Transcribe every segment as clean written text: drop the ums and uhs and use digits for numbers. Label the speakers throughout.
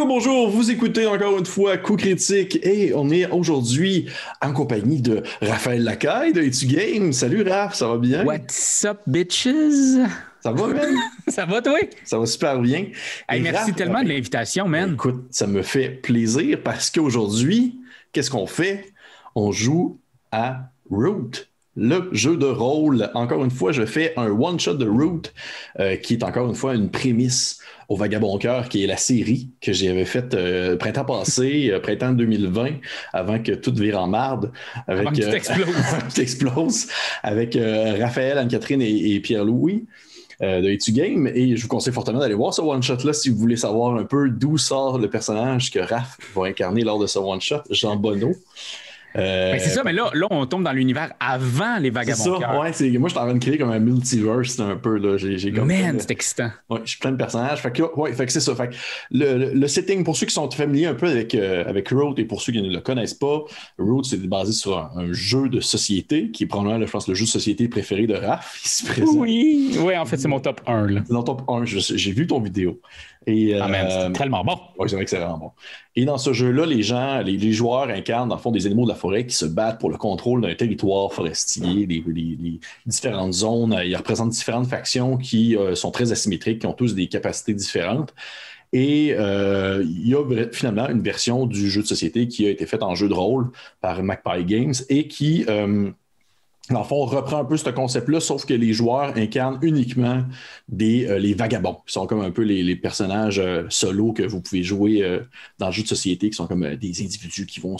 Speaker 1: Bonjour, vous écoutez encore une fois Coup Critique et on est aujourd'hui en compagnie de Raphaël Lacaille de Etu Game. Salut Raph, ça va bien?
Speaker 2: What's up, bitches?
Speaker 1: Ça va, man?
Speaker 2: Ça va, toi?
Speaker 1: Ça va super bien.
Speaker 2: Hey,
Speaker 1: Et
Speaker 2: merci
Speaker 1: Raph,
Speaker 2: tellement de l'invitation, man.
Speaker 1: écoute, ça me fait plaisir parce qu'aujourd'hui, qu'est-ce qu'on fait? On joue à Root, le jeu de rôle. Encore une fois, je fais un one-shot de Root qui est encore une fois une prémisse au Vagabond Cœur, qui est la série que j'avais faite printemps passé, printemps 2020, avant que tout vire en marde.
Speaker 2: Avant que tout explose.
Speaker 1: Tout explose. Avec Raphaël, Anne-Catherine et Pierre-Louis de Etu Game. Et je vous conseille fortement d'aller voir ce one-shot-là si vous voulez savoir un peu d'où sort le personnage que Raph va incarner lors de ce one-shot, Jean Bonneau.
Speaker 2: Ben, c'est ça, mais là, on tombe dans l'univers avant les Vagabonds.
Speaker 1: C'est ça, ouais, moi je suis en train de créer comme un multiverse un peu. Là. J'ai comme
Speaker 2: Man, c'est excitant.
Speaker 1: Ouais, j'ai plein de personnages. Fait que c'est ça. Fait que le setting, pour ceux qui sont familiers un peu avec Root et pour ceux qui ne le connaissent pas, Root, c'est basé sur un jeu de société qui est probablement, je pense, le jeu de société préféré de Raph.
Speaker 2: Oui, en fait, c'est mon top 1. Là.
Speaker 1: C'est dans top 1, j'ai vu ton vidéo. Et,
Speaker 2: man, c'est tellement bon.
Speaker 1: Oui, c'est vrai que c'est vraiment bon. Et dans ce jeu-là, les joueurs incarnent, dans le fond, des animaux de la forêt qui se battent pour le contrôle d'un territoire forestier, les différentes zones. Ils représentent différentes factions qui sont très asymétriques, qui ont tous des capacités différentes. Et il y a finalement une version du jeu de société qui a été faite en jeu de rôle par Magpie Games et qui... dans le fond, on reprend un peu ce concept-là, sauf que les joueurs incarnent uniquement les vagabonds, qui sont comme un peu les personnages solos que vous pouvez jouer dans le jeu de société, qui sont comme des individus qui vont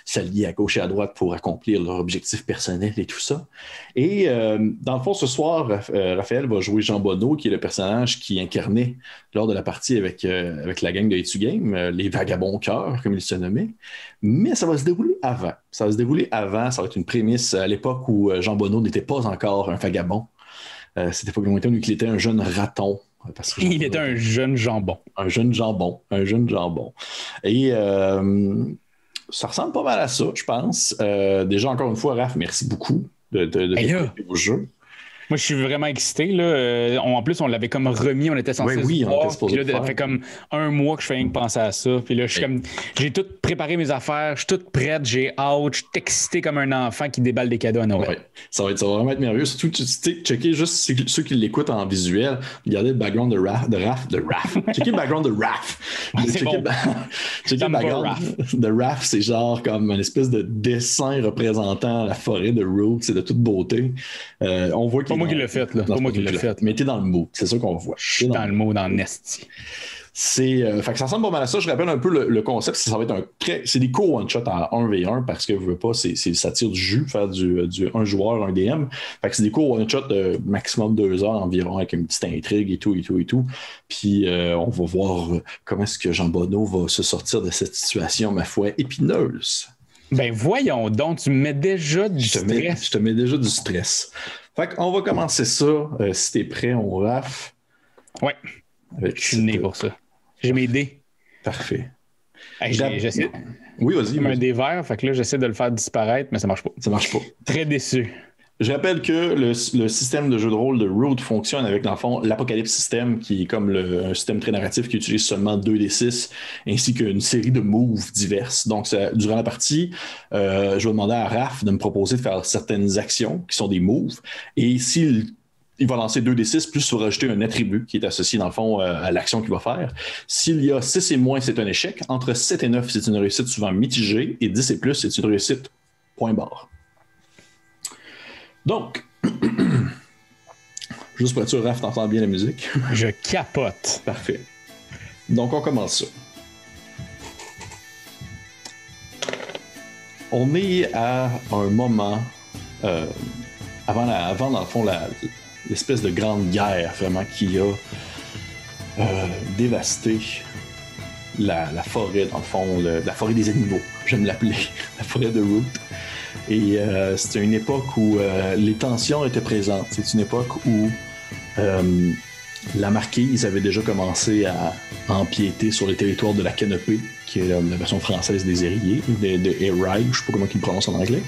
Speaker 1: s'allier à gauche et à droite pour accomplir leur objectif personnel et tout ça. Et dans le fond, ce soir, Raphaël va jouer Jean Bonneau, qui est le personnage qui incarnait lors de la partie avec la gang de Etu Game, les Vagabonds Cœurs, comme ils se nommaient. Mais ça va se dérouler avant. Ça va être une prémisse à l'époque où Jean Bonneau n'était pas encore un vagabond. C'était pas lointain où il était un jeune raton.
Speaker 2: Il était un jeune jambon.
Speaker 1: Un jeune jambon. Et ça ressemble pas mal à ça, je pense. Déjà, encore une fois, Raph, merci beaucoup de développer vos jeux.
Speaker 2: Moi, je suis vraiment excité. Là. En plus, on l'avait comme remis, on était censé
Speaker 1: on était supposé
Speaker 2: puis là, ça fait comme un mois que je fais rien que penser à ça. Puis là, j'ai tout préparé mes affaires, je suis toute prête, j'ai hâte, je suis excité comme un enfant qui déballe des cadeaux à Noël.
Speaker 1: Ouais. Ça va vraiment être merveilleux. Surtout, checker juste ceux qui l'écoutent en visuel, regardez le background de Raph. Checker le background de Raph.
Speaker 2: Checker
Speaker 1: le background de Raph, c'est genre comme une espèce de dessin représentant la forêt de Root, c'est de toute beauté. On voit qu'il
Speaker 2: moi qui l'ai fait, là. Pas moi qui l'ai fait.
Speaker 1: Mais t'es dans le mood, c'est ça qu'on voit.
Speaker 2: Je suis dans le mood, dans le nesti.
Speaker 1: Fait que ça ressemble pas mal à ça. Je rappelle un peu le concept. Ça va être c'est des co-one-shot en 1v1 parce que vous voulez pas, ça tire du jus, faire du un joueur, un DM. Fait que c'est des co-one-shot de maximum 2 heures environ avec une petite intrigue et tout. Puis on va voir comment est-ce que Jean Bonneau va se sortir de cette situation, ma foi, épineuse.
Speaker 2: Ben voyons donc, tu me mets déjà du stress.
Speaker 1: Je te mets déjà du stress. Fait qu'on va commencer ça. Si t'es prêt, on rafle.
Speaker 2: Ouais. Je suis né pour ça. J'ai mes dés.
Speaker 1: Parfait.
Speaker 2: Hey, j'essaie.
Speaker 1: Oui, vas-y.
Speaker 2: Comme un dé vert, fait que là, j'essaie de le faire disparaître, mais ça marche pas.
Speaker 1: Ça marche pas.
Speaker 2: Très déçu.
Speaker 1: Je rappelle que le système de jeu de rôle de Root fonctionne avec, dans le fond, l'Apocalypse System, qui est comme un système très narratif qui utilise seulement 2d6, ainsi qu'une série de moves diverses. Donc, durant la partie, je vais demander à Raph de me proposer de faire certaines actions qui sont des moves. Et s'il va lancer 2d6, plus il va rajouter un attribut qui est associé, dans le fond, à l'action qu'il va faire. S'il y a 6 et moins, c'est un échec. Entre 7 et 9, c'est une réussite souvent mitigée. Et 10 et plus, c'est une réussite point barre. Donc, juste pour être sûr, Raph, t'entends bien la musique?
Speaker 2: Je capote.
Speaker 1: Parfait. Donc, on commence ça. On est à un moment avant, dans le fond, l'espèce de grande guerre, vraiment, qui a dévasté la forêt, dans le fond, la forêt des animaux, j'aime l'appeler, la forêt de Root. Et c'était une époque où les tensions étaient présentes. C'est une époque où la marquise avait déjà commencé à empiéter sur les territoires de la Canopée, qui est la version française des Ériers, de Erai, je ne sais pas comment ils le prononcent en anglais.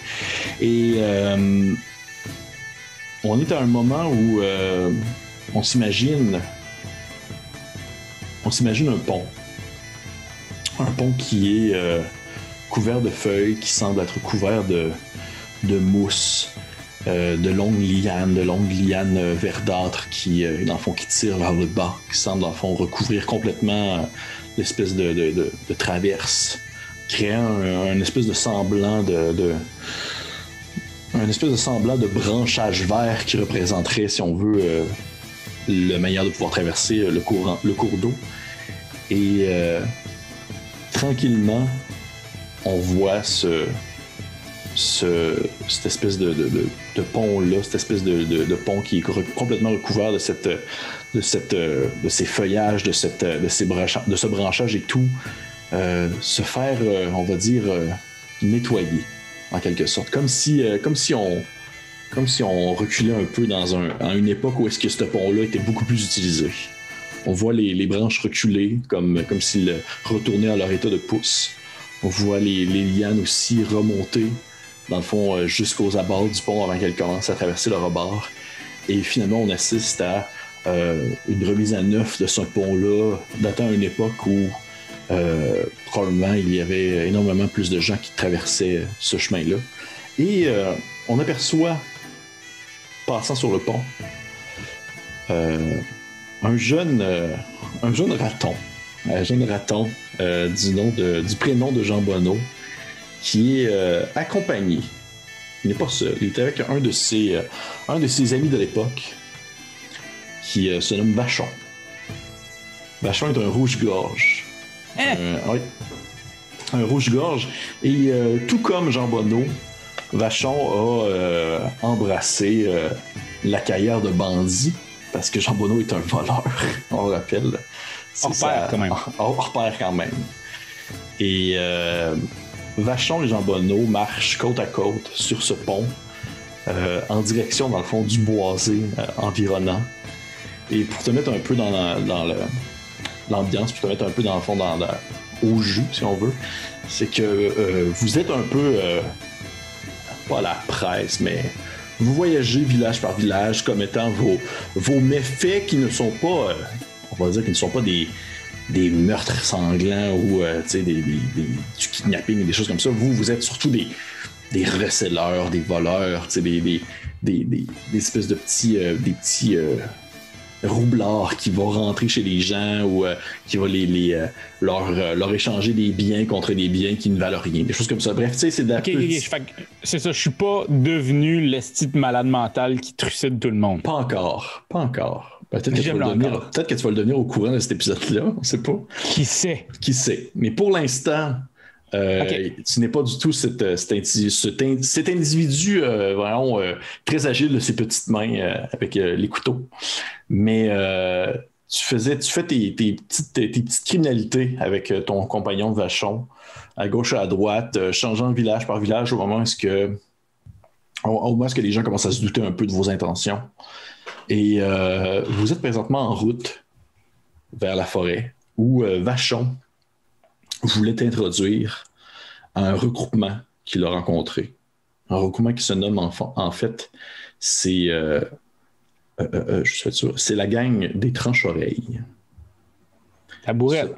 Speaker 1: Et on est à un moment où on s'imagine un pont. Un pont qui est couvert de feuilles, qui semble être couvert de mousse, de longues lianes verdâtres qui, dans le fond, qui tirent vers le bas, qui semblent, dans le fond, recouvrir complètement l'espèce de traverse, créant un espèce de semblant un espèce de semblant de branchage vert qui représenterait, si on veut, la manière de pouvoir traverser le cours d'eau. Et tranquillement, on voit cette espèce de pont-là, cette espèce de pont qui est complètement recouvert de ces feuillages, de ce branchage et tout, se faire, on va dire, nettoyer, en quelque sorte. Comme si on reculait un peu dans une époque où est-ce que ce pont-là était beaucoup plus utilisé. On voit les branches reculer comme s'ils retournaient à leur état de pouce. On voit les lianes aussi remonter, dans le fond, jusqu'aux abords du pont avant qu'elles commencent à traverser le rebord. Et finalement, on assiste à une remise à neuf de ce pont-là, datant à une époque où probablement il y avait énormément plus de gens qui traversaient ce chemin-là. Et on aperçoit, passant sur le pont, un jeune raton. Un jeune raton du prénom de Jean Bonneau, qui est accompagné. Il n'est pas seul. Il est avec un de ses amis de l'époque, qui se nomme Vachon. Vachon est un rouge-gorge. Oui. Un rouge-gorge. Et tout comme Jean Bonneau, Vachon a embrassé la carrière de bandit, parce que Jean Bonneau est un voleur, on le rappelle.
Speaker 2: Hors pair, quand même.
Speaker 1: Hors pair, quand même. Et Vachon et Jean Bonneau marchent côte à côte sur ce pont, en direction, dans le fond, du boisé environnant. Et pour te mettre un peu dans l'ambiance, pour te mettre un peu, dans le fond, au jus, si on veut, c'est que vous êtes un peu, pas à la presse, mais vous voyagez village par village comme étant vos méfaits qui ne sont pas, on va dire, qui ne sont pas des meurtres sanglants ou du kidnapping, des choses comme ça. Vous êtes surtout des receleurs, des voleurs, des espèces de petits roublards qui vont rentrer chez les gens ou qui vont leur échanger des biens contre des biens qui ne valent rien, des choses comme ça. Bref, c'est de la
Speaker 2: c'est ça, je suis pas devenu l'esti de malade mental qui trucide tout le monde.
Speaker 1: Pas encore. Peut-être que tu vas le devenir au courant de cet épisode-là, on sait pas.
Speaker 2: Qui sait?
Speaker 1: Mais pour l'instant, tu n'es pas du tout cet individu vraiment très agile de ses petites mains avec les couteaux. Mais tu fais tes petites criminalités avec ton compagnon Vachon, à gauche et à droite, changeant village par village au moment où les gens commencent à se douter un peu de vos intentions. Et vous êtes présentement en route vers la forêt où Vachon voulait t'introduire à un regroupement qu'il a rencontré. Un regroupement qui se nomme en fait, c'est la gang des tranches-oreilles.
Speaker 2: La bourrette.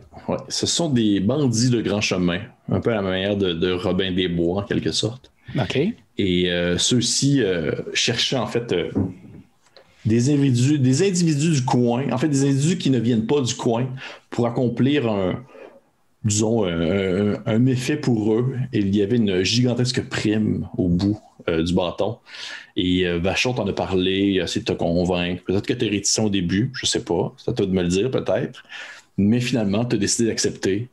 Speaker 1: Ce sont des bandits de grand chemin, un peu à la manière de Robin des Bois en quelque sorte.
Speaker 2: OK.
Speaker 1: Et ceux-ci cherchaient en fait des individus du coin, en fait des individus qui ne viennent pas du coin pour accomplir un méfait pour eux. Et il y avait une gigantesque prime au bout du bâton. Et Vachon t'en a parlé, a essayé de te convaincre. Peut-être que tu es réticent au début, je sais pas. C'est à toi de me le dire peut-être. Mais finalement, tu as décidé d'accepter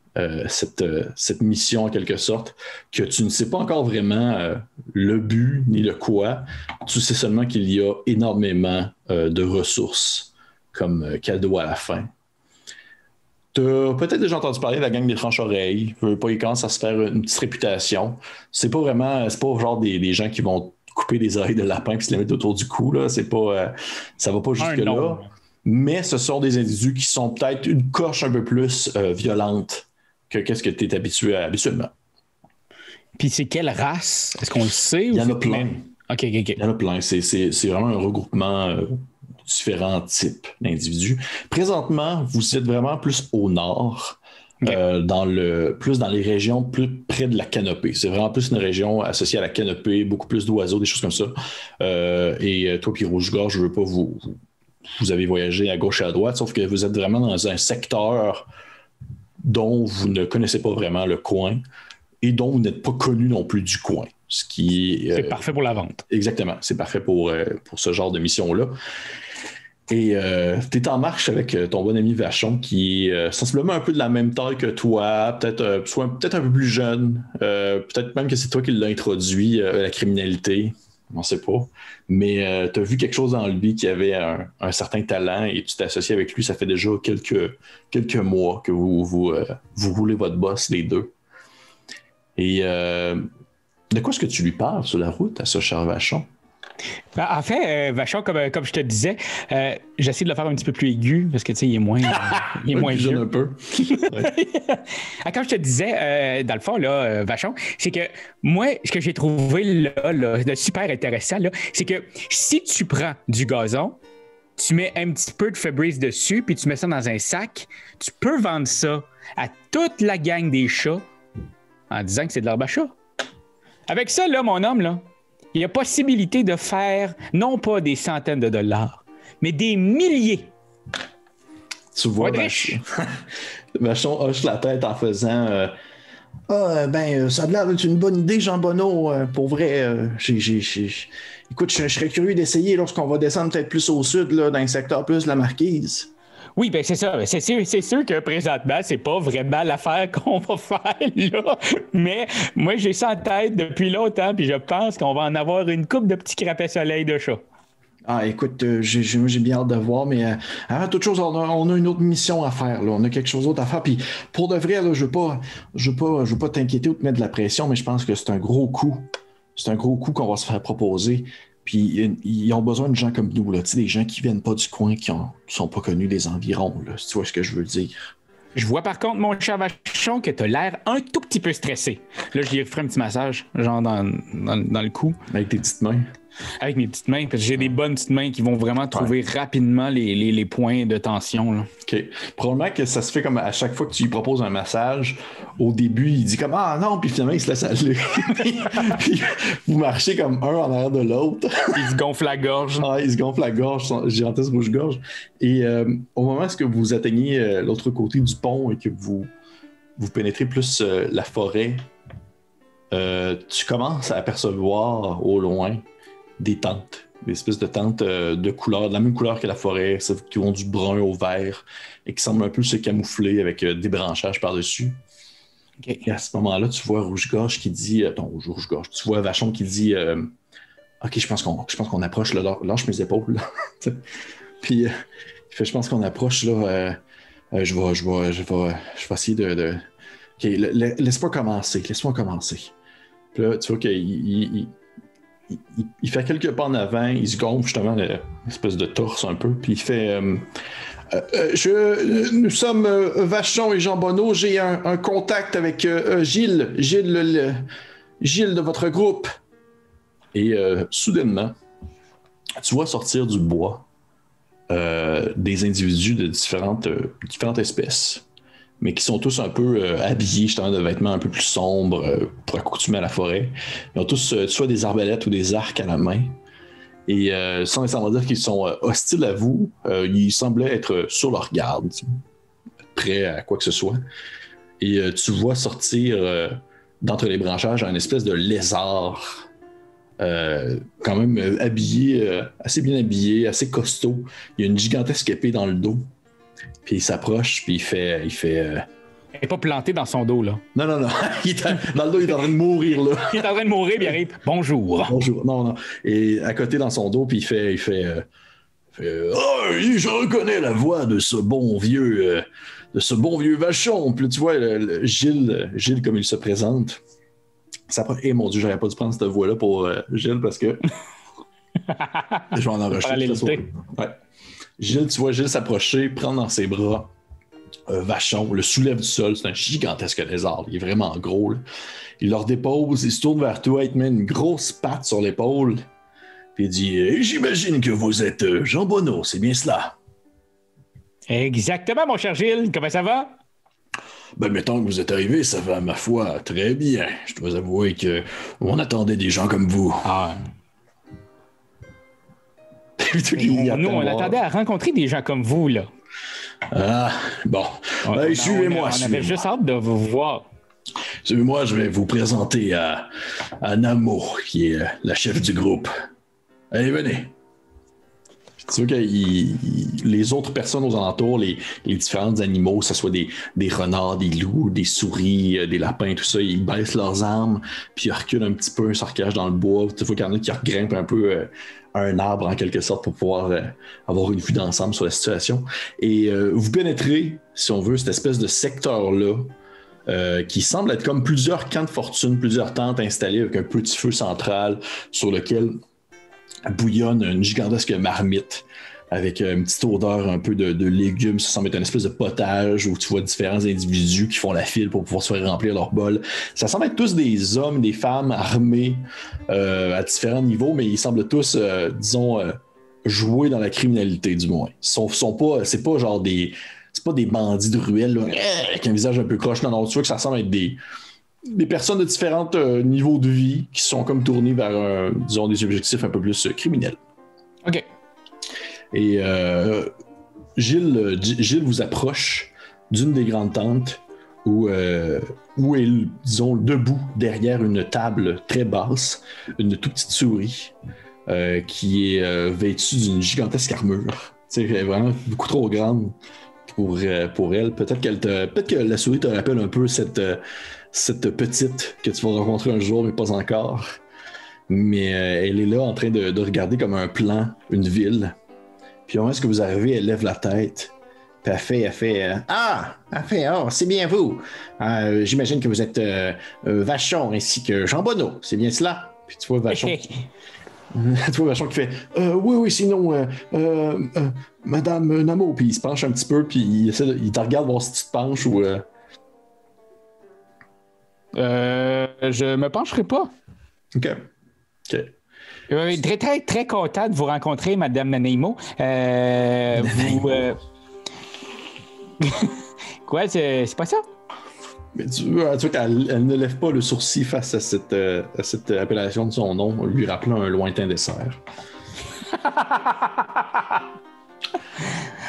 Speaker 1: cette mission en quelque sorte, que tu ne sais pas encore vraiment le but ni le quoi. Tu sais seulement qu'il y a énormément de ressources comme cadeau à la fin. Tu as peut-être déjà entendu parler de la gang des tranches-oreilles. Ils commencent à se faire une petite réputation. C'est pas genre des gens qui vont couper des oreilles de lapin et se les mettre autour du cou. Là. Ça va pas jusque-là. Mais ce sont des individus qui sont peut-être une coche un peu plus violente que qu'est-ce que tu es habitué habituellement.
Speaker 2: Puis c'est quelle race? Est-ce qu'on le sait?
Speaker 1: Il y en a plein.
Speaker 2: OK.
Speaker 1: Il y en a plein. C'est vraiment un regroupement de différents types d'individus. Présentement, vous êtes vraiment plus au nord,
Speaker 2: Okay.
Speaker 1: Plus dans les régions plus près de la canopée. C'est vraiment plus une région associée à la canopée, beaucoup plus d'oiseaux, des choses comme ça. Et toi, puis Rouge-Gorge, je veux pas vous avez voyagé à gauche et à droite, sauf que vous êtes vraiment dans un secteur dont vous ne connaissez pas vraiment le coin et dont vous n'êtes pas connu non plus du coin. Ce qui
Speaker 2: c'est parfait pour la vente.
Speaker 1: Exactement, c'est parfait pour ce genre de mission-là. Et tu es en marche avec ton bon ami Vachon qui est sensiblement un peu de la même taille que toi, peut-être un peu plus jeune, peut-être même que c'est toi qui l'as introduit à la criminalité, on ne sait pas. Mais tu as vu quelque chose en lui qui avait un certain talent et tu t'es associé avec lui, ça fait déjà quelques mois que vous roulez votre boss les deux. Et de quoi est-ce que tu lui parles sur la route à ce cher Vachon?
Speaker 2: En fait, Vachon, comme je te disais, j'essaie de le faire un petit peu plus aigu parce que tu sais, il est moins
Speaker 1: jeune un peu.
Speaker 2: Ouais. Comme je te disais, dans le fond, là, Vachon, c'est que moi, ce que j'ai trouvé là, de super intéressant, là, c'est que si tu prends du gazon, tu mets un petit peu de Febreze dessus, puis tu mets ça dans un sac, tu peux vendre ça à toute la gang des chats en disant que c'est de l'herbe à chat. Avec ça, là, mon homme, là, il y a possibilité de faire, non pas des centaines de dollars, mais des milliers.
Speaker 1: Tu vois, Vachon hoche la tête en faisant ça a l'air d'être une bonne idée, Jean Bonneau. Pour vrai, écoute, je serais curieux d'essayer lorsqu'on va descendre peut-être plus au sud, là, dans le secteur plus de la Marquise.
Speaker 2: Oui, ben c'est ça. C'est sûr que présentement, c'est pas vraiment l'affaire qu'on va faire là. Mais moi, j'ai ça en tête depuis longtemps, puis je pense qu'on va en avoir une couple de petits crapets soleil de chat.
Speaker 3: Ah, écoute, j'ai bien hâte de voir, mais avant toute chose, on a une autre mission à faire, là. On a quelque chose d'autre à faire. Puis pour de vrai, là, je veux pas t'inquiéter ou te mettre de la pression, mais je pense que c'est un gros coup. C'est un gros coup qu'on va se faire proposer. Puis ils ont besoin de gens comme nous, là, tu sais, des gens qui viennent pas du coin, qui sont pas connus des environs, là, si tu vois ce que je veux dire.
Speaker 2: Je vois par contre, mon cher Vachon, que t'as l'air un tout petit peu stressé. Là, je lui ferai un petit massage, genre dans le cou.
Speaker 1: Avec tes petites mains.
Speaker 2: Avec mes petites mains, parce que j'ai des bonnes petites mains qui vont vraiment trouver rapidement les points de tension. Là.
Speaker 1: OK. Probablement que ça se fait comme à chaque fois que tu lui proposes un massage, au début, il dit comme « Ah non », puis finalement, il se laisse aller. Puis vous marchez comme un en arrière de l'autre.
Speaker 2: Il se gonfle la gorge.
Speaker 1: Ah, il se gonfle la gorge, son gigantesque bouche-gorge. Et au moment où vous atteignez l'autre côté du pont et que vous pénétrez plus la forêt, tu commences à apercevoir au loin des tentes, des espèces de tentes de couleur, de la même couleur que la forêt, qui vont du brun au vert et qui semblent un peu se camoufler avec des branchages par-dessus. Okay. Et à ce moment-là, tu vois Rouge-Gorge qui dit... Rouge-Gorge, tu vois Vachon qui dit OK, je pense qu'on approche, là, lâche mes épaules. Là. Puis il fait, je pense qu'on approche, là, je vais essayer de... OK, laisse-moi commencer. Puis là, tu vois qu'il il fait quelques pas en avant, il se gonfle justement l'espèce de torse un peu, puis il fait nous sommes Vachon et Jean Bonneau, j'ai un contact avec Gilles de votre groupe. Et soudainement, tu vois sortir du bois des individus de différentes espèces, mais qui sont tous un peu habillés justement de vêtements un peu plus sombres pour accoutumer à la forêt. Ils ont tous soit des arbalètes ou des arcs à la main. Et sans nécessairement dire qu'ils sont hostiles à vous, ils semblaient être sur leur garde, prêts à quoi que ce soit. Et tu vois sortir d'entre les branchages un espèce de lézard, quand même habillé, assez bien habillé, assez costaud. Il y a une gigantesque épée dans le dos. Puis il s'approche, puis il fait...
Speaker 2: Il n'est pas planté dans son dos, là.
Speaker 1: Non. Dans le dos, il est en train de mourir, là.
Speaker 2: Il est en train de mourir, puis il arrive « Bonjour ».
Speaker 1: Non. Et à côté, dans son dos, puis il fait « Oh, je reconnais la voix de ce bon vieux Vachon ». Puis là, tu vois, Gilles, comme il se présente. Et mon Dieu, j'aurais pas dû prendre cette voix-là pour Gilles, parce que... je vais en enregistrer. Ouais. Gilles, tu vois Gilles s'approcher, prendre dans ses bras Vachon, le soulève du sol, c'est un gigantesque lézard, il est vraiment gros. Là. Il le redépose, il se tourne vers toi, il te met une grosse patte sur l'épaule, puis il dit « J'imagine que vous êtes Jean Bonneau, c'est bien cela? »
Speaker 2: Exactement, mon cher Gilles, comment ça va?
Speaker 1: Ben, mettons que vous êtes arrivé, ça va, ma foi, très bien. Je dois avouer que on attendait des gens comme vous.
Speaker 2: Ah.
Speaker 1: Nous,
Speaker 2: Nous, on attendait à rencontrer des gens comme vous, là.
Speaker 1: Ah, bon. Ben, suivez-moi.
Speaker 2: On avait juste hâte de vous voir.
Speaker 1: Suivez-moi, je vais vous présenter à Namo, qui est la chef du groupe. Allez, venez. Tu vois que les autres personnes aux alentours, les différents animaux, que ce soit des renards, des loups, des souris, des lapins, tout ça, ils baissent leurs armes, puis ils reculent un petit peu, ils se recachent dans le bois. Tu vois qu'il y en a qui grimpent un peu à un arbre, en quelque sorte, pour pouvoir avoir une vue d'ensemble sur la situation. Et vous pénétrez, si on veut, cette espèce de secteur-là, qui semble être comme plusieurs camps de fortune, plusieurs tentes installées avec un petit feu central sur lequel bouillonne une gigantesque marmite avec une petite odeur un peu de légumes. Ça semble être une espèce de potage où tu vois différents individus qui font la file pour pouvoir se faire remplir leur bol. Ça semble être tous des hommes, des femmes armés à différents niveaux, mais ils semblent tous, jouer dans la criminalité du moins. Sont pas, c'est pas genre c'est pas des bandits de ruelle là, avec un visage un peu croche. Non, tu vois que ça semble être des personnes de différents niveaux de vie qui sont comme tournées vers, des objectifs un peu plus criminels.
Speaker 2: OK.
Speaker 1: Et Gilles vous approche d'une des grandes tentes où est, disons, debout derrière une table très basse, une toute petite souris qui est vêtue d'une gigantesque armure. Tu sais, elle est vraiment beaucoup trop grande pour elle. Peut-être que la souris te rappelle un peu cette petite que tu vas rencontrer un jour, mais pas encore. Mais elle est là en train de regarder comme un plan, une ville. Puis au moment où vous arrivez, elle lève la tête. Puis elle fait c'est bien vous. J'imagine que vous êtes Vachon ainsi que Jean Bonneau. C'est bien cela? Puis tu vois Vachon. Tu vois Vachon qui fait oui, sinon Madame Namo. Puis il se penche un petit peu, puis il te regarde voir si tu te penches ou.
Speaker 2: Je me pencherai pas.
Speaker 1: OK.
Speaker 2: Très, très, très content de vous rencontrer, Madame Nanaimo. Quoi, c'est pas ça?
Speaker 1: Mais tu vois qu'elle ne lève pas le sourcil face à cette appellation de son nom, lui rappelant un lointain dessert.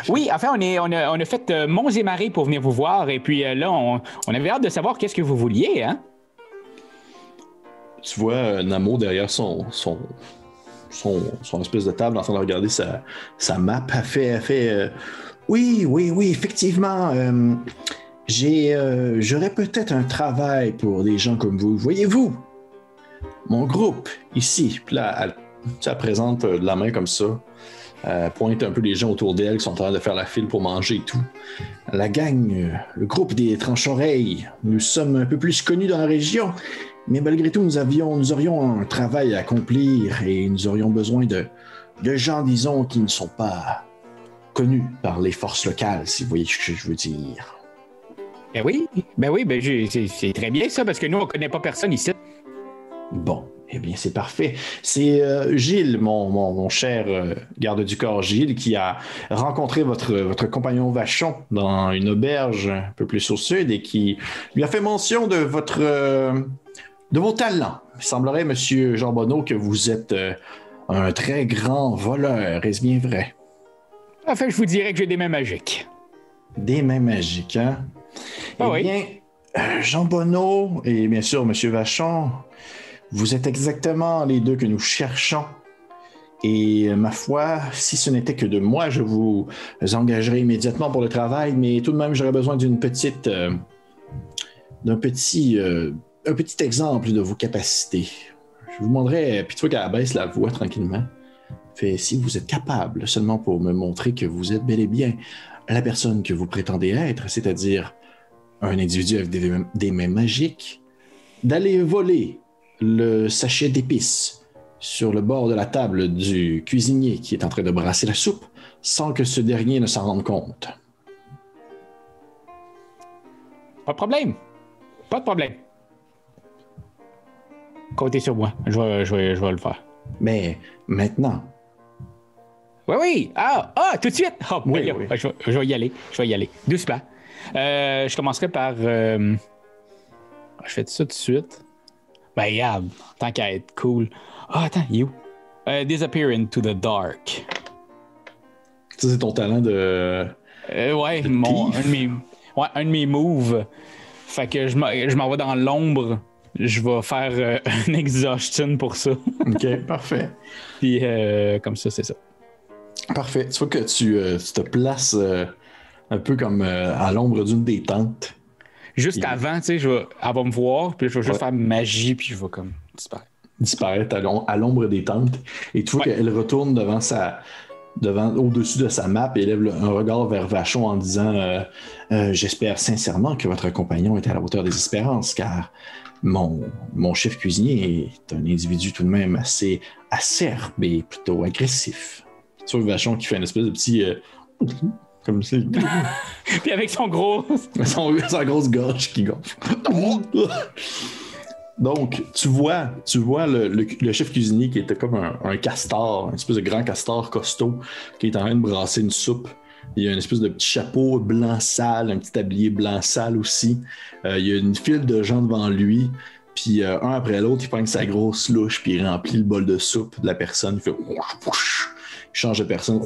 Speaker 2: Oui, enfin, on a fait monts et marées pour venir vous voir, et puis là, on avait hâte de savoir qu'est-ce que vous vouliez, hein?
Speaker 1: Tu vois Namo derrière son espèce de table en train de regarder sa map. Elle fait oui, effectivement. J'aurais peut-être un travail pour des gens comme vous. Voyez-vous, mon groupe ici. Puis là, elle présente de la main comme ça. Pointe un peu les gens autour d'elle qui sont en train de faire la file pour manger et tout. La gang, le groupe des Tranche-Oreilles, nous sommes un peu plus connus dans la région. Mais malgré tout, nous aurions un travail à accomplir et nous aurions besoin de gens, disons, qui ne sont pas connus par les forces locales, si vous voyez ce que je veux dire.
Speaker 2: Ben oui, c'est très bien ça, parce que nous, on ne connaît pas personne ici.
Speaker 3: Bon, eh bien, c'est parfait. C'est Gilles, mon cher garde du corps Gilles, qui a rencontré votre compagnon Vachon dans une auberge un peu plus au sud et qui lui a fait mention de vos talents. Il semblerait, Monsieur Jean Bonneau, que vous êtes un très grand voleur. Est-ce bien vrai?
Speaker 2: Enfin, je vous dirais que j'ai des mains magiques.
Speaker 3: Des mains magiques, hein?
Speaker 2: Ah,
Speaker 3: bien, Jean Bonneau et bien sûr Monsieur Vachon, vous êtes exactement les deux que nous cherchons. Et ma foi, si ce n'était que de moi, je vous engagerais immédiatement pour le travail, mais tout de même, j'aurais besoin d'un petit exemple de vos capacités. Je vous demanderais, puis tu vois qu'elle baisse la voix tranquillement, fait si vous êtes capable, seulement pour me montrer que vous êtes bel et bien la personne que vous prétendez être, c'est-à-dire un individu avec des mains magiques, d'aller voler le sachet d'épices sur le bord de la table du cuisinier qui est en train de brasser la soupe sans que ce dernier ne s'en rende compte.
Speaker 2: Pas de problème. Pas de problème. Comptez sur moi. Je vais le faire.
Speaker 3: Mais maintenant.
Speaker 2: Oui. Ah, tout de suite. Oh,
Speaker 3: oui.
Speaker 2: Je vais y aller. Doucement. Je commencerai par... Je fais ça tout de suite. Ben, regarde, tant qu'à être cool. Ah, attends, you. Disappear into the dark.
Speaker 1: Ça, c'est ton talent de...
Speaker 2: Ouais,
Speaker 1: de
Speaker 2: un de mes moves. Fait que je m'en vais dans l'ombre. Je vais faire un exhaustion pour ça.
Speaker 3: OK, parfait.
Speaker 2: Puis comme ça, c'est ça.
Speaker 3: Parfait.
Speaker 1: Tu vois que tu te places un peu comme à l'ombre d'une des tentes.
Speaker 2: Juste avant, tu sais, elle va me voir, puis je vais juste faire magie, puis je vais comme
Speaker 1: disparaître à l'ombre des tentes. Et tu vois qu'elle retourne au-dessus de sa map et élève un regard vers Vachon en disant j'espère sincèrement que votre compagnon est à la hauteur des espérances, car mon chef cuisinier est un individu tout de même assez acerbe et plutôt agressif. Tu vois Vachon qui fait une espèce de petit... comme ça.
Speaker 2: Puis avec son gros...
Speaker 1: sa grosse gorge qui gonfle. Donc, tu vois le chef cuisinier qui était comme un castor, une espèce de grand castor costaud qui est en train de brasser une soupe. Il y a une espèce de petit chapeau blanc sale, un petit tablier blanc sale aussi. Il y a une file de gens devant lui. Puis un après l'autre, il prend sa grosse louche puis il remplit le bol de soupe de la personne. Il fait... Il change de personne.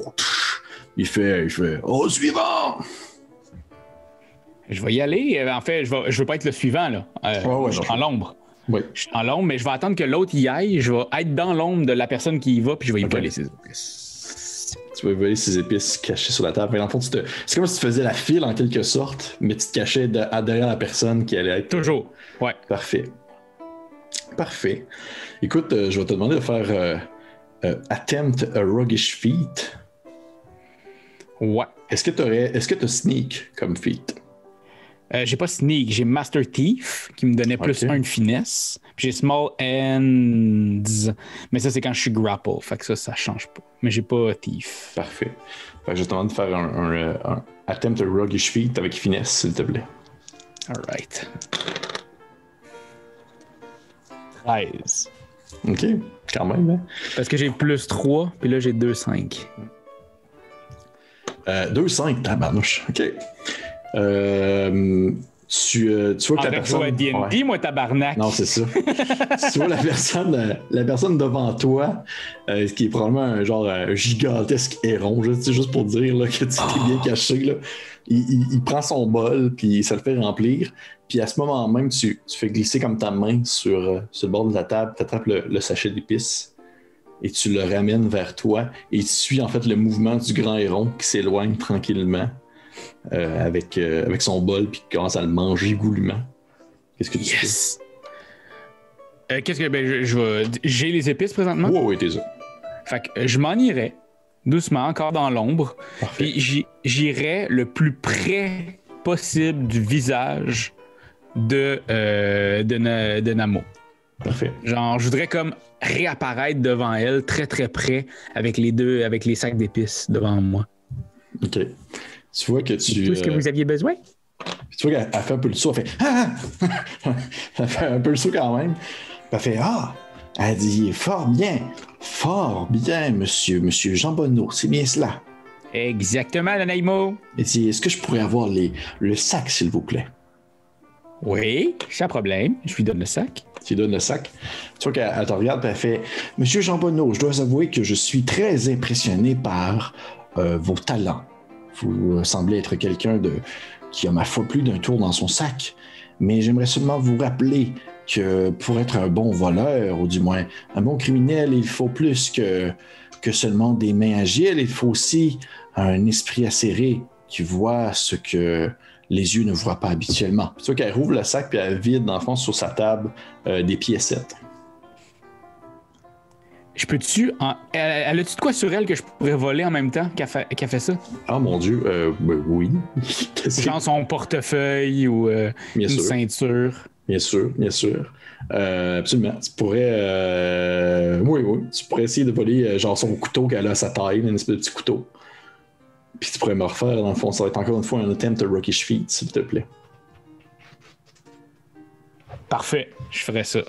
Speaker 1: Il fait au suivant!
Speaker 2: Je vais y aller. En fait, je veux pas être le suivant, là. Je suis en l'ombre.
Speaker 1: Oui.
Speaker 2: Je suis en l'ombre, mais je vais attendre que l'autre y aille. Je vais être dans l'ombre de la personne qui y va, puis je vais y voler ses épices.
Speaker 1: Tu vas voler ses épices cachées sur la table. Mais dans le fond, c'est comme si tu faisais la file en quelque sorte, mais tu te cachais derrière la personne qui allait être...
Speaker 2: Toujours, ouais.
Speaker 1: Parfait. Écoute, je vais te demander de faire Attempt a Roguish Feat.
Speaker 2: Ouais.
Speaker 1: Est-ce que tu as Sneak comme feat?
Speaker 2: J'ai pas Sneak, j'ai Master Thief qui me donnait plus 1 de finesse. Puis j'ai Small Hands, mais ça c'est quand je suis grapple, fait que ça change pas. Mais j'ai pas Thief.
Speaker 1: Parfait. Fait que je te demande de faire un Attempt a Roguish Feat avec finesse, s'il te plaît.
Speaker 2: Alright. 13.
Speaker 1: Ok, quand même, hein?
Speaker 2: Parce que j'ai plus 3, puis là j'ai 2-5.
Speaker 1: 2-5, tabarnouche. Ok. Tu vois que la personne...
Speaker 2: Je joue à D&D, moi, tabarnak.
Speaker 1: Non, c'est ça. Tu vois la personne devant toi, qui est probablement un genre gigantesque héron, juste pour dire là, que tu t'es bien caché. Là. Il prend son bol, puis ça le fait remplir. Puis à ce moment même, tu fais glisser comme ta main sur le bord de la table, tu attrapes le sachet d'épices et tu le ramènes vers toi. Et tu suis en fait le mouvement du grand héron qui s'éloigne tranquillement. Avec son bol puis qui commence à le manger goulûment. Qu'est-ce que tu fais?
Speaker 2: J'ai les épices présentement?
Speaker 1: Oui, t'es ça.
Speaker 2: Fait que je m'en irai doucement, encore dans l'ombre. Puis j'irai le plus près possible du visage de Namo.
Speaker 1: Parfait.
Speaker 2: Genre, je voudrais comme réapparaître devant elle, très très près, avec les sacs d'épices devant moi.
Speaker 1: OK. Tu vois que tu...
Speaker 2: Tout ce que vous aviez besoin?
Speaker 1: Tu vois qu'elle fait un peu le saut, elle fait... Ah! Elle fait un peu le saut quand même. Puis elle fait... Ah! Elle dit... Fort bien, monsieur Jean Bonneau, c'est bien cela.
Speaker 2: Exactement, Nanaimo.
Speaker 1: Elle dit... Est-ce que je pourrais avoir le sac, s'il vous plaît?
Speaker 2: Oui, sans problème. Je lui donne le sac.
Speaker 1: Tu lui donnes le sac. Tu vois qu'elle te regarde et elle fait... Monsieur Jean Bonneau, je dois avouer que je suis très impressionné par vos talents. Vous semblez être quelqu'un qui a ma foi plus d'un tour dans son sac. Mais j'aimerais seulement vous rappeler que pour être un bon voleur, ou du moins un bon criminel, il faut plus que seulement des mains agiles. Il faut aussi un esprit acéré qui voit ce que les yeux ne voient pas habituellement. Tu vois qu'elle rouvre le sac puis elle vide, dans le fond, sur sa table, des piécettes.
Speaker 2: Je peux-tu... Elle a-tu de quoi sur elle que je pourrais voler en même temps qu'elle fait ça?
Speaker 1: Ah, mon Dieu, oui.
Speaker 2: Genre son portefeuille ou une ceinture.
Speaker 1: Bien sûr. Absolument. Tu pourrais... Oui. Tu pourrais essayer de voler genre son couteau qu'elle a à sa taille, une espèce de petit couteau. Puis tu pourrais me refaire, dans le fond, ça va être encore une fois un attempt à Roguish Feat, s'il te plaît.
Speaker 2: Parfait. Je ferais ça.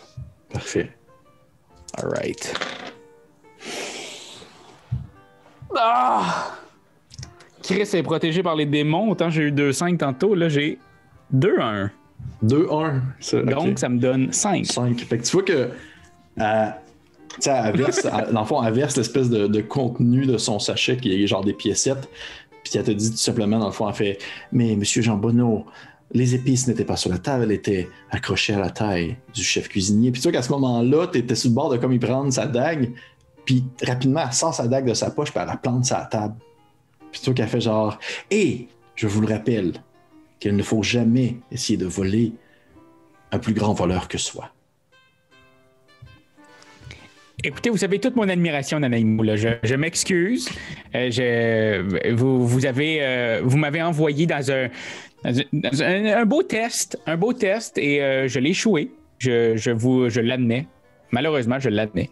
Speaker 1: Parfait.
Speaker 2: All right. Ah! Chris est protégé par les démons. Autant j'ai eu 2-5 tantôt, là, j'ai 2-1.
Speaker 1: 2-1.
Speaker 2: Donc, ça me donne 5.
Speaker 1: 5. Fait que tu vois que dans le fond, elle verse l'espèce de contenu de son sachet qui est genre des piécettes. Puis elle te dit tout simplement, dans le fond, elle fait « Mais Monsieur Jean Bonneau, les épices n'étaient pas sur la table, elles étaient accrochées à la taille du chef cuisinier. » Puis tu vois qu'à ce moment-là, t'étais sur le bord de comme il prendre sa dague. Puis rapidement, elle sort sa dague de sa poche, puis elle la plante sur la table. Puis tu vois qu'elle fait genre « Et je vous le rappelle, qu'il ne faut jamais essayer de voler un plus grand voleur que soi. »
Speaker 2: Écoutez, vous avez toute mon admiration, Nanaïmou. Je m'excuse. Vous m'avez envoyé dans un beau test. Et je l'ai échoué. Je l'admets. Malheureusement, je l'admets.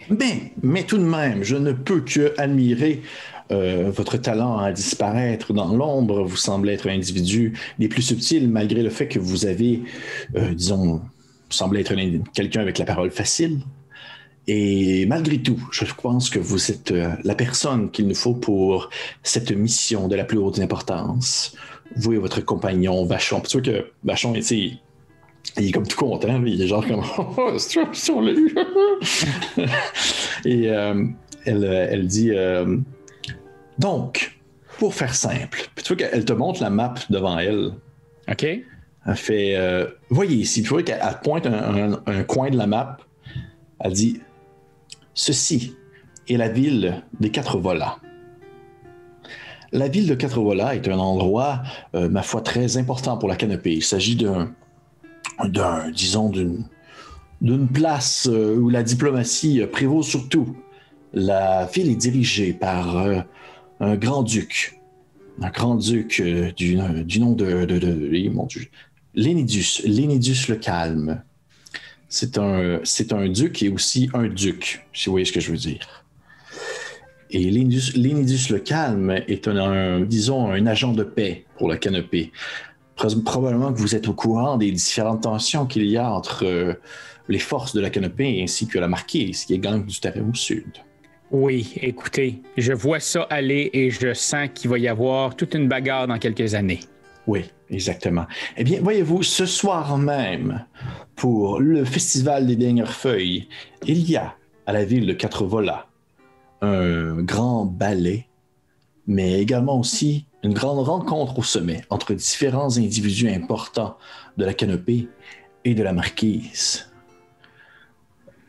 Speaker 1: Mais tout de même, je ne peux que admirer votre talent à disparaître dans l'ombre. Vous semblez être un individu des plus subtils, malgré le fait que vous avez, vous semblez être quelqu'un avec la parole facile. Et malgré tout, je pense que vous êtes la personne qu'il nous faut pour cette mission de la plus haute importance. Vous et votre compagnon Vachon. Puis tu vois que Vachon, il est comme tout content. Il est genre comme « Oh, c'est on l'a eu! » Et elle dit donc, pour faire simple, puis tu vois qu'elle te montre la map devant elle.
Speaker 2: OK.
Speaker 1: Elle fait voyez ici, tu vois qu'elle pointe un coin de la map. Elle dit ceci est la ville des Quatre Volats. La ville de Quatre Volats est un endroit, ma foi, très important pour la canopée. Il s'agit d'une place où la diplomatie prévaut surtout. La ville est dirigée par un grand-duc. Un grand-duc du nom de mon Dieu, Lénidius le Calme. C'est un duc et aussi un duc, si vous voyez ce que je veux dire. Et Lénidius le Calme est un agent de paix pour la canopée. Probablement que vous êtes au courant des différentes tensions qu'il y a entre les forces de la canopée ainsi que la marquise qui gagne du terrain au sud.
Speaker 2: Oui, écoutez, je vois ça aller et je sens qu'il va y avoir toute une bagarre dans quelques années.
Speaker 1: Oui, exactement. Eh bien, voyez-vous, ce soir même, pour le Festival des Dernières Feuilles, il y a à la ville de Quatre Volats un grand ballet, mais également aussi une grande rencontre au sommet entre différents individus importants de la canopée et de la marquise.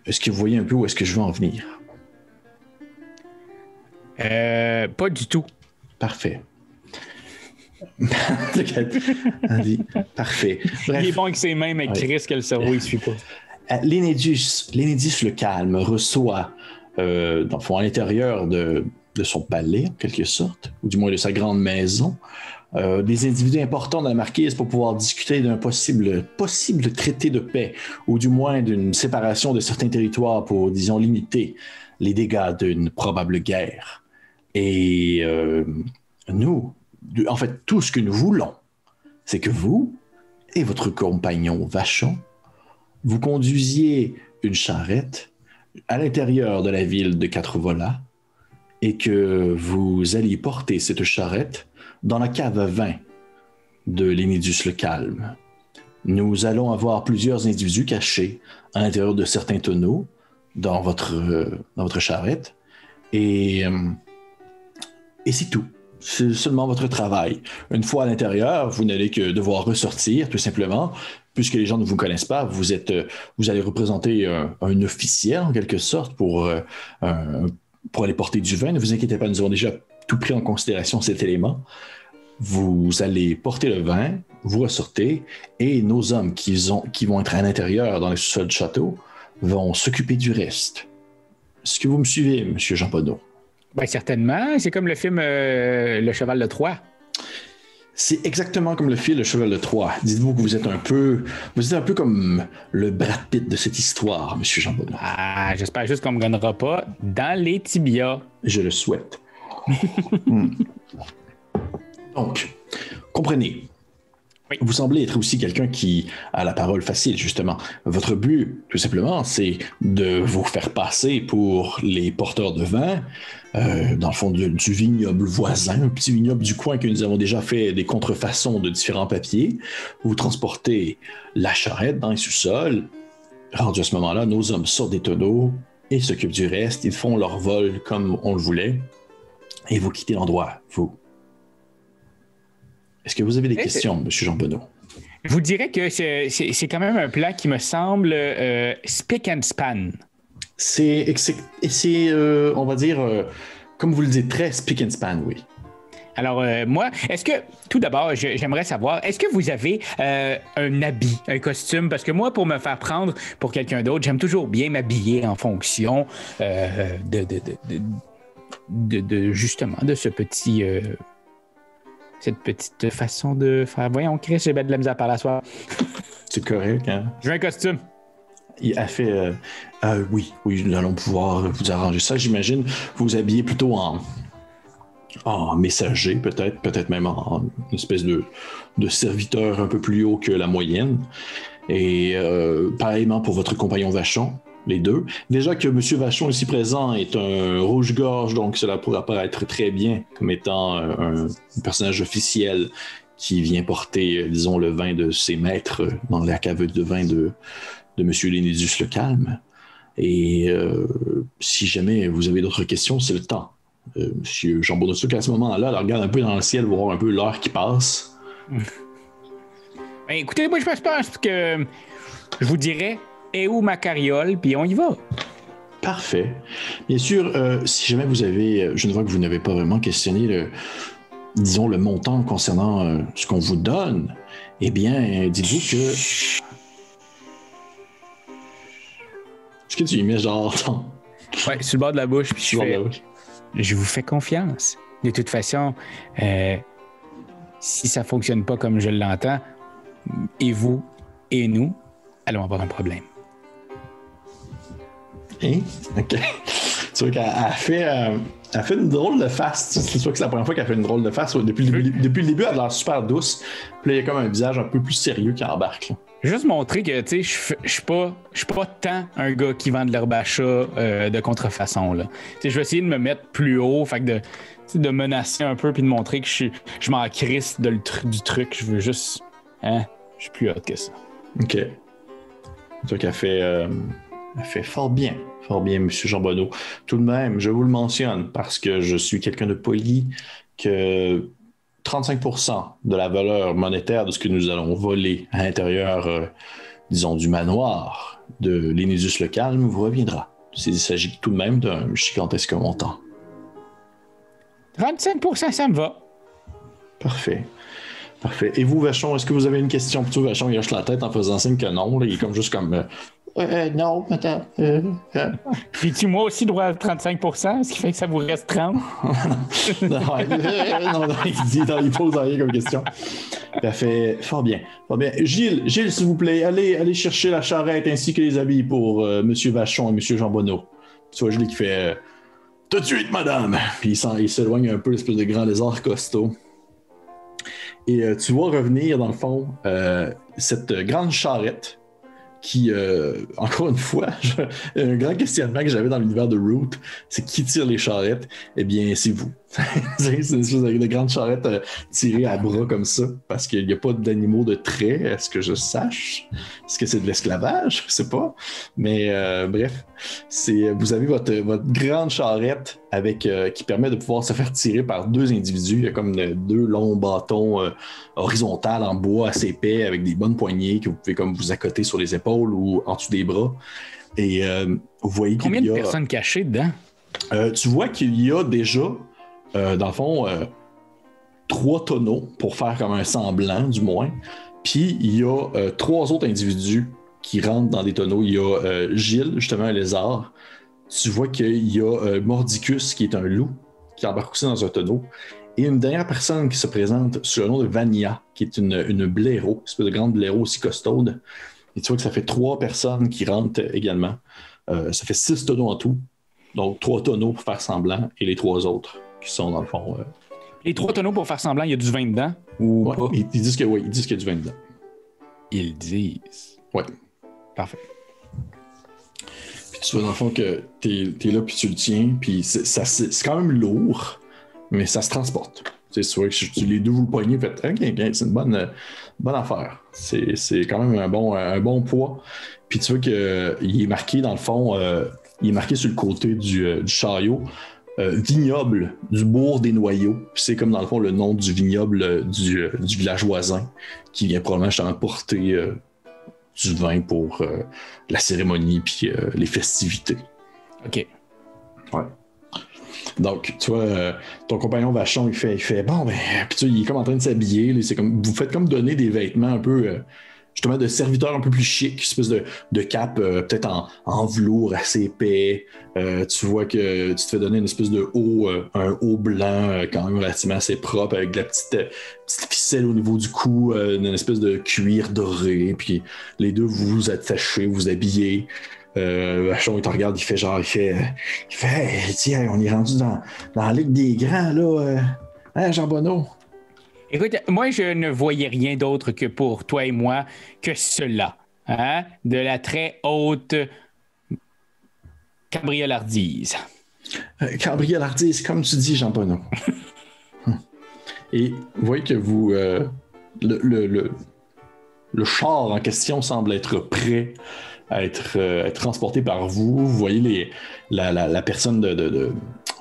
Speaker 1: Est-ce que vous voyez un peu où est-ce que je veux en venir?
Speaker 2: Pas du tout.
Speaker 1: Parfait. Parfait. Bref.
Speaker 2: Il est bon avec ses mains, mais Chris, que le cerveau, il ne suit pas.
Speaker 1: Lénidius le Calme reçoit, dans le fond, à l'intérieur de son palais, en quelque sorte, ou du moins de sa grande maison, des individus importants de la marquise pour pouvoir discuter d'un possible traité de paix, ou du moins d'une séparation de certains territoires pour, disons, limiter les dégâts d'une probable guerre. Et nous, en fait, tout ce que nous voulons, c'est que vous et votre compagnon Vachon, vous conduisiez une charrette à l'intérieur de la ville de Quatre Volats et que vous alliez porter cette charrette dans la cave à vin de Lénidius le Calme. Nous allons avoir plusieurs individus cachés à l'intérieur de certains tonneaux dans votre charrette et c'est tout. C'est seulement votre travail. Une fois à l'intérieur, vous n'allez que devoir ressortir, tout simplement, puisque les gens ne vous connaissent pas. Vous allez représenter un officiel, en quelque sorte, pour aller porter du vin. Ne vous inquiétez pas, nous avons déjà tout pris en considération cet élément. Vous allez porter le vin, vous ressortez, et nos hommes qui vont être à l'intérieur, dans le sous-sol du château, vont s'occuper du reste. Est-ce que vous me suivez, M. Jean Bonneau?
Speaker 2: Bien, certainement. C'est comme le film Le Cheval de Troie.
Speaker 1: C'est exactement comme le film Le Cheval de Troie. Dites-vous que vous êtes un peu comme le Brad Pitt de cette histoire, M. Jean Bonneau.
Speaker 2: Ah, j'espère juste qu'on ne me gagnera pas dans les tibias.
Speaker 1: Je le souhaite. Donc, comprenez,
Speaker 2: Oui.
Speaker 1: Vous semblez être aussi quelqu'un qui a la parole facile, justement. Votre but, tout simplement, c'est de vous faire passer pour les porteurs de vin, dans le fond du vignoble voisin, un petit vignoble du coin que nous avons déjà fait des contrefaçons de différents papiers. Vous transportez la charrette dans les sous-sols. Rendu à ce moment-là, nos hommes sortent des tonneaux et s'occupent du reste. Ils font leur vol comme on le voulait. Et vous quittez l'endroit, vous. Est-ce que vous avez des questions, M. Jean-Bonneau?
Speaker 2: Je vous dirais que c'est quand même un plan qui me semble spick and span.
Speaker 1: C'est on va dire, comme vous le dites, très spick and span, oui.
Speaker 2: Alors, moi, est-ce que, tout d'abord, j'aimerais savoir, est-ce que vous avez un habit, un costume? Parce que moi, pour me faire prendre pour quelqu'un d'autre, j'aime toujours bien m'habiller en fonction justement, de ce petit... cette petite façon de faire. Voyons, Chris, j'ai bien de la misère à parler à soi.
Speaker 1: C'est correct, hein?
Speaker 2: Je veux un costume.
Speaker 1: Il a fait... oui, nous allons pouvoir vous arranger ça. J'imagine vous habiller plutôt en messager, peut-être même en une espèce de serviteur un peu plus haut que la moyenne. Et pareillement pour votre compagnon Vachon, les deux. Déjà que M. Vachon ici présent est un rouge-gorge, donc cela pourrait apparaître très bien comme étant un personnage officiel qui vient porter, disons, le vin de ses maîtres dans la cave de vin de M. Lénédus le Calme. Et si jamais vous avez d'autres questions, c'est le temps. M. Jean-Bonneau, à ce moment-là, regarde un peu dans le ciel, voir un peu l'heure qui passe.
Speaker 2: Ben, écoutez, moi, je pense que je vous dirais, est où ma carriole, puis on y va.
Speaker 1: Parfait. Bien sûr, si jamais vous avez... je ne vois que vous n'avez pas vraiment questionné le montant concernant ce qu'on vous donne. Eh bien, dites-vous que... Est-ce que tu y mets genre...
Speaker 2: Ouais, sur le bord de la bouche, puis je vous fais confiance. De toute façon, si ça fonctionne pas comme je l'entends, et vous et nous allons avoir un problème.
Speaker 1: Hein? OK. Tu vois qu'elle fait une drôle de face. C'est sûr que c'est la première fois qu'elle fait une drôle de face. Depuis le début, elle a l'air super douce. Puis là, il y a comme un visage un peu plus sérieux qui embarque. Là.
Speaker 2: Juste montrer que, tu sais, je suis pas tant un gars qui vend de l'herbe à chat de contrefaçon, là. Tu sais, je vais essayer de me mettre plus haut, fait que de menacer un peu puis de montrer que je m'en crisse du truc. Je veux juste... Hein? Je suis plus hot que ça.
Speaker 1: OK. Donc, elle fait fort bien, M. Jean-Bonneau. Tout de même, je vous le mentionne parce que je suis quelqu'un de poli, que 35% de la valeur monétaire de ce que nous allons voler à l'intérieur, disons, du manoir de Lénédus le Calme vous reviendra. Il s'agit tout de même d'un gigantesque montant.
Speaker 2: 35%, ça me va.
Speaker 1: Parfait. Et vous, Vachon, est-ce que vous avez une question? Plutôt, Vachon, il hoche la tête en faisant signe que non. Là, il est comme juste comme... non, madame.
Speaker 2: Puis-tu moi aussi droit à 35%, ce qui fait que ça vous reste 30%?
Speaker 1: non, il pose rien comme question. Parfait, fort bien. Gilles, s'il vous plaît, allez chercher la charrette ainsi que les habits pour M. Vachon et M. Jean-Bonneau. Tu vois, Gilles qui fait tout de suite, madame. Puis il s'éloigne un peu, l'espèce de grand lézard costaud. Et tu vois revenir, dans le fond, cette grande charrette qui, encore une fois, un grand questionnement que j'avais dans l'univers de Root, c'est qui tire les charrettes? Eh bien, c'est vous. C'est une espèce de grande charrette tirée à bras comme ça, parce qu'il n'y a pas d'animaux de trait, à ce que je sache. Est-ce que c'est de l'esclavage? Je ne sais pas. Mais bref, vous avez votre grande charrette qui permet de pouvoir se faire tirer par deux individus. Il y a comme deux longs bâtons horizontaux en bois assez épais avec des bonnes poignées que vous pouvez comme vous accoter sur les épaules ou en dessous des bras. Et vous voyez
Speaker 2: combien de personnes cachées dedans?
Speaker 1: Tu vois qu'il y a déjà, dans le fond, 3 tonneaux pour faire comme un semblant, du moins. Puis il y a 3 autres individus qui rentrent dans des tonneaux. Il y a Gilles, justement un lézard. Tu vois qu'il y a Mordicus, qui est un loup, qui embarque aussi dans un tonneau. Et une dernière personne qui se présente sous le nom de Vania, qui est une blaireau, une espèce de grande blaireau aussi costaude. Et tu vois que ça fait 3 personnes qui rentrent également. Ça fait 6 tonneaux en tout. Donc 3 tonneaux pour faire semblant et les 3 autres qui sont dans le fond.
Speaker 2: Les 3 tonneaux, pour faire semblant, il y a du vin dedans ou
Speaker 1: Ouais,
Speaker 2: pas?
Speaker 1: ils disent que oui, ils disent qu'il y a du vin dedans.
Speaker 2: Ils disent.
Speaker 1: Ouais.
Speaker 2: Parfait.
Speaker 1: Puis tu vois dans le fond que t'es là puis tu le tiens, puis c'est quand même lourd, mais ça se transporte. Tu vois que les deux vous le poignez, vous faites ok, c'est une bonne affaire. C'est quand même un bon poids. Puis tu vois qu'il est marqué dans le fond, il est marqué sur le côté du chariot. Vignoble du bourg des Noyaux. Puis c'est comme dans le fond le nom du vignoble du village voisin qui vient probablement justement porter du vin pour la cérémonie puis les festivités.
Speaker 2: OK.
Speaker 1: Ouais. Donc, tu vois, ton compagnon Vachon, il fait bon, ben, puis tu vois, il est comme en train de s'habiller. Là, c'est comme, vous faites comme donner des vêtements un peu, justement, de serviteurs un peu plus chic, une espèce de cape, peut-être en velours assez épais. Tu vois que tu te fais donner une espèce de haut, un haut blanc, quand même relativement assez propre, avec de la petite ficelle au niveau du cou, une espèce de cuir doré. Puis les deux, vous vous attachez, vous habillez. Vachon, il te regarde, il fait hey, tiens, on est rendu dans la Ligue des Grands, là. Hein, Jean Bonneau?
Speaker 2: Écoute, moi, je ne voyais rien d'autre que pour toi et moi que cela. Hein? De la très haute cabriolardise.
Speaker 3: Cabriolardise, comme tu dis, Jean Bonneau.
Speaker 1: Et vous voyez que vous... le char en question semble être prêt à être transporté par vous. Vous voyez la personne de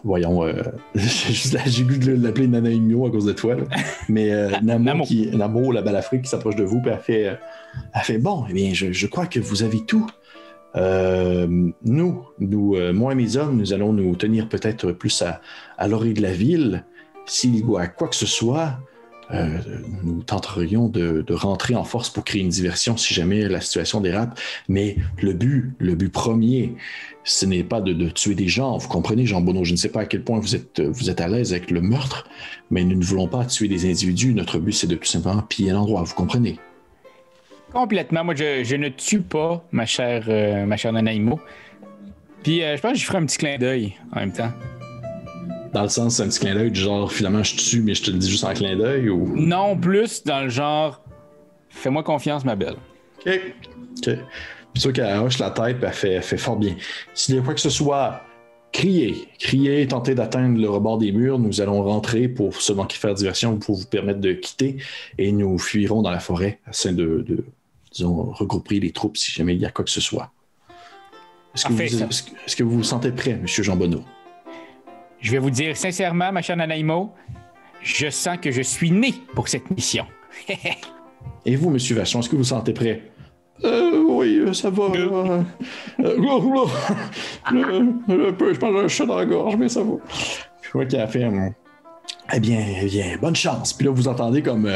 Speaker 1: voyons, j'ai goût de l'appeler Nana Igno à cause de toi, là. Mais Namo, la balafrée qui s'approche de vous, puis elle fait bon, eh bien, je crois que vous avez tout. Nous, moi et mes hommes, nous allons nous tenir peut-être plus à l'orée de la ville. S'il y a quoi que ce soit, nous tenterions de rentrer en force pour créer une diversion si jamais la situation dérape. Mais le but premier, ce n'est pas de tuer des gens. Vous comprenez, Jean Bonneau, je ne sais pas à quel point vous êtes à l'aise avec le meurtre, mais nous ne voulons pas tuer des individus. Notre but, c'est de tout simplement piller l'endroit. Vous comprenez?
Speaker 2: Complètement. Moi, je ne tue pas, ma chère Nanaimo. Puis, je pense que je ferai un petit clin d'œil en même temps.
Speaker 1: Dans le sens, c'est un petit clin d'œil du genre, finalement, je tue, mais je te le dis juste en clin d'œil, ou...
Speaker 2: Non, plus dans le genre, fais-moi confiance, ma belle.
Speaker 1: OK. Puis tu vois qu'elle hoche la tête, puis elle fait fort bien. S'il y a quoi que ce soit, criez, tentez d'atteindre le rebord des murs. Nous allons rentrer pour seulement faire diversion, pour vous permettre de quitter, et nous fuirons dans la forêt afin de disons, regrouper les troupes si jamais il y a quoi que ce soit. Est-ce que vous vous sentez prêt, M. Jean Bonneau?
Speaker 2: Je vais vous dire sincèrement, ma chère Nanaimo, je sens que je suis né pour cette mission.
Speaker 1: Et vous, M. Vachon, est-ce que vous vous sentez prêt? Oui, ça va. Je pense un chat dans la gorge, mais ça va. Je vois qu'elle a fait... Eh bien, bonne chance. Puis là, vous entendez comme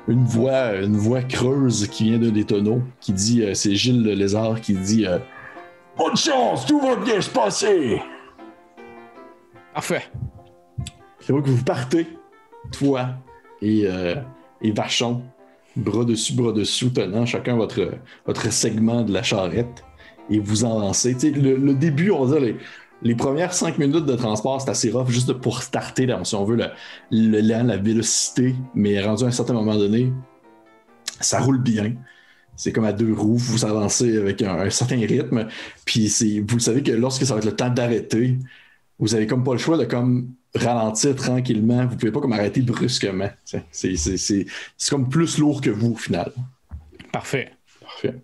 Speaker 1: une voix creuse qui vient d'un des tonneaux, qui dit, c'est Gilles le Lézard qui dit bonne chance, tout va bien se passer.
Speaker 2: Parfait.
Speaker 1: C'est vrai que vous partez, toi et Vachon, bras dessus, tenant chacun votre segment de la charrette, et vous avancez. Tu sais, le début, on va dire, les premières 5 minutes de transport, c'est assez rough, juste pour starter, si on veut, la vélocité, mais rendu à un certain moment donné, ça roule bien. C'est comme à 2 roues, vous avancez avec un certain rythme, puis vous savez que lorsque ça va être le temps d'arrêter, vous avez comme pas le choix de comme ralentir tranquillement. Vous pouvez pas comme arrêter brusquement. C'est comme plus lourd que vous au final.
Speaker 2: Parfait.
Speaker 1: Fait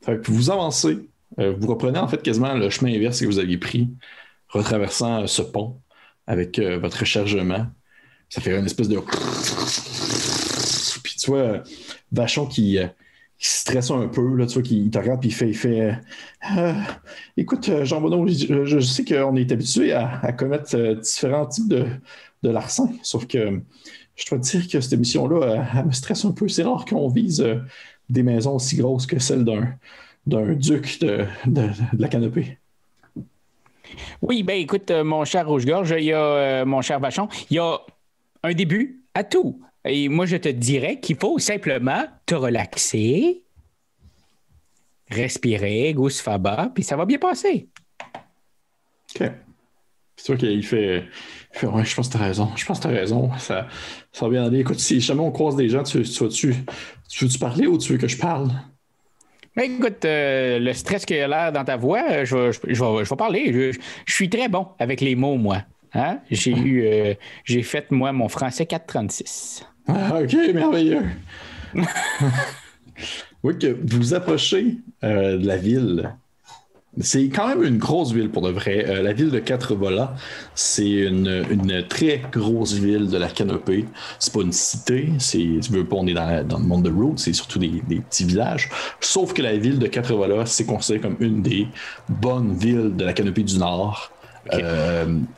Speaker 1: que vous avancez. Vous reprenez en fait quasiment le chemin inverse que vous aviez pris, retraversant ce pont avec votre chargement. Ça fait une espèce de... Puis tu vois, Vachon qui stresse un peu, là, tu vois, qu'il te regarde, puis il fait écoute, Jean Bonneau, je sais qu'on est habitué à commettre différents types de larcins, sauf que je dois te dire que cette mission-là, elle me stresse un peu. C'est rare qu'on vise des maisons aussi grosses que celle d'un duc de la canopée.
Speaker 2: Oui, ben écoute, mon cher Rouge-Gorge, il y a mon cher Vachon, il y a un début à tout. Et moi, je te dirais qu'il faut simplement te relaxer, respirer, gousse faba, puis ça va bien passer.
Speaker 1: OK.
Speaker 3: C'est sûr qu'il fait ouais, je pense que t'as raison. Je pense que t'as raison. Ça va bien aller. Écoute, si jamais on croise des gens, tu veux-tu parler ou tu veux que je parle?
Speaker 2: Mais écoute, le stress qu'il y a l'air dans ta voix, je vais parler. Je suis très bon avec les mots, moi. Hein? J'ai fait, moi, mon français 436.
Speaker 3: Ah, OK, merveilleux. Oui, que vous approchez de la ville. C'est quand même une grosse ville pour de vrai. La ville de Quatre-Volants, c'est une très grosse ville de la canopée. C'est pas une cité, tu veux pas, on est dans le monde de Root, c'est surtout des petits villages. Sauf que la ville de Quatre-Volants, c'est considéré comme une des bonnes villes de la canopée du Nord. Okay.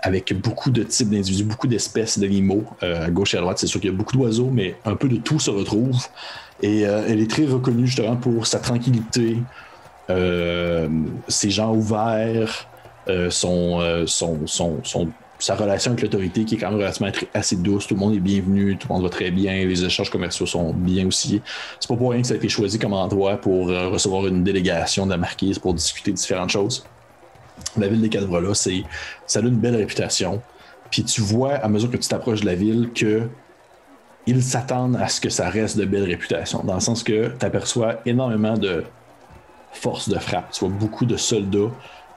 Speaker 3: Avec beaucoup de types d'individus, beaucoup d'espèces d'animaux. À gauche et à droite, c'est sûr qu'il y a beaucoup d'oiseaux, mais un peu de tout se retrouve. Et elle est très reconnue justement pour sa tranquillité, ses gens ouverts, sa relation avec l'autorité qui est quand même relativement assez douce. Tout le monde est bienvenu, tout le monde va très bien, les échanges commerciaux sont bien aussi. C'est pas pour rien que ça a été choisi comme endroit pour recevoir une délégation de la marquise pour discuter de différentes choses. La ville des Quatre-Volants, ça a une belle réputation. Puis tu vois, à mesure que tu t'approches de la ville, que ils s'attendent à ce que ça reste de belle réputation. Dans le sens que tu aperçois énormément de forces de frappe. Tu vois beaucoup de soldats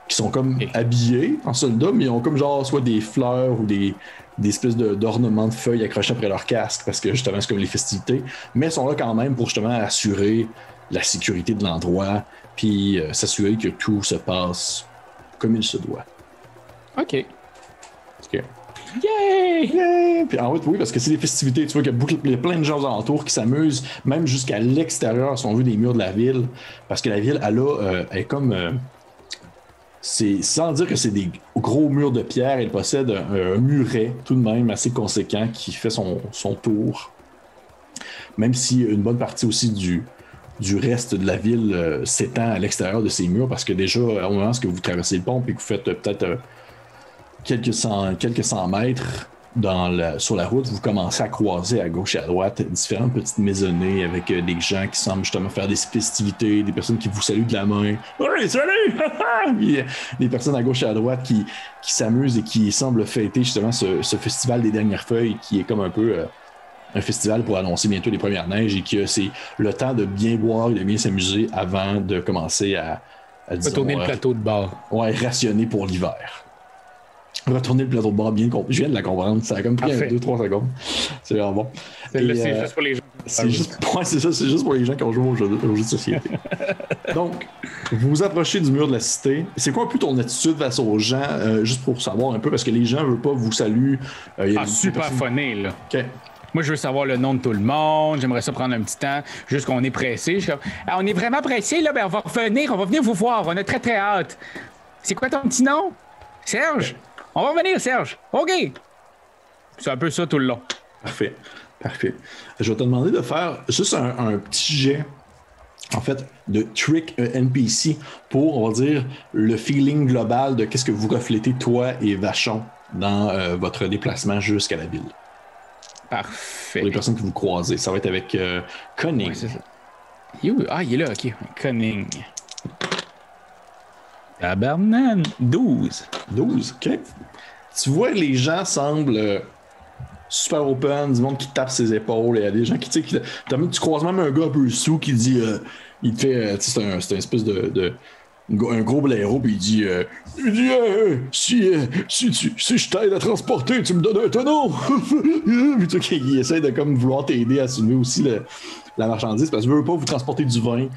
Speaker 3: qui sont comme habillés en soldats, mais ils ont comme genre soit des fleurs ou des espèces d'ornements de feuilles accrochés après leur casque, parce que justement c'est comme les festivités. Mais ils sont là quand même pour justement assurer la sécurité de l'endroit, puis s'assurer que tout se passe comme il se doit.
Speaker 2: OK.
Speaker 3: Yay! Yay! Puis en fait, oui, parce que c'est des festivités. Tu vois qu'il y a plein de gens alentours qui s'amusent, même jusqu'à l'extérieur, si on veut, des murs de la ville. Parce que la ville, elle est comme. C'est, sans dire que c'est des gros murs de pierre, elle possède un muret, tout de même, assez conséquent, qui fait son tour. Même si une bonne partie aussi du reste de la ville s'étend à l'extérieur de ces murs, parce que déjà, au moment où vous traversez le pont et que vous faites peut-être quelques cent mètres sur la route, vous commencez à croiser à gauche et à droite différentes petites maisonnées avec des gens qui semblent justement faire des festivités, des personnes qui vous saluent de la main. Oui, salut! Puis, des personnes à gauche et à droite qui s'amusent et qui semblent fêter justement ce festival des dernières feuilles qui est comme un peu un festival pour annoncer bientôt les premières neiges et que c'est le temps de bien boire et de bien s'amuser avant de commencer à
Speaker 2: retourner le plateau de bar.
Speaker 3: Ouais, rationner pour l'hiver. Retourner le plateau de bord bien compris. Je viens de la comprendre. Ça a comme pris 2-3 secondes. C'est vraiment bon.
Speaker 2: C'est juste pour les gens.
Speaker 3: C'est juste pour les gens qui ont joué au jeu de société. Donc, vous vous approchez du mur de la cité. C'est quoi un peu ton attitude face aux gens, juste pour savoir un peu, parce que les gens ne veulent pas vous saluer.
Speaker 2: Super funné, là.
Speaker 3: OK.
Speaker 2: Moi, je veux savoir le nom de tout le monde. J'aimerais ça prendre un petit temps, juste qu'on est pressé. On est vraiment pressé, là. Ben, on va venir vous voir. On a très, très hâte. C'est quoi ton petit nom? Serge? On va venir, Serge. OK. C'est un peu ça tout le long.
Speaker 3: Parfait. Je vais te demander de faire juste un petit jet, en fait, de trick NPC pour, on va dire, le feeling global de qu'est-ce que vous reflétez, toi et Vachon, dans votre déplacement jusqu'à la ville.
Speaker 2: Parfait.
Speaker 3: Pour les personnes que vous croisez. Ça va être avec Cunning.
Speaker 2: Ouais, c'est ça. Il est là, OK. Cunning. Tabarnan. 12.
Speaker 3: 12, OK. Tu vois, les gens semblent super open, du monde qui tape ses épaules. Il y a des gens qui, tu croises même un gars un peu sous qui dit, il te fait, c'est un espèce un gros blaireau, puis il dit si je t'aide à transporter, tu me donnes un tonneau. Puis tu sais qu'il essaie de comme vouloir t'aider à soulever aussi la marchandise, parce que je veux pas vous transporter du vin.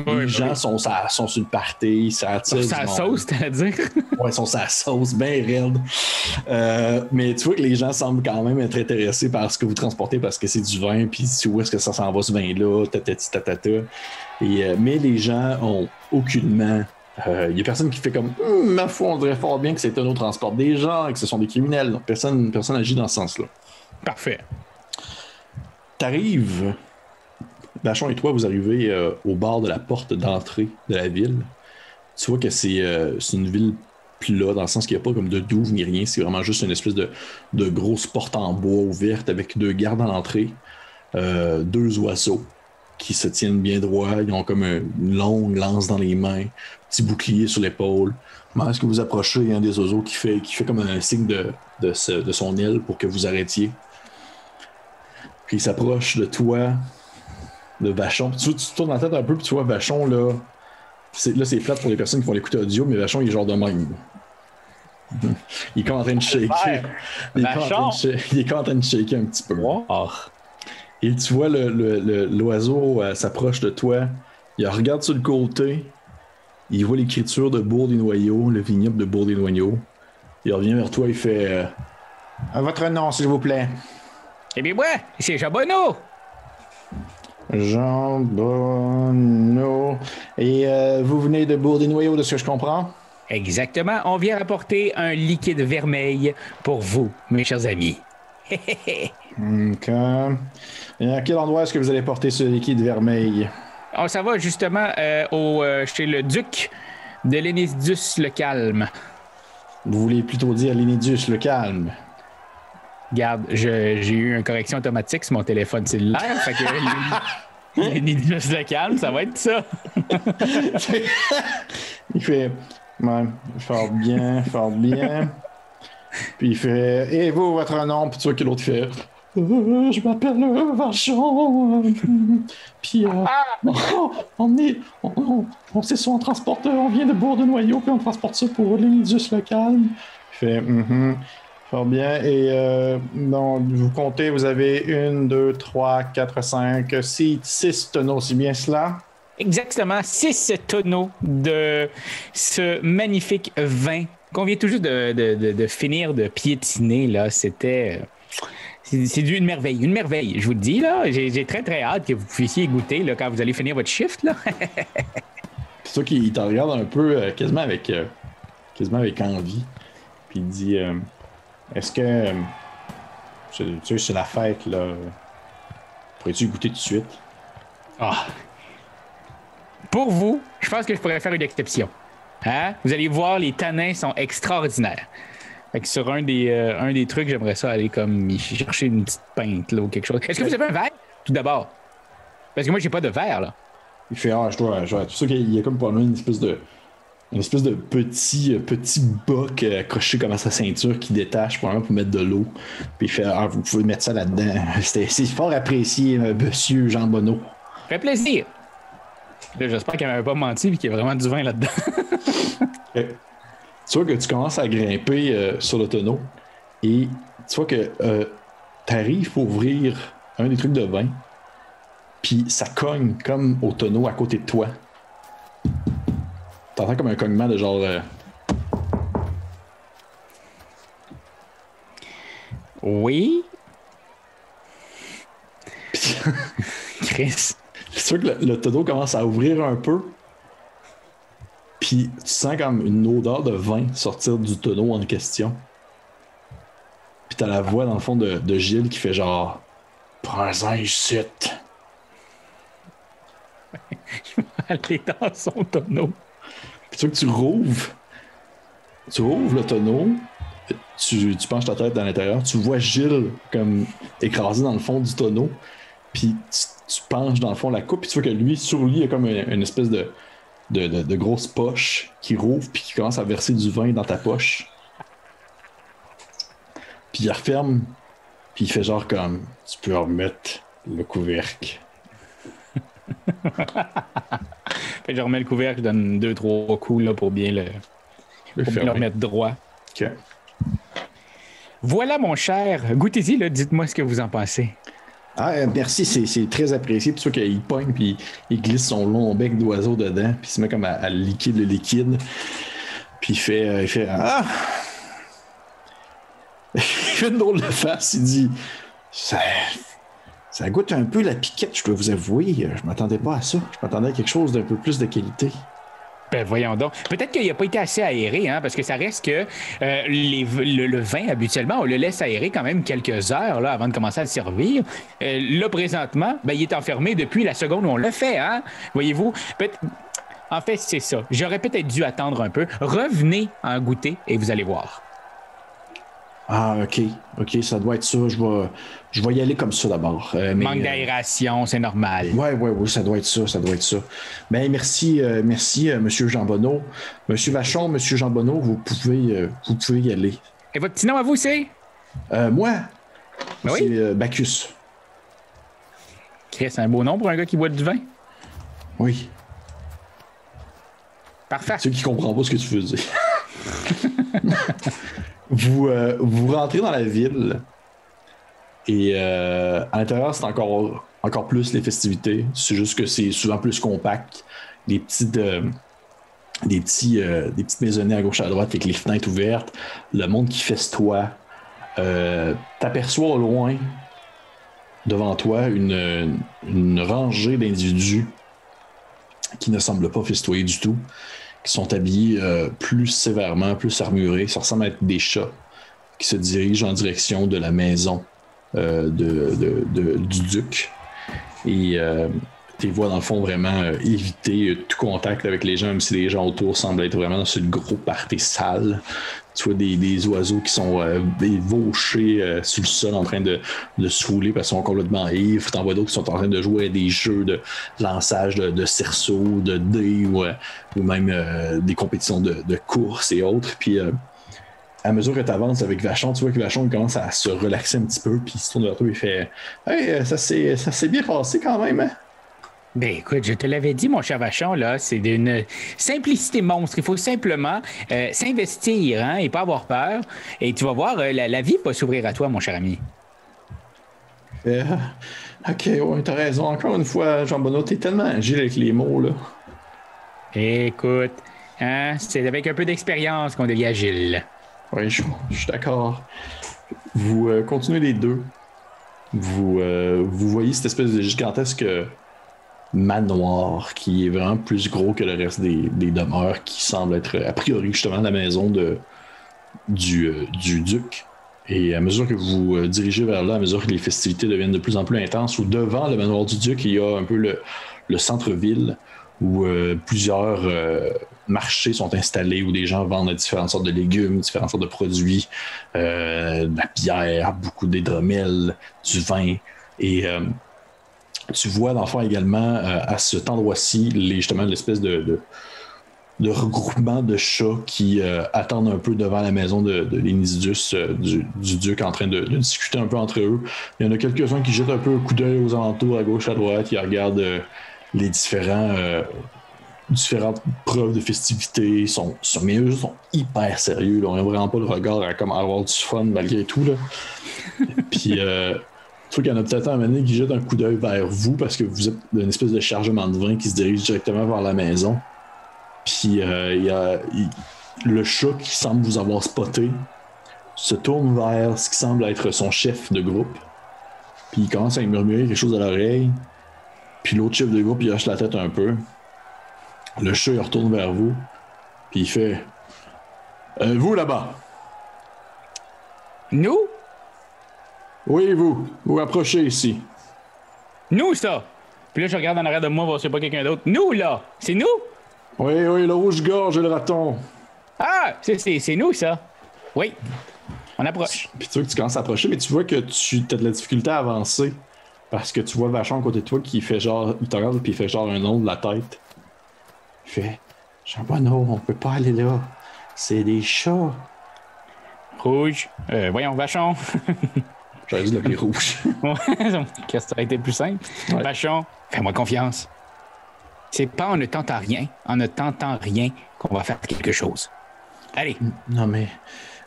Speaker 3: Les gens sont sur le party, ça attire.
Speaker 2: Sa sauce, c'est-à-dire?
Speaker 3: Ouais, ils sont sa sauce, bien raide. Mais tu vois que les gens semblent quand même être intéressés par ce que vous transportez parce que c'est du vin, puis où est-ce que ça s'en va ce vin-là, tatata. Mais les gens ont aucunement. Il y a personne qui fait comme ma foi, on dirait fort bien que c'est un autre transport des gens et que ce sont des criminels. Donc, personne agit dans ce sens-là.
Speaker 2: Parfait.
Speaker 3: T'arrives. Vachon et toi, vous arrivez au bord de la porte d'entrée de la ville. Tu vois que c'est une ville plat, dans le sens qu'il n'y a pas comme de douve ni rien. C'est vraiment juste une espèce de grosse porte en bois ouverte avec 2 gardes à l'entrée, 2 oiseaux
Speaker 1: qui se tiennent bien droits. Ils ont comme une longue lance dans les mains, petit bouclier sur l'épaule. Est-ce que vous approchez un des oiseaux qui fait comme un signe de son aile pour que vous arrêtiez? Puis il s'approche de toi, de Vachon. Tu tournes la tête un peu, puis tu vois Vachon, là. C'est plate pour les personnes qui font l'écouter audio, mais Vachon, il est genre de même. Il est en train de shaker. Il est en train de shaker un petit peu.
Speaker 2: Wow.
Speaker 1: Et tu vois l'oiseau s'approche de toi. Il regarde sur le côté. Il voit l'écriture de Bourg-des-Noyaux, le vignoble de Bourg-des-Noyaux. Il revient vers toi, il fait...
Speaker 3: votre nom, s'il vous plaît.
Speaker 2: Eh bien, moi, c'est Jabonneau.
Speaker 3: Jean Bonneau. Et vous venez de Bourg-des-Noyaux, de ce que je comprends?
Speaker 2: Exactement. On vient rapporter un liquide vermeil pour vous, mes chers amis.
Speaker 3: OK. Et à quel endroit est-ce que vous allez porter ce liquide vermeil?
Speaker 2: On s'en va justement chez le duc de Lénédus le Calme.
Speaker 3: Vous voulez plutôt dire Lénédus le Calme?
Speaker 2: Regarde, j'ai eu une correction automatique sur mon téléphone cellulaire. Fait que Lénédus le Calme, ça va être ça.
Speaker 3: Il fait... Ouais, fort bien, fort bien. Puis il fait... Et vous, votre nom? Puis tu vois que l'autre fait... je m'appelle Vachon. Puis on sait ça, on transporte, on vient de Bourg-de-Noyaux, puis on transporte ça pour Lénédus le Calme. Il fait... Fort bien. Et donc, vous comptez, vous avez 1, 2, 3, 4, 5, 6 tonneaux, c'est bien cela?
Speaker 2: Exactement, 6 tonneaux de ce magnifique vin qu'on vient tout juste de finir de piétiner. Là. C'était... C'est une merveille, je vous le dis. Là. J'ai très, très hâte que vous puissiez goûter là, quand vous allez finir votre shift. Là.
Speaker 1: C'est ça qu'il te regarde un peu, quasiment avec envie. Puis il dit... Est-ce que... tu sais, c'est la fête, là. Pourrais-tu goûter tout de suite?
Speaker 2: Ah! Pour vous, je pense que je pourrais faire une exception. Hein? Vous allez voir, les tanins sont extraordinaires. Fait que sur un des trucs, j'aimerais ça aller comme y chercher une petite pinte là, ou quelque chose. Est-ce que vous avez un verre, tout d'abord? Parce que moi, j'ai pas de verre, là.
Speaker 1: Il fait, je dois. C'est sûr qu'il y a comme pour nous une espèce de petit boc accroché comme à sa ceinture qui détache pour mettre de l'eau. Puis il fait, vous pouvez mettre ça là-dedans. C'est fort apprécié, monsieur Jean Bonneau.
Speaker 2: Ça fait plaisir. Là, j'espère qu'il m'avait pas menti et qu'il y a vraiment du vin là-dedans.
Speaker 1: Tu vois que tu commences à grimper sur le tonneau et tu vois que tu arrives pour ouvrir un des trucs de vin, puis ça cogne comme au tonneau à côté de toi. T'entends comme un cognement de genre...
Speaker 2: Oui? Chris?
Speaker 1: C'est sûr que le tonneau commence à ouvrir un peu, puis tu sens comme une odeur de vin sortir du tonneau en question. Puis t'as la voix dans le fond de Gilles qui fait genre... Prends-en ici.
Speaker 2: Je vais aller dans son tonneau.
Speaker 1: Puis tu vois que tu rouvres le tonneau, tu penches ta tête dans l'intérieur, tu vois Gilles comme écrasé dans le fond du tonneau, puis tu penches dans le fond la coupe, puis tu vois que lui, sur lui, il y a comme une espèce de grosse poche qui rouvre, puis qui commence à verser du vin dans ta poche. Puis il referme, puis il fait genre comme, tu peux remettre le couvercle.
Speaker 2: Fait que je remets le couvercle, je donne 2-3 coups là, pour bien le remettre droit.
Speaker 1: OK.
Speaker 2: Voilà, mon cher. Goûtez-y, là, dites-moi ce que vous en pensez.
Speaker 3: Merci, c'est très apprécié.
Speaker 1: Puis tu vois qu'il pogne, puis il glisse son long bec d'oiseau dedans, puis il se met comme à liquide le liquide. Puis il fait il fait une drôle de face, il dit
Speaker 3: ça goûte un peu la piquette, je dois vous avouer. Je m'attendais pas à ça. Je m'attendais à quelque chose d'un peu plus de qualité.
Speaker 2: Ben voyons donc. Peut-être qu'il n'a pas été assez aéré, hein, parce que ça reste que le vin, habituellement, on le laisse aérer quand même quelques heures là, avant de commencer à le servir. Là, présentement, ben, il est enfermé depuis la seconde où on le fait. Hein? Voyez-vous? En fait, c'est ça. J'aurais peut-être dû attendre un peu. Revenez en goûter et vous allez voir.
Speaker 3: Ah, OK. OK, ça doit être ça. Je vais y aller comme ça d'abord.
Speaker 2: Manque d'aération, c'est normal.
Speaker 3: Oui, ça doit être ça, ça doit être ça. Ben, merci, Monsieur Jean Bonneau. Monsieur Vachon, Monsieur Jean Bonneau, vous pouvez y aller.
Speaker 2: Et votre petit nom à vous, c'est?
Speaker 3: Moi,
Speaker 2: Oui?
Speaker 3: c'est Bacchus.
Speaker 2: Chris, c'est un beau nom pour un gars qui boit du vin.
Speaker 3: Oui.
Speaker 2: Parfait.
Speaker 3: Ceux qui ne comprennent pas ce que tu veux dire. Vous rentrez dans la ville et à l'intérieur, c'est encore plus les festivités. C'est juste que c'est souvent plus compact. Des petites maisonnées à gauche et à droite avec les fenêtres ouvertes. Le monde qui festoie. T'aperçois au loin, devant toi, une rangée d'individus qui ne semblent pas festoyer du tout, qui sont habillés plus sévèrement, plus armurés. Ça ressemble à être des chats qui se dirigent en direction de la maison du duc. Et tu les vois dans le fond vraiment éviter tout contact avec les gens, même si les gens autour semblent être vraiment dans ce gros party sale. Tu vois des oiseaux qui sont vauchés sur le sol en train de se rouler parce qu'ils sont complètement ivres. T'en vois d'autres qui sont en train de jouer à des jeux de lançage de cerceaux, de dés ou même des compétitions de course et autres. Puis à mesure que tu avances avec Vachon, tu vois que Vachon commence à se relaxer un petit peu, puis il se tourne vers toi et il fait « Hey, ça s'est bien passé quand même, hein? »
Speaker 2: Ben écoute, je te l'avais dit, mon cher Vachon, là, c'est d'une simplicité monstre. Il faut simplement s'investir, hein, et pas avoir peur. Et tu vas voir, la vie va s'ouvrir à toi, mon cher ami.
Speaker 3: Ok, ouais, t'as raison. Encore une fois, Jean Bonneau, t'es tellement agile avec les mots, là.
Speaker 2: Écoute, hein, c'est avec un peu d'expérience qu'on devient agile.
Speaker 3: Oui, je suis d'accord. Vous continuez les deux. Vous voyez cette espèce de gigantesque manoir qui est vraiment plus gros que le reste des demeures, qui semble être a priori justement la maison du duc. Et à mesure que vous dirigez vers là, à mesure que les festivités deviennent de plus en plus intenses, ou devant le manoir du duc, il y a un peu le centre-ville où plusieurs marchés sont installés, où des gens vendent différentes sortes de légumes, différentes sortes de produits, de la bière, beaucoup d'hydromel, du vin. Et tu vois dans le fond également à cet endroit-ci justement l'espèce de regroupement de chats qui attendent un peu devant la maison de l'Enisius du duc en train de discuter un peu entre eux. Il y en a quelques-uns qui jettent un peu un coup d'œil aux alentours à gauche à droite, qui regardent les différentes preuves de festivité, mais eux sont hyper sérieux. Là. On n'a vraiment pas le regard à comme avoir du fun malgré tout. Là. Puis je trouve qu'il y en a peut-être un moment donné qui jette un coup d'œil vers vous parce que vous êtes une espèce de chargement de vin qui se dirige directement vers la maison. Puis il y a le chat qui semble vous avoir spoté se tourne vers ce qui semble être son chef de groupe. Puis il commence à lui murmurer quelque chose à l'oreille. Puis l'autre chef de groupe, il hoche la tête un peu. Le chat, il retourne vers vous. Puis il fait vous là-bas.
Speaker 2: Nous?
Speaker 3: Oui, vous. Vous approchez ici.
Speaker 2: Nous, ça. Puis là, je regarde en arrière de moi, voir si c'est pas quelqu'un d'autre. Nous, là. C'est nous?
Speaker 3: Oui, le rouge-gorge et le raton.
Speaker 2: Ah, c'est nous, ça. Oui. On approche.
Speaker 3: Puis tu vois que tu commences à approcher, mais tu vois que tu as de la difficulté à avancer. Parce que tu vois Vachon à côté de toi qui fait genre. Il te regarde puis il fait genre un nom de la tête. Il fait Jean Bonneau, on peut pas aller là. C'est des chats.
Speaker 2: Rouge. Voyons, Vachon.
Speaker 3: J'aurais dû l'appeler rouge.
Speaker 2: Qu'est-ce que ça aurait été plus simple? Ouais. Vachon, fais-moi confiance. C'est pas en ne tentant rien qu'on va faire quelque chose. Allez.
Speaker 3: Non mais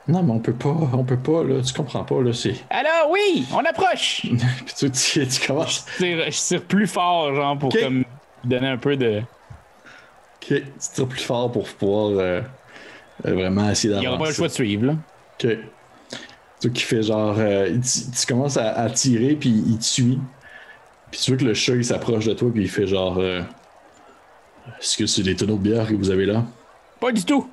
Speaker 3: on peut pas, là, tu comprends pas, là, c'est...
Speaker 2: Alors oui, on approche!
Speaker 3: Puis tu commences...
Speaker 2: Je tire plus fort, genre, pour comme donner un peu de...
Speaker 3: Ok, tu tires plus fort pour pouvoir vraiment essayer d'avancer.
Speaker 2: Il n'y aura pas le choix de suivre, là.
Speaker 3: Ok. Tu qui fait genre... tu commences à tirer, puis il te suit. Puis tu vois que le chat, il s'approche de toi, puis il fait genre... Est-ce que c'est des tonneaux de bière que vous avez là?
Speaker 2: Pas du tout!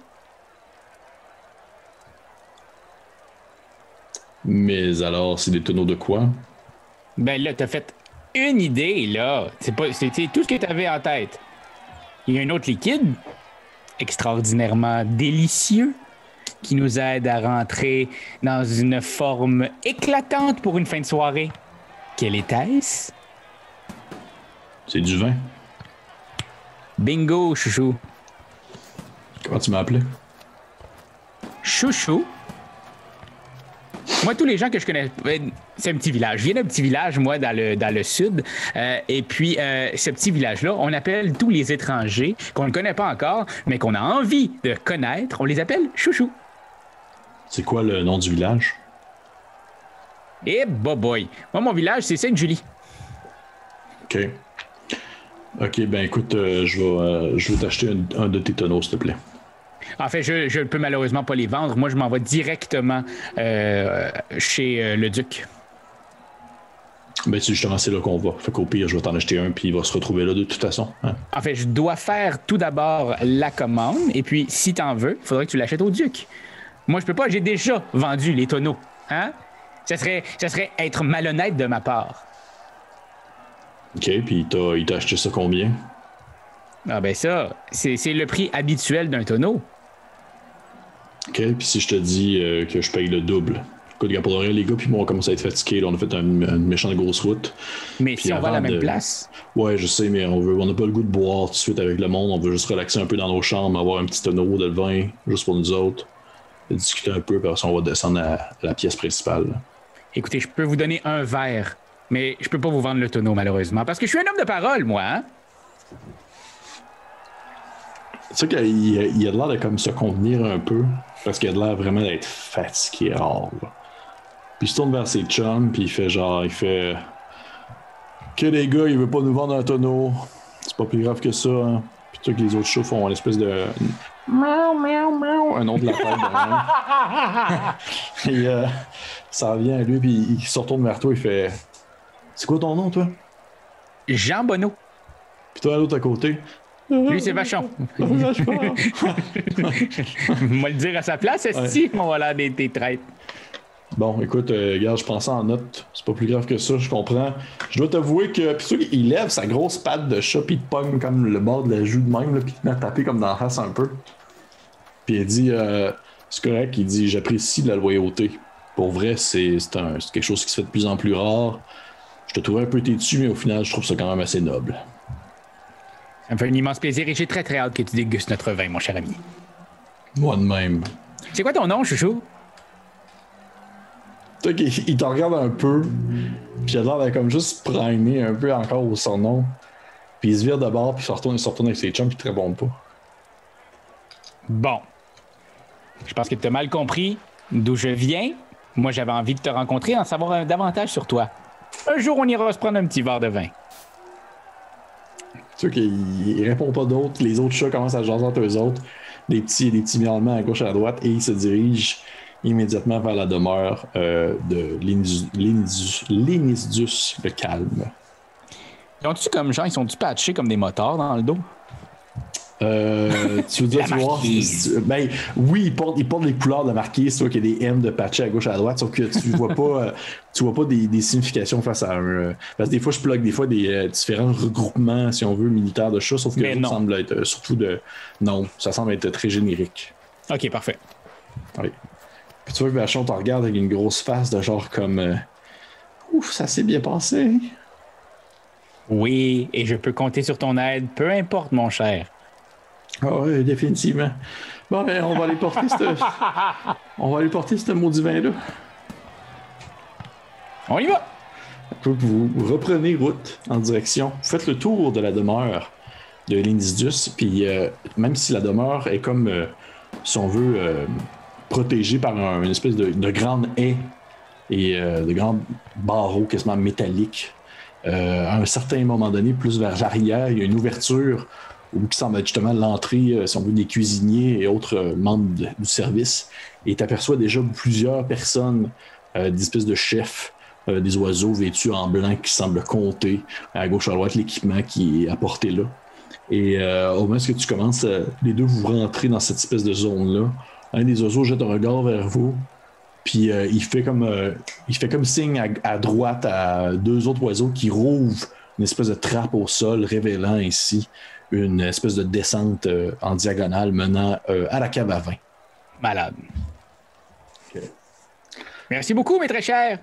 Speaker 3: Mais alors, c'est des tonneaux de quoi?
Speaker 2: Ben là, t'as fait une idée, là. C'est tout ce que t'avais en tête. Il y a un autre liquide, extraordinairement délicieux, qui nous aide à rentrer dans une forme éclatante pour une fin de soirée. Quelle était-ce?
Speaker 1: C'est du vin.
Speaker 2: Bingo, chouchou.
Speaker 1: Comment tu m'as appelé?
Speaker 2: Chouchou. Moi, tous les gens que je connais, c'est un petit village. Je viens d'un petit village, moi, dans le sud. Et puis, ce petit village-là, on appelle tous les étrangers qu'on ne connaît pas encore, mais qu'on a envie de connaître, on les appelle chouchou.
Speaker 1: C'est quoi le nom du village?
Speaker 2: Et boy. Moi, mon village, c'est Sainte-Julie.
Speaker 1: OK. OK, ben écoute, je vais t'acheter un de tes tonneaux, s'il te plaît.
Speaker 2: En fait, je ne peux malheureusement pas les vendre. Moi, je m'en vais directement chez le duc.
Speaker 1: Ben, justement, c'est là qu'on va. Fait qu'au pire, je vais t'en acheter un, puis il va se retrouver là de toute façon. Hein?
Speaker 2: En fait, je dois faire tout d'abord la commande, et puis, si t'en veux, il faudrait que tu l'achètes au duc. Moi, je peux pas, j'ai déjà vendu les tonneaux. Hein? Ça serait être malhonnête de ma part.
Speaker 1: OK, puis il t'a acheté ça combien?
Speaker 2: Ah ben ça, c'est le prix habituel d'un tonneau.
Speaker 1: OK, puis si je te dis que je paye le double. Écoute, regarde, pour rien, les gars, puis moi, on commence à être fatigués. Là, on a fait une méchante grosse route.
Speaker 2: Mais
Speaker 1: puis
Speaker 2: si on va à la même place.
Speaker 1: Ouais, je sais, mais on n'a pas le goût de boire tout de suite avec le monde. On veut juste relaxer un peu dans nos chambres, avoir un petit tonneau de vin, juste pour nous autres. Discuter un peu, puis après, on va descendre à la pièce principale.
Speaker 2: Écoutez, je peux vous donner un verre, mais je peux pas vous vendre le tonneau, malheureusement, parce que je suis un homme de parole, moi, hein?
Speaker 1: Tu sais qu'il a l'air de comme se contenir un peu, parce qu'il a l'air vraiment d'être fatigué rare. Là. Puis il se tourne vers ses chums, puis il fait que les gars, il veut pas nous vendre un tonneau. C'est pas plus grave que ça. Hein. Puis tu sais que les autres chats font une espèce de miaou, miaou, miaou, un nom de la tête. Et ça revient à lui, puis il se retourne vers toi, il fait c'est quoi ton nom, toi?
Speaker 2: Jean Bonneau.
Speaker 1: Puis toi, à l'autre à côté?
Speaker 2: Lui, c'est Vachon. On va le dire à sa place, est-ce qu'on va l'air des traites.
Speaker 1: Bon, écoute, regarde, je prends ça en note. C'est pas plus grave que ça, je comprends. Je dois t'avouer que, puis sûr, il lève sa grosse patte de chat, puis il te pogne comme le bord de la joue de même, là, puis il te met à taper comme dans la face un peu. Puis il dit, c'est correct, il dit, j'apprécie la loyauté. Pour vrai, c'est quelque chose qui se fait de plus en plus rare. Je te trouvais un peu têtu, mais au final, je trouve ça quand même assez noble.
Speaker 2: Ça me fait un immense plaisir et j'ai très très hâte que tu dégustes notre vin, mon cher ami.
Speaker 1: Moi de même.
Speaker 2: C'est quoi ton nom, chouchou?
Speaker 1: Tu sais qu'il te regarde un peu, puis il a l'air de comme juste primer un peu encore au son nom. Puis il se vire de bord, puis il se retourne avec ses chums, puis il te répond pas.
Speaker 2: Bon. Je pense que tu as mal compris d'où je viens. Moi, j'avais envie de te rencontrer, en savoir davantage sur toi. Un jour, on ira se prendre un petit verre de vin.
Speaker 1: Tu sais qu'il répond pas d'autres. Les autres chats commencent à jaser entre eux autres. Des petits miaulements à gauche et à droite. Et il se dirige immédiatement vers la demeure de Lénisdus le Calme.
Speaker 2: Ils ont-tu comme gens, ils sont-tu patchés comme des motards dans le dos?
Speaker 1: Tu veux dire, tu vois, ben oui, ils portent les couleurs de marquise, soit qu'il y a des M de patché à gauche et à droite, sauf que tu vois pas des significations face à un. Parce que des fois, je plug des fois des différents regroupements, si on veut, militaires de chats, sauf que ça semble être surtout de. Non, ça semble être très générique.
Speaker 2: Ok, parfait.
Speaker 1: Oui. Puis tu vois, Vachon te regarde avec une grosse face de genre comme. Ouf, ça s'est bien passé.
Speaker 2: Oui, et je peux compter sur ton aide, peu importe, mon cher.
Speaker 1: Ah oui, définitivement. Bon, ben, on va aller porter ce maudit vin-là.
Speaker 2: On y va!
Speaker 1: Vous reprenez route en direction. Vous faites le tour de la demeure de Lénisdus, puis même si la demeure est comme, si on veut, protégée par une espèce de grande haie et de grands barreaux quasiment métalliques, à un certain moment donné, plus vers l'arrière, il y a une ouverture qui semble être justement l'entrée, si on veut, des cuisiniers et autres membres du service. Et tu aperçois déjà plusieurs personnes, des espèces de chefs, des oiseaux vêtus en blanc qui semblent compter à gauche à droite l'équipement qui est apporté là. Et au moment où tu commences, les deux vous rentrez dans cette espèce de zone-là. Un des oiseaux jette un regard vers vous, puis il fait comme signe à droite à deux autres oiseaux qui rouvrent une espèce de trappe au sol, révélant ainsi une espèce de descente en diagonale menant à la cave à vin.
Speaker 2: Malade. Merci beaucoup, mes très chers.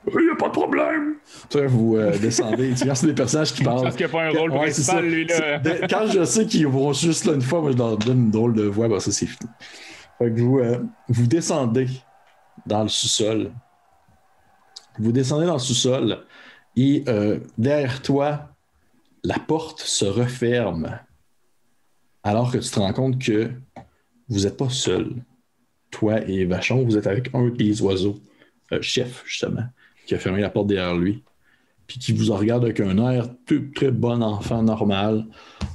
Speaker 1: Il n'y a pas de problème. Vous descendez. Quand c'est des personnages qui parlent.
Speaker 2: Parce qu'il n'y a pas un rôle principal, lui-là.
Speaker 1: Quand je sais qu'ils vont juste là une fois, moi, je leur donne une drôle de voix. Ben, ça, c'est fini. Fait que vous descendez dans le sous-sol. Vous descendez dans le sous-sol et derrière toi, la porte se referme alors que tu te rends compte que vous n'êtes pas seul. Toi et Vachon, vous êtes avec un des oiseaux, chef, justement, qui a fermé la porte derrière lui, puis qui vous regarde avec un air très bon enfant normal,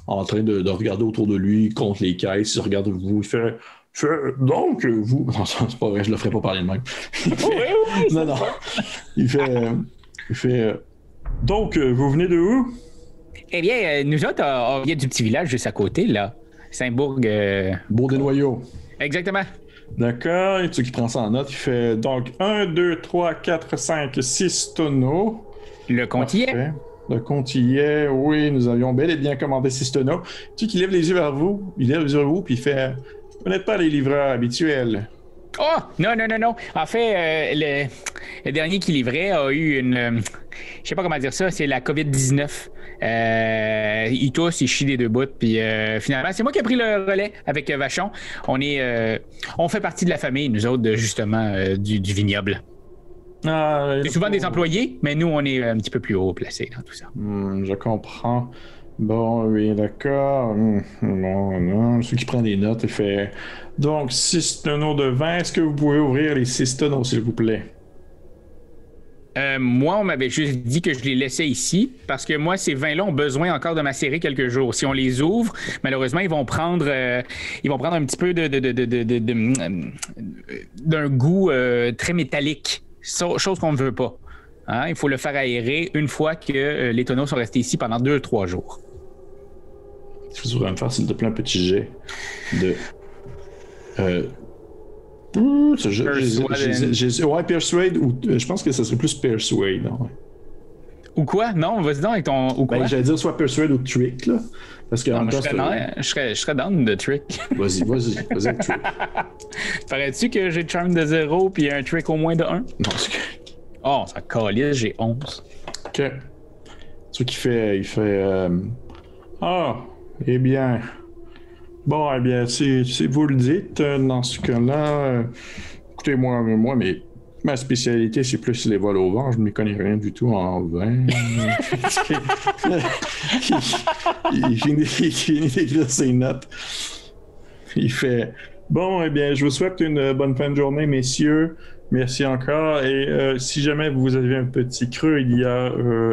Speaker 1: en train de regarder autour de lui, contre les caisses, il regarde vous, il fait donc, vous... Non, c'est pas vrai, je le ferai pas parler de même. Non. Il fait donc, vous venez de où?
Speaker 2: Eh bien, nous autres, on vient du petit village juste à côté, là. Saint-Bourg...
Speaker 1: Bourg-des-Noyaux.
Speaker 2: Exactement.
Speaker 1: D'accord, et tu qui prends ça en note, il fait donc 1, 2, 3, 4, 5, 6 tonneaux.
Speaker 2: Le compte y est.
Speaker 1: Le compte y est, oui, nous avions bel et bien commandé 6 tonneaux. Tu qui lève les yeux vers vous, puis il fait vous n'êtes pas les livreurs habituels.
Speaker 2: Oh, non. En fait, le dernier qui livrait a eu une... je sais pas comment dire ça, c'est la COVID-19. Il tousse, il chie des deux bouts, puis finalement, c'est moi qui ai pris le relais avec Vachon. On fait partie de la famille, nous autres, justement, du vignoble. C'est souvent des employés, mais nous, on est un petit peu plus haut placés dans tout ça.
Speaker 1: Je comprends. Bon, oui, d'accord. Bon, celui qui prend des notes, il fait... Donc, 6 tonneaux de vin. Est-ce que vous pouvez ouvrir les 6 tonneaux, s'il vous plaît?
Speaker 2: Moi, on m'avait juste dit que je les laissais ici parce que moi, ces vins-là ont besoin encore de macérer quelques jours. Si on les ouvre, malheureusement, ils vont prendre un petit peu d'un goût très métallique, chose qu'on ne veut pas. Hein? Il faut le faire aérer une fois que les tonneaux sont restés ici pendant 2-3 jours.
Speaker 1: Si vous voulez me faire, s'il te plaît, un petit jet de... Persuade ou je pense que ça serait plus Persuade. Non?
Speaker 2: Ou quoi? Non, vas-y donc avec ton... Ou quoi?
Speaker 1: Ben, j'allais dire soit Persuade ou Trick, là. Parce que
Speaker 2: non, je serais down de Trick.
Speaker 1: Vas-y avec Trick.
Speaker 2: Parais-tu que j'ai Charm de 0 puis un Trick au moins de 1?
Speaker 1: Non, c'est que...
Speaker 2: Oh, ça calisse, j'ai 11.
Speaker 1: OK. Ce qu'il fait, il fait... eh bien... Bon, eh bien, si vous le dites, dans ce cas-là... écoutez, moi, ma spécialité, c'est plus les vols au vent. Je ne m'y connais rien du tout en vin. il finit d'écrire ses notes. Il fait... Bon, eh bien, je vous souhaite une bonne fin de journée, messieurs. Merci encore. Et si jamais vous avez un petit creux, il y a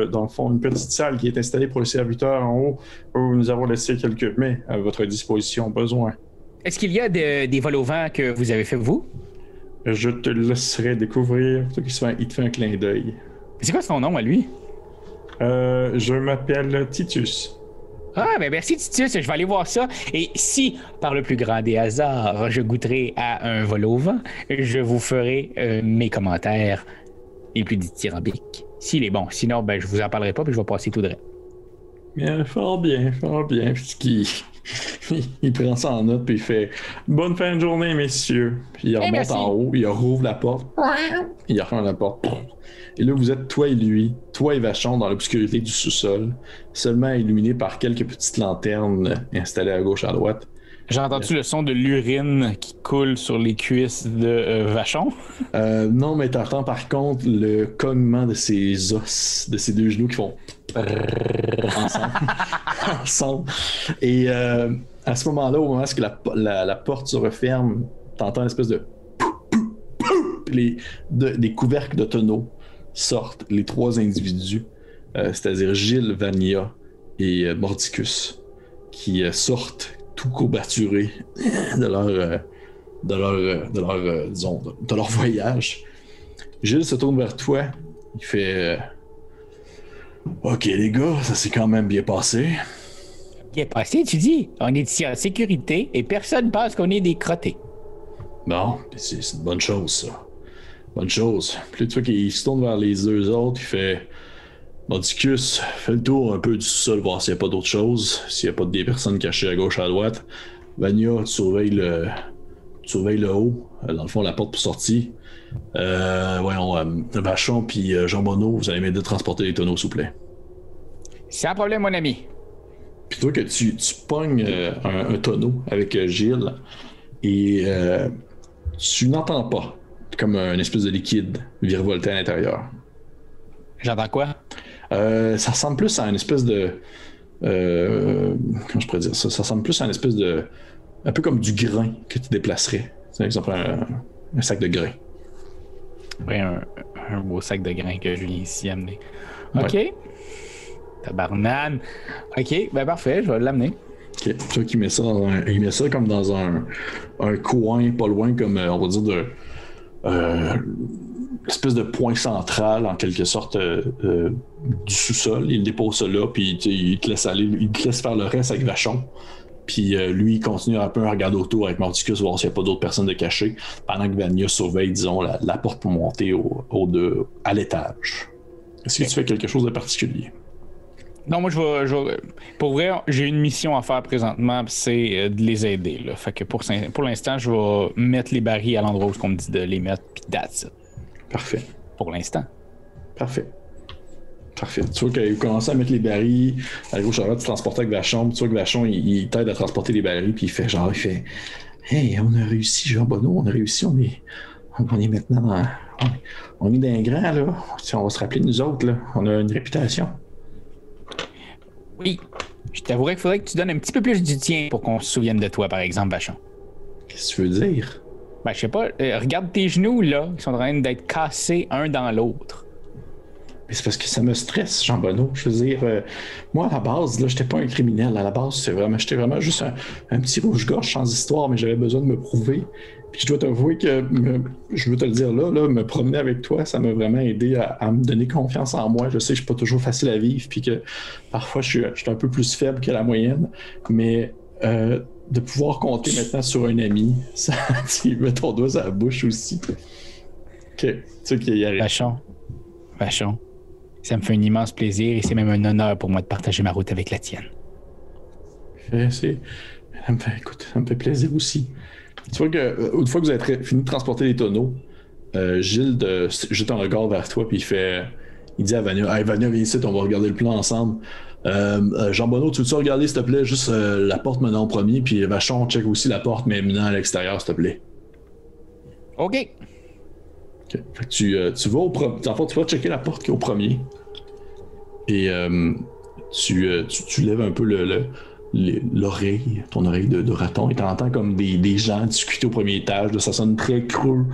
Speaker 1: dans le fond une petite salle qui est installée pour les serviteurs en haut où nous avons laissé quelques mets à votre disposition au besoin.
Speaker 2: Est-ce qu'il y a des vols au vent que vous avez fait vous?
Speaker 1: Je te laisserai découvrir. Il te fait un clin d'œil.
Speaker 2: C'est quoi son nom à lui?
Speaker 1: Je m'appelle Titus.
Speaker 2: Ah, ben merci Titus, je vais aller voir ça. Et si, par le plus grand des hasards, je goûterai à un vol au vent, je vous ferai mes commentaires les plus dithyrambiques. S'il est bon. Sinon, ben je vous en parlerai pas puis je vais passer tout droit.
Speaker 1: Bien, fort bien. Puisqu'il il prend ça en note puis il fait « Bonne fin de journée, messieurs. » Puis il remonte en haut, il rouvre la porte, il referme la porte. Et là, vous êtes toi et lui, toi et Vachon dans l'obscurité du sous-sol, seulement illuminé par quelques petites lanternes installées à gauche, à droite.
Speaker 2: J'ai entendu le son de l'urine qui coule sur les cuisses de Vachon.
Speaker 1: Non, mais t'entends par contre le cognement de ses os, de ses deux genoux qui font ensemble. Et à ce moment-là, au moment où la porte se referme, t'entends une espèce de des couvercles de tonneaux sortent les trois individus, c'est-à-dire Gilles, Vania et Mordicus, qui sortent tout courbaturés de leur voyage. Gilles se tourne vers toi, il fait OK les gars, ça s'est quand même bien passé.
Speaker 2: Bien passé, tu dis? On est ici en sécurité et personne pense qu'on est des crottés.
Speaker 1: Bon, c'est une bonne chose, ça. Bonne chose. Puis tu vois qu'il se tourne vers les deux autres, il fait Mordicus, fais le tour un peu du sous-sol, voir s'il n'y a pas d'autre chose, s'il n'y a pas des personnes cachées à gauche, à droite. Vania, tu surveilles le haut, dans le fond, la porte pour sortir. Voyons, Vachon puis Jean Bonneau, vous allez m'aider à transporter les tonneaux, s'il vous plaît.
Speaker 2: Sans problème, mon ami.
Speaker 1: Puis toi, que tu pognes un tonneau avec Gilles et tu n'entends pas comme une espèce de liquide virevolter à l'intérieur.
Speaker 2: J'entends quoi?
Speaker 1: Ça ressemble plus à une espèce de... comment je pourrais dire ça? Ça ressemble plus à une espèce de... Un peu comme du grain que tu déplacerais. C'est exemple un sac de grain.
Speaker 2: Ouais, un beau sac de grains que je viens ici amener. OK.
Speaker 1: Ouais.
Speaker 2: Tabarnane. OK, ben parfait, je vais l'amener.
Speaker 1: OK. Tu vois qu'il met ça il met ça comme dans un coin, pas loin, comme on va dire de... espèce de point central, en quelque sorte, du sous-sol. Il dépose ça là, puis il te laisse aller, il te laisse faire le reste avec Vachon. Puis lui, il continue un peu à regarder autour avec Mordicus, voir s'il n'y a pas d'autres personnes de cachées, pendant que Vania surveille, disons, la porte pour monter à l'étage. Est-ce que tu fais quelque chose de particulier?
Speaker 2: Non, moi, je vais... Pour vrai, j'ai une mission à faire présentement, c'est de les aider. Là. Fait que pour l'instant, je vais mettre les barils à l'endroit où on me dit de les mettre, puis that's it.
Speaker 1: Parfait.
Speaker 2: Pour l'instant.
Speaker 1: Parfait. Tu vois qu'il commence à mettre les barils à gauche à droite, tu transportes avec Vachon, tu vois que Vachon, il t'aide à transporter les barils, puis il fait hey, on a réussi, Jean Bonneau, on a réussi, on est maintenant on est d'un grand, là. On va se rappeler de nous autres, là. On a une réputation.
Speaker 2: Oui. Je t'avouerais qu'il faudrait que tu donnes un petit peu plus du tien pour qu'on se souvienne de toi, par exemple, Vachon.
Speaker 1: Qu'est-ce que tu veux dire?
Speaker 2: Ben, je sais pas. Regarde tes genoux, là. Ils sont en train d'être cassés un dans l'autre.
Speaker 1: Mais c'est parce que ça me stresse, Jean Bonneau. Je veux dire, moi, à la base, là, j'étais pas un criminel. À la base, j'étais vraiment juste un petit rouge-gorge sans histoire, mais j'avais besoin de me prouver. Puis je dois t'avouer que, je veux te le dire là, me promener avec toi, ça m'a vraiment aidé à me donner confiance en moi. Je sais que je suis pas toujours facile à vivre, puis que parfois, je suis un peu plus faible que la moyenne, mais... de pouvoir compter maintenant sur un ami, ça, tu mets ton doigt sur la bouche aussi. Ok, tu sais qu'il y arrive.
Speaker 2: Vachon, ça me fait un immense plaisir et c'est même un honneur pour moi de partager ma route avec la tienne.
Speaker 1: Écoute, ça me fait plaisir aussi. Tu vois que une fois que vous avez fini de transporter les tonneaux, Gilles jette un regard vers toi puis il dit à Vania, hey, Vania, viens ici, on va regarder le plan ensemble. Jean Bonneau, tu veux-tu regarder s'il te plaît juste la porte menant au premier, puis Vachon, check aussi la porte mais menant à l'extérieur, s'il te plaît.
Speaker 2: OK.
Speaker 1: Fait que tu vas au premier. En fait, tu vas checker la porte qui est au premier. Et tu lèves un peu l'oreille, ton oreille de raton, et t'entends comme des gens discuter au premier étage. Là, ça sonne très creux,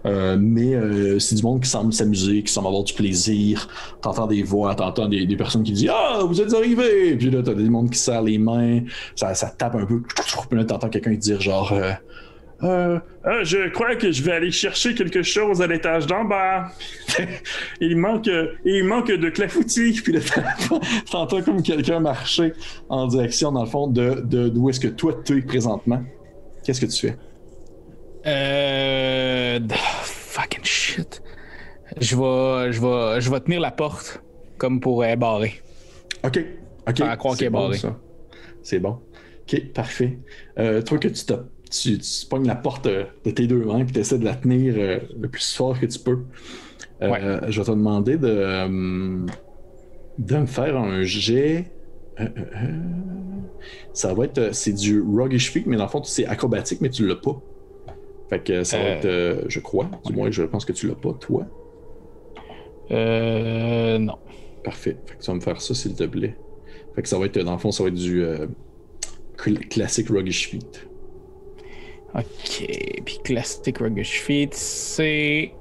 Speaker 1: mais c'est du monde qui semble s'amuser, qui semble avoir du plaisir. T'entends des voix, t'entends des personnes qui disent « Ah, vous êtes arrivés! » Puis là, t'as des monde qui serrent les mains, ça tape un peu. Puis là, t'entends quelqu'un dire genre... je crois que je vais aller chercher quelque chose à l'étage d'en bas. il manque de clafoutis. Puis là, t'entends comme quelqu'un marcher en direction, dans le fond, d'où est-ce que toi tu es présentement. Qu'est-ce que tu fais?
Speaker 2: Fucking shit. Je vais tenir la porte comme pour barrer.
Speaker 1: OK.
Speaker 2: À croire qu'elle est barrée.
Speaker 1: Ça. C'est bon. OK, parfait. Toi que tu pognes la porte de tes deux mains et tu essaies de la tenir le plus fort que tu peux.
Speaker 2: Ouais.
Speaker 1: Je vais te demander de me faire un jet. Ça va être... c'est du Roguish Feat, mais dans le fond, c'est acrobatique, mais tu l'as pas. Fait que ça va être... je crois. Du moins, je pense que tu l'as pas, toi.
Speaker 2: Non.
Speaker 1: Parfait. Fait que tu vas me faire ça, s'il te plaît. Fait que ça va être... Dans le fond, ça va être du classique Roguish Feat.
Speaker 2: OK. Puis classique Roguish Feat, c'est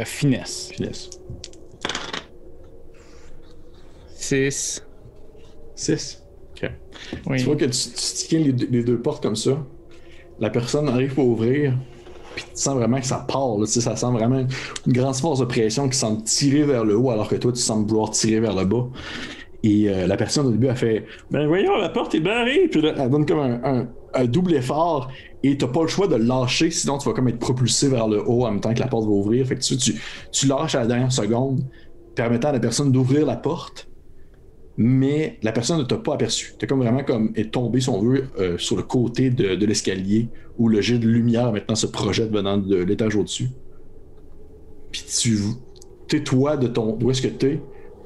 Speaker 2: finesse. 6.
Speaker 1: OK.
Speaker 2: Oui.
Speaker 1: Tu vois que tu tiens les deux portes comme ça. La personne arrive pour ouvrir, puis tu sens vraiment que ça part. Là, ça sent vraiment une grande force de pression qui semble tirer vers le haut, alors que toi, tu sembles vouloir tirer vers le bas. Et la personne au début a fait « Ben voyons, la porte est barrée! » Puis là, elle donne comme un double effort et t'as pas le choix de le lâcher, sinon tu vas comme être propulsé vers le haut en même temps que la porte va ouvrir. Fait que tu lâches à la dernière seconde, permettant à la personne d'ouvrir la porte. mais la personne ne t'a pas aperçu. T'es comme vraiment comme est tombé, si on veut, sur le côté de l'escalier où le jet de lumière maintenant se projette venant de l'étage au-dessus. Puis toi, d'où est-ce que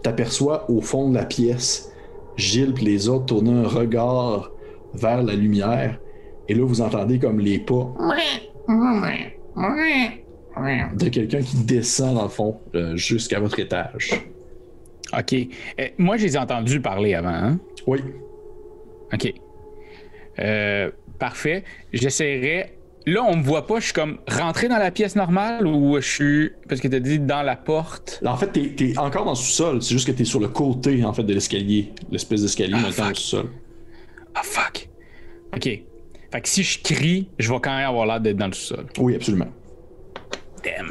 Speaker 1: t'aperçois au fond de la pièce Gilles et les autres tourner un regard vers la lumière. Et là, vous entendez comme les pas de quelqu'un qui descend, dans le fond, jusqu'à votre étage.
Speaker 2: OK. Moi, je les ai entendus parler avant, hein?
Speaker 1: Oui.
Speaker 2: OK. Parfait. J'essaierai... Là, on me voit pas, je suis comme rentré dans la pièce normale ou je suis... Parce que t'as dit dans la porte.
Speaker 1: En fait, t'es encore dans le sous-sol. C'est juste que t'es sur le côté, en fait, de l'escalier. L'espèce d'escalier maintenant au sous-sol.
Speaker 2: Ah, fuck. OK. Fait que si je crie, je vais quand même avoir l'air d'être dans le sous-sol.
Speaker 1: Oui, absolument.
Speaker 2: Damn.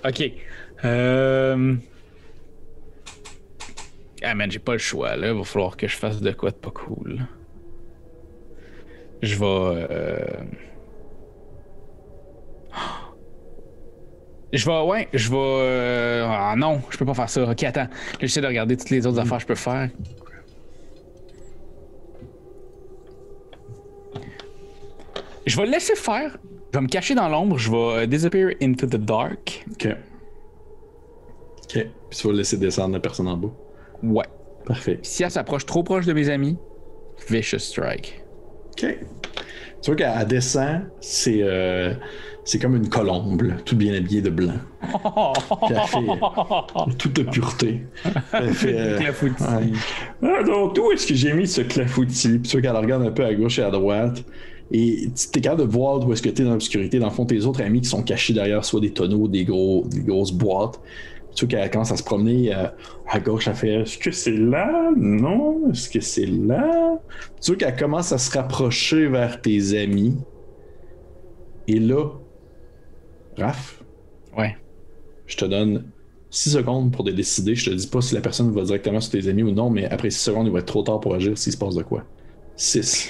Speaker 2: OK. Ah, man, j'ai pas le choix, là. Il va falloir que je fasse de quoi de pas cool. Je vais... Ah non, je peux pas faire ça. Ok, attends. Là, j'essaie de regarder toutes les autres affaires que je peux faire. Je vais le laisser faire. Je vais me cacher dans l'ombre. Je vais disappear into the dark.
Speaker 1: OK. Puis tu vas laisser descendre la personne en bas.
Speaker 2: Ouais.
Speaker 1: Parfait.
Speaker 2: Si elle s'approche trop proche de mes amis, vicious strike.
Speaker 1: OK. Tu vois qu'elle descend, c'est comme une colombe, là, toute bien habillée de blanc. Puis elle fait toute de pureté. Elle fait...
Speaker 2: Clafoutis.
Speaker 1: Ouais. Ah, donc, où est-ce que j'ai mis ce clafoutis? Puis tu vois qu'elle regarde un peu à gauche et à droite. Et tu es capable de voir où est-ce que tu es dans l'obscurité. Dans le fond, tes autres amis qui sont cachés derrière soit des tonneaux, des grosses boîtes. Tu vois qu'elle commence à se promener à gauche. Elle fait « Est-ce que c'est là? Non? Est-ce que c'est là? » Tu vois qu'elle commence à se rapprocher vers tes amis. Et là, Raph,
Speaker 2: Ouais.
Speaker 1: je te donne 6 secondes pour te décider. Je te dis pas si la personne va directement sur tes amis ou non, mais après 6 secondes, il va être trop tard pour agir s'il se passe de quoi. 6,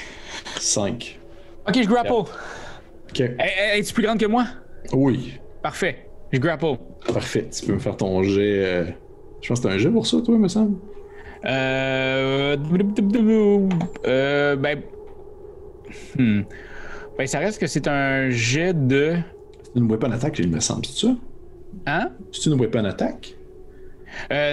Speaker 1: 5.
Speaker 2: Ok, je grapple.
Speaker 1: OK.
Speaker 2: Es-tu plus grande que moi?
Speaker 1: Oui.
Speaker 2: Parfait. Je grapple.
Speaker 1: Parfait. Tu peux me faire ton jet. Je pense que c'est un jet pour ça, toi, me semble.
Speaker 2: Ben, ça reste que c'est un jet de...
Speaker 1: C'est une weapon attack, il me semble, c'est ça?
Speaker 2: Hein?
Speaker 1: C'est une weapon attack?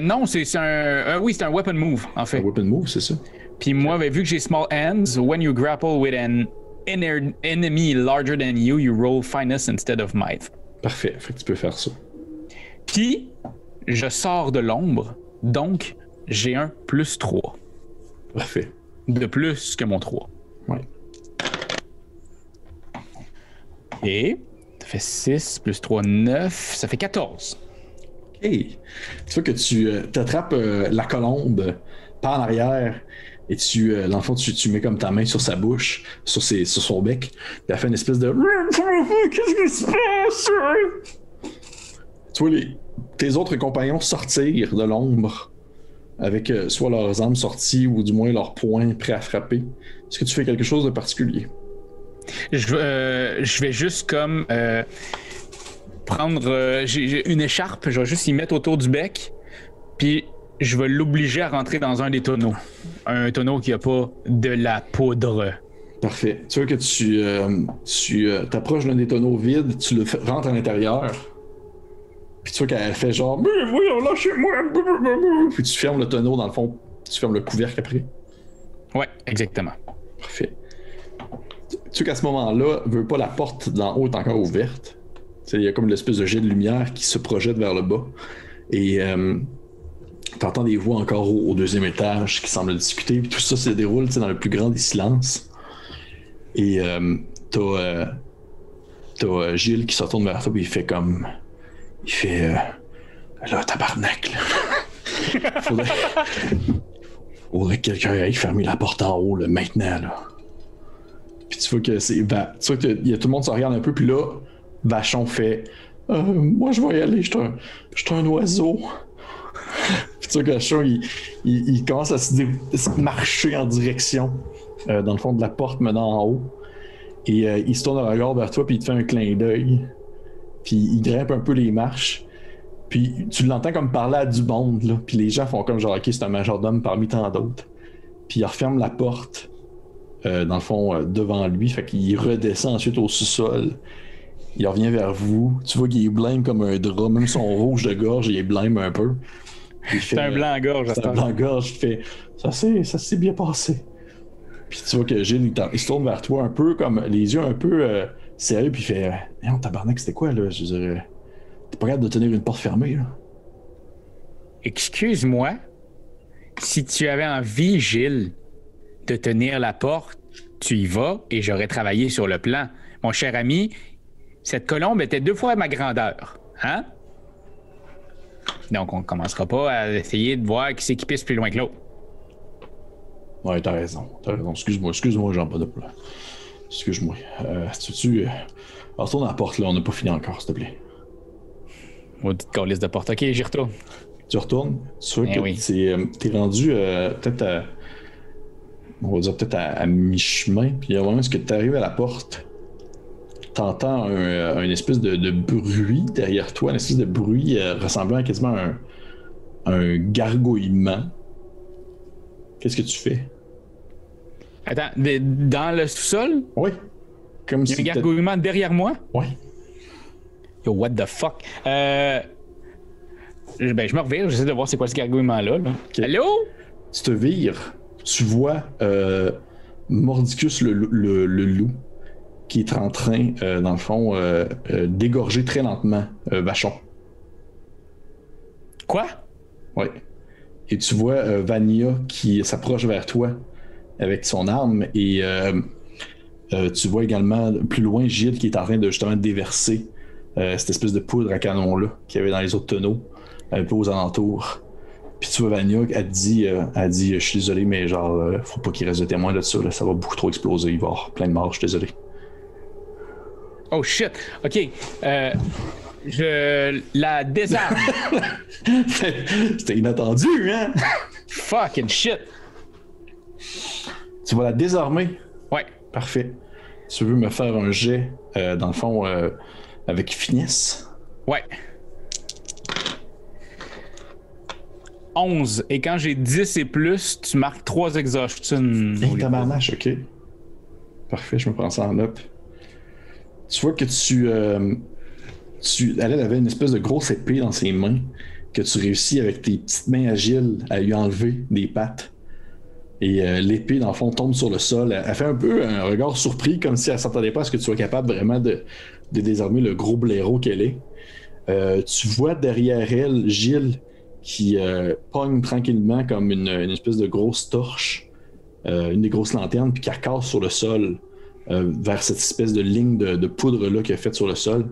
Speaker 2: Non, c'est un... oui, c'est un weapon move, en fait.
Speaker 1: Un weapon move, c'est ça?
Speaker 2: Puis moi, ben, vu que j'ai small hands, when you grapple with an enemy larger than you, you roll finesse instead of might.
Speaker 1: Parfait, fait que tu peux faire ça.
Speaker 2: Puis, je sors de l'ombre, donc j'ai un +3.
Speaker 1: Parfait.
Speaker 2: De plus que mon 3.
Speaker 1: Ouais.
Speaker 2: Et ça fait 6 plus 3, 9, ça fait 14.
Speaker 1: OK. Tu vois que tu t'attrapes la colombe par en arrière et dans le fond, tu mets comme ta main sur sa bouche, sur son bec. Puis elle fait une espèce de... Qu'est-ce qui se passe? Tu vois tes autres compagnons sortir de l'ombre avec soit leurs armes sorties ou du moins leurs poings prêts à frapper. Est-ce que tu fais quelque chose de particulier?
Speaker 2: Je vais juste comme prendre j'ai une écharpe, je vais juste y mettre autour du bec, puis je vais l'obliger à rentrer dans un des tonneaux. Un tonneau qui a pas de la poudre.
Speaker 1: Parfait. Tu vois que tu t'approches d'un des tonneaux vides, tu le rentres à l'intérieur, puis tu vois qu'elle fait genre « Mais voyons, lâchez-moi! » Puis tu fermes le tonneau, dans le fond, tu fermes le couvercle après.
Speaker 2: Ouais, exactement.
Speaker 1: Parfait. Tu sais qu'à ce moment-là, veut pas la porte d'en haut est encore ouverte. Il y a comme l'espèce de jet de lumière qui se projette vers le bas. Et t'entends des voix encore au deuxième étage qui semblent discuter. Puis tout ça se déroule dans le plus grand des silences. Et t'as Gilles qui se retourne vers toi et il fait comme... Il fait... là, tabarnak, là. Faudrait que quelqu'un aille fermer la porte en haut, là, maintenant, là. Puis tu vois que tu vois que tout le monde se regarde un peu, puis là, Vachon fait moi je vais y aller, je suis un oiseau. Puis tu vois que Vachon, il commence à se marcher en direction, dans le fond de la porte menant en haut. Et il se tourne un regard vers toi, puis il te fait un clin d'œil. Puis il grimpe un peu les marches. Puis tu l'entends comme parler à du monde, là. Puis les gens font comme genre, ok, c'est un majordome parmi tant d'autres. Puis il referme la porte, dans le fond, devant lui. Fait qu'il redescend ensuite au sous-sol. Il revient vers vous. Tu vois qu'il est blême comme un drap. Même son rouge de gorge, il est blême un peu.
Speaker 2: C'est un blanc-gorge.
Speaker 1: C'est un blanc-gorge. Il fait, ça s'est bien passé. Puis tu vois que Gilles, il se tourne vers toi un peu, comme les yeux un peu sérieux. Puis il fait, non, tabarnak, c'était quoi, là? Je veux dire, t'es pas capable de tenir une porte fermée, là.
Speaker 2: Excuse-moi. Si tu avais envie, Gilles, de tenir la porte, tu y vas et j'aurais travaillé sur le plan. Mon cher ami, cette colombe était 2 fois ma grandeur. Hein? Donc, on ne commencera pas à essayer de voir qui c'est qui pisse plus loin que l'autre.
Speaker 1: Ouais, t'as raison. Excuse-moi, Jean-Paul de Plat. Excuse-moi. Retourne à la porte, là. On n'a pas fini encore, s'il te plaît.
Speaker 2: Maudite calice de porte. OK, j'y retourne.
Speaker 1: Tu retournes, tu vois que
Speaker 2: oui.
Speaker 1: t'es rendu peut-être à... On va dire peut-être à mi-chemin, puis il y a un moment où tu arrives à la porte, t'entends un espèce de bruit derrière toi, un espèce de bruit ressemblant à quasiment un gargouillement. Qu'est-ce que tu fais?
Speaker 2: Attends, dans le sous-sol?
Speaker 1: Oui. Comme
Speaker 2: il y a un gargouillement derrière moi?
Speaker 1: Oui.
Speaker 2: Yo, what the fuck? Je me revire, j'essaie de voir c'est quoi ce gargouillement-là. Là.
Speaker 1: Okay.
Speaker 2: Allô?
Speaker 1: Tu te vires, tu vois Mordicus le loup qui est en train, dans le fond, d'égorger très lentement Vachon.
Speaker 2: Quoi?
Speaker 1: Oui. Et tu vois Vania qui s'approche vers toi avec son arme et tu vois également plus loin Gilles qui est en train de justement déverser cette espèce de poudre à canon-là qu'il y avait dans les autres tonneaux, un peu aux alentours. Puis tu vois Vania, elle dit je suis désolé, mais genre, faut pas qu'il reste de témoins de ça, là, ça va beaucoup trop exploser, il va y avoir plein de morts, je suis désolé.
Speaker 2: Oh shit, ok. Je la désarme.
Speaker 1: C'était inattendu, hein?
Speaker 2: Fucking shit.
Speaker 1: Tu vas la désarmer?
Speaker 2: Ouais.
Speaker 1: Parfait. Tu veux me faire un jet, dans le fond, avec finesse?
Speaker 2: Ouais. 11. Et quand j'ai 10 et plus, tu marques 3 exhaustions.
Speaker 1: Hey, tabarnache, ok. Parfait, je me prends ça en note. Tu vois que elle avait une espèce de grosse épée dans ses mains que tu réussis avec tes petites mains agiles à lui enlever des pattes. Et l'épée, dans le fond, tombe sur le sol. Elle fait un peu un regard surpris, comme si elle s'attendait pas à ce que tu sois capable vraiment de désarmer le gros blaireau qu'elle est. Tu vois derrière elle Gilles qui pogne tranquillement comme une espèce de grosse torche, une des grosses lanternes, puis qui casse sur le sol vers cette espèce de ligne de poudre-là qu'il a faite sur le sol.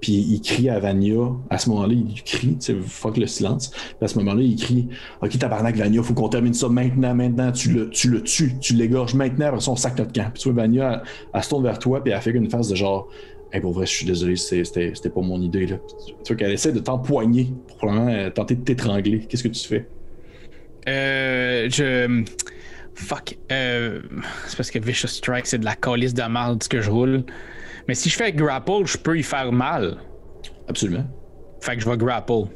Speaker 1: Puis il crie à Vania. À ce moment-là, il crie, tu sais, fuck le silence. Puis à ce moment-là, il crie, ok, tabarnak, Vania, faut qu'on termine ça maintenant, tu le tues, tu l'égorges maintenant, après ça, on sac notre camp. Puis tu vois, Vania, elle se tourne vers toi, puis elle fait une face de genre, hey, pour vrai, je suis désolé, c'était pas mon idée, là. Tu vois qu'elle essaie de t'empoigner pour probablement tenter de t'étrangler. Qu'est-ce que tu fais?
Speaker 2: Fuck. C'est parce que Vicious Strike, c'est de la calice de merde ce que je roule. Mais si je fais grapple, je peux y faire mal.
Speaker 1: Absolument.
Speaker 2: Fait que je vais grapple.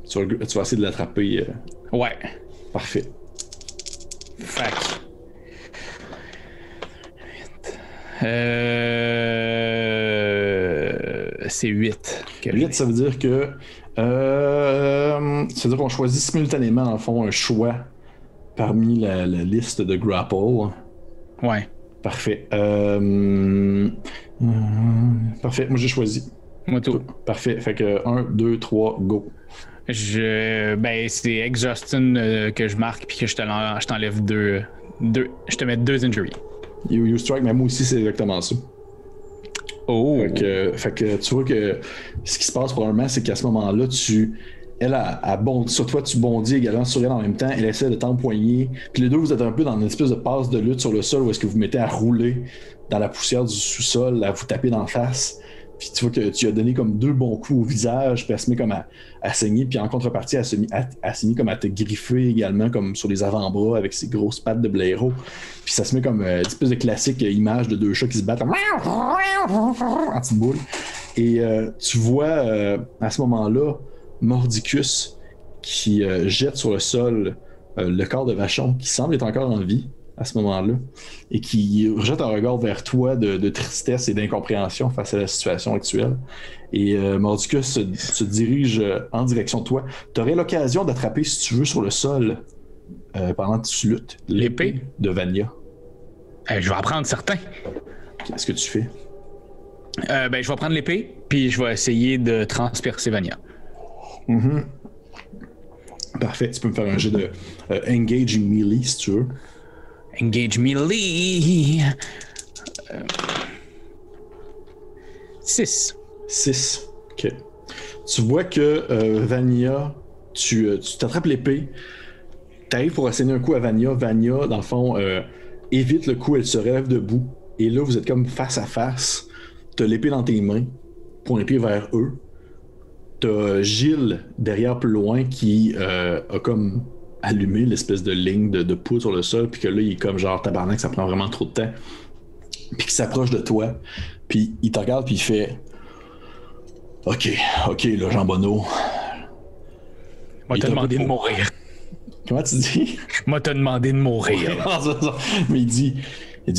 Speaker 1: Tu vas essayer de l'attraper.
Speaker 2: Ouais.
Speaker 1: Parfait.
Speaker 2: Fait que... c'est 8.
Speaker 1: 8, ça veut dire que... ça veut dire qu'on choisit simultanément, dans le fond, un choix parmi la liste de grapple.
Speaker 2: Ouais.
Speaker 1: Parfait. Parfait, moi j'ai choisi.
Speaker 2: Moi tout.
Speaker 1: Parfait, fait que 1, 2, 3, go.
Speaker 2: Ben, c'est Exhaustion que je marque puis que je t'enlève 2. Je te mets 2 injuries.
Speaker 1: You strike, mais moi aussi c'est exactement ça.
Speaker 2: Oh.
Speaker 1: Fait que tu vois que ce qui se passe probablement, c'est qu'à ce moment-là, elle bondit sur toi, tu bondis également sur elle en même temps, elle essaie de t'empoigner, puis les deux vous êtes un peu dans une espèce de passe de lutte sur le sol où est-ce que vous mettez à rouler dans la poussière du sous-sol, à vous taper d'en face, puis tu vois que tu as donné comme 2 bons coups au visage, puis elle se met comme à saigner, puis en contrepartie, elle se met comme à te griffer également comme sur les avant-bras avec ses grosses pattes de blaireau, puis ça se met comme une espèce de classique image de 2 chats qui se battent en petite boule, et tu vois à ce moment-là Mordicus qui jette sur le sol le corps de Vachon, qui semble être encore en vie à ce moment-là, et qui jette un regard vers toi de tristesse et d'incompréhension face à la situation actuelle. Et Mordicus se dirige en direction de toi. Tu aurais l'occasion d'attraper, si tu veux, sur le sol, pendant que tu luttes, l'épée de Vania.
Speaker 2: Je vais en prendre certains.
Speaker 1: Qu'est-ce que tu fais?
Speaker 2: Je vais prendre l'épée, puis je vais essayer de transpercer Vania.
Speaker 1: Mm-hmm. Parfait. Tu peux me faire un jeu de Engaging Melee, si tu veux.
Speaker 2: Engage Melee. 6.
Speaker 1: 6. OK. Tu vois que Vania, tu t'attrapes l'épée, tu arrives pour asséner un coup à Vania. Vania, dans le fond, évite le coup, elle se relève debout. Et là, vous êtes comme face à face. T'as l'épée dans tes mains, pointée vers eux. T'as Gilles derrière plus loin qui a comme allumé l'espèce de ligne de poudre sur le sol, puis que là, il est comme genre tabarnak, ça prend vraiment trop de temps. Puis qu'il s'approche de toi, puis il te regarde, puis il fait OK, là, Jean Bonneau.
Speaker 2: Moi, t'as demandé de mourir.
Speaker 1: Comment tu dis?
Speaker 2: Moi, t'as demandé de mourir.
Speaker 1: Mais il dit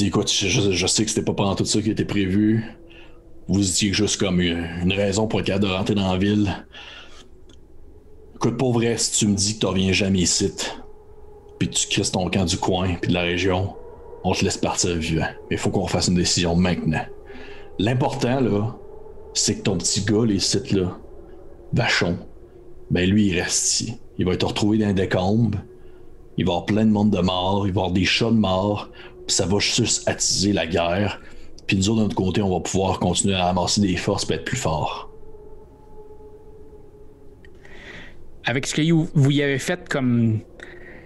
Speaker 1: écoute, je sais que c'était pas pendant tout ça qui était prévu. Vous étiez juste comme une raison pour être capable de rentrer dans la ville. Écoute, pour vrai, si tu me dis que tu reviens jamais ici, puis que tu crisses ton camp du coin puis de la région, on te laisse partir vivant. Mais il faut qu'on fasse une décision maintenant. L'important, là, c'est que ton petit gars, les sites là, Vachon, ben lui, il reste ici. Il va être retrouvé dans les décombres. Il va y avoir plein de monde de morts. Il va y avoir des chats de morts. Puis ça va juste attiser la guerre. Puis nous autres, de notre côté, on va pouvoir continuer à amasser des forces et être plus forts.
Speaker 2: Avec ce que vous y avez fait comme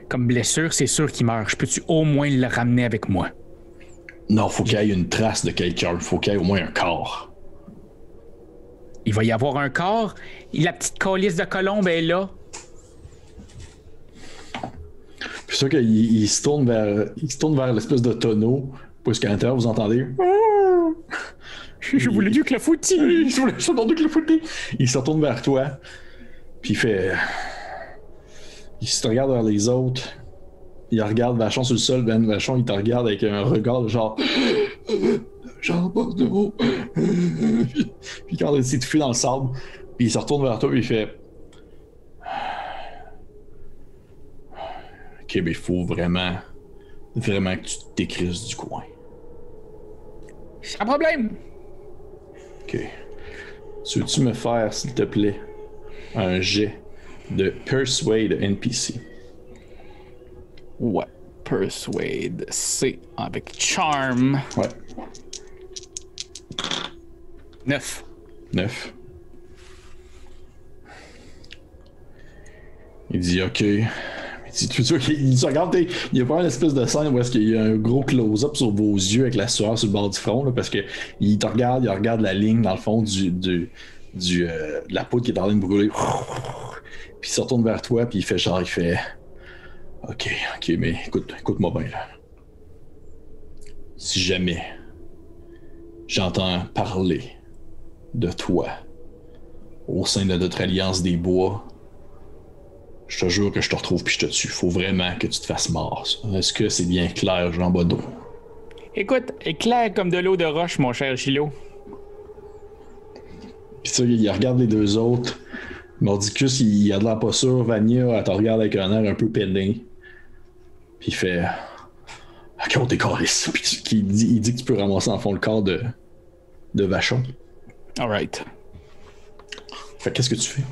Speaker 2: blessure, c'est sûr qu'il meurt. Je peux-tu au moins le ramener avec moi?
Speaker 1: Non, faut qu'il y ait une trace de quelqu'un. Faut qu'il y ait au moins un corps.
Speaker 2: Il va y avoir un corps. La petite calice de colombe est là.
Speaker 1: Puis sûr qu'il se tourne vers l'espèce de tonneau, puisqu'à l'intérieur, vous entendez.
Speaker 2: Je voulais du clafoutis.
Speaker 1: Je voulais du clafoutis. Il se retourne vers toi, puis il fait. Il se regarde vers les autres. Il regarde Vachon sur le sol. Ben Vachon, il te regarde avec un regard de genre. Genre, de haut. Puis quand il s'est étouffé dans le sable, puis il se retourne vers toi et il fait. Ok, mais il faut vraiment que tu te décrisses du coin.
Speaker 2: Sans problème.
Speaker 1: Ok. Veux-tu me faire, s'il te plaît, un jet de Persuade NPC?
Speaker 2: Ouais. Persuade, c'est avec Charm.
Speaker 1: Ouais.
Speaker 2: 9.
Speaker 1: Il dit OK. Tu vois qu'il se regarde, il y a pas une espèce de scène où est-ce qu'il y a un gros close-up sur vos yeux avec la sueur sur le bord du front, là, parce que il te regarde, il regarde la ligne dans le fond de la poudre qui est en train de brûler. Puis il se retourne vers toi, puis il fait OK, mais écoute-moi bien là. Si jamais j'entends parler de toi au sein de notre alliance des bois, je te jure que je te retrouve puis je te tue. Faut vraiment que tu te fasses mort. Est-ce que c'est bien clair, Jean Bonneau?
Speaker 2: Écoute, est clair comme de l'eau de roche, mon cher Gilo.
Speaker 1: Puis ça, il regarde les deux autres. Mordicus, il a de l'air pas sûr. Vania, elle te regarde avec un air un peu peiné. Puis il fait... OK, on décalisse. Puis il dit que tu peux ramasser en fond le corps de Vachon.
Speaker 2: Alright.
Speaker 1: Fait qu'est-ce que tu fais?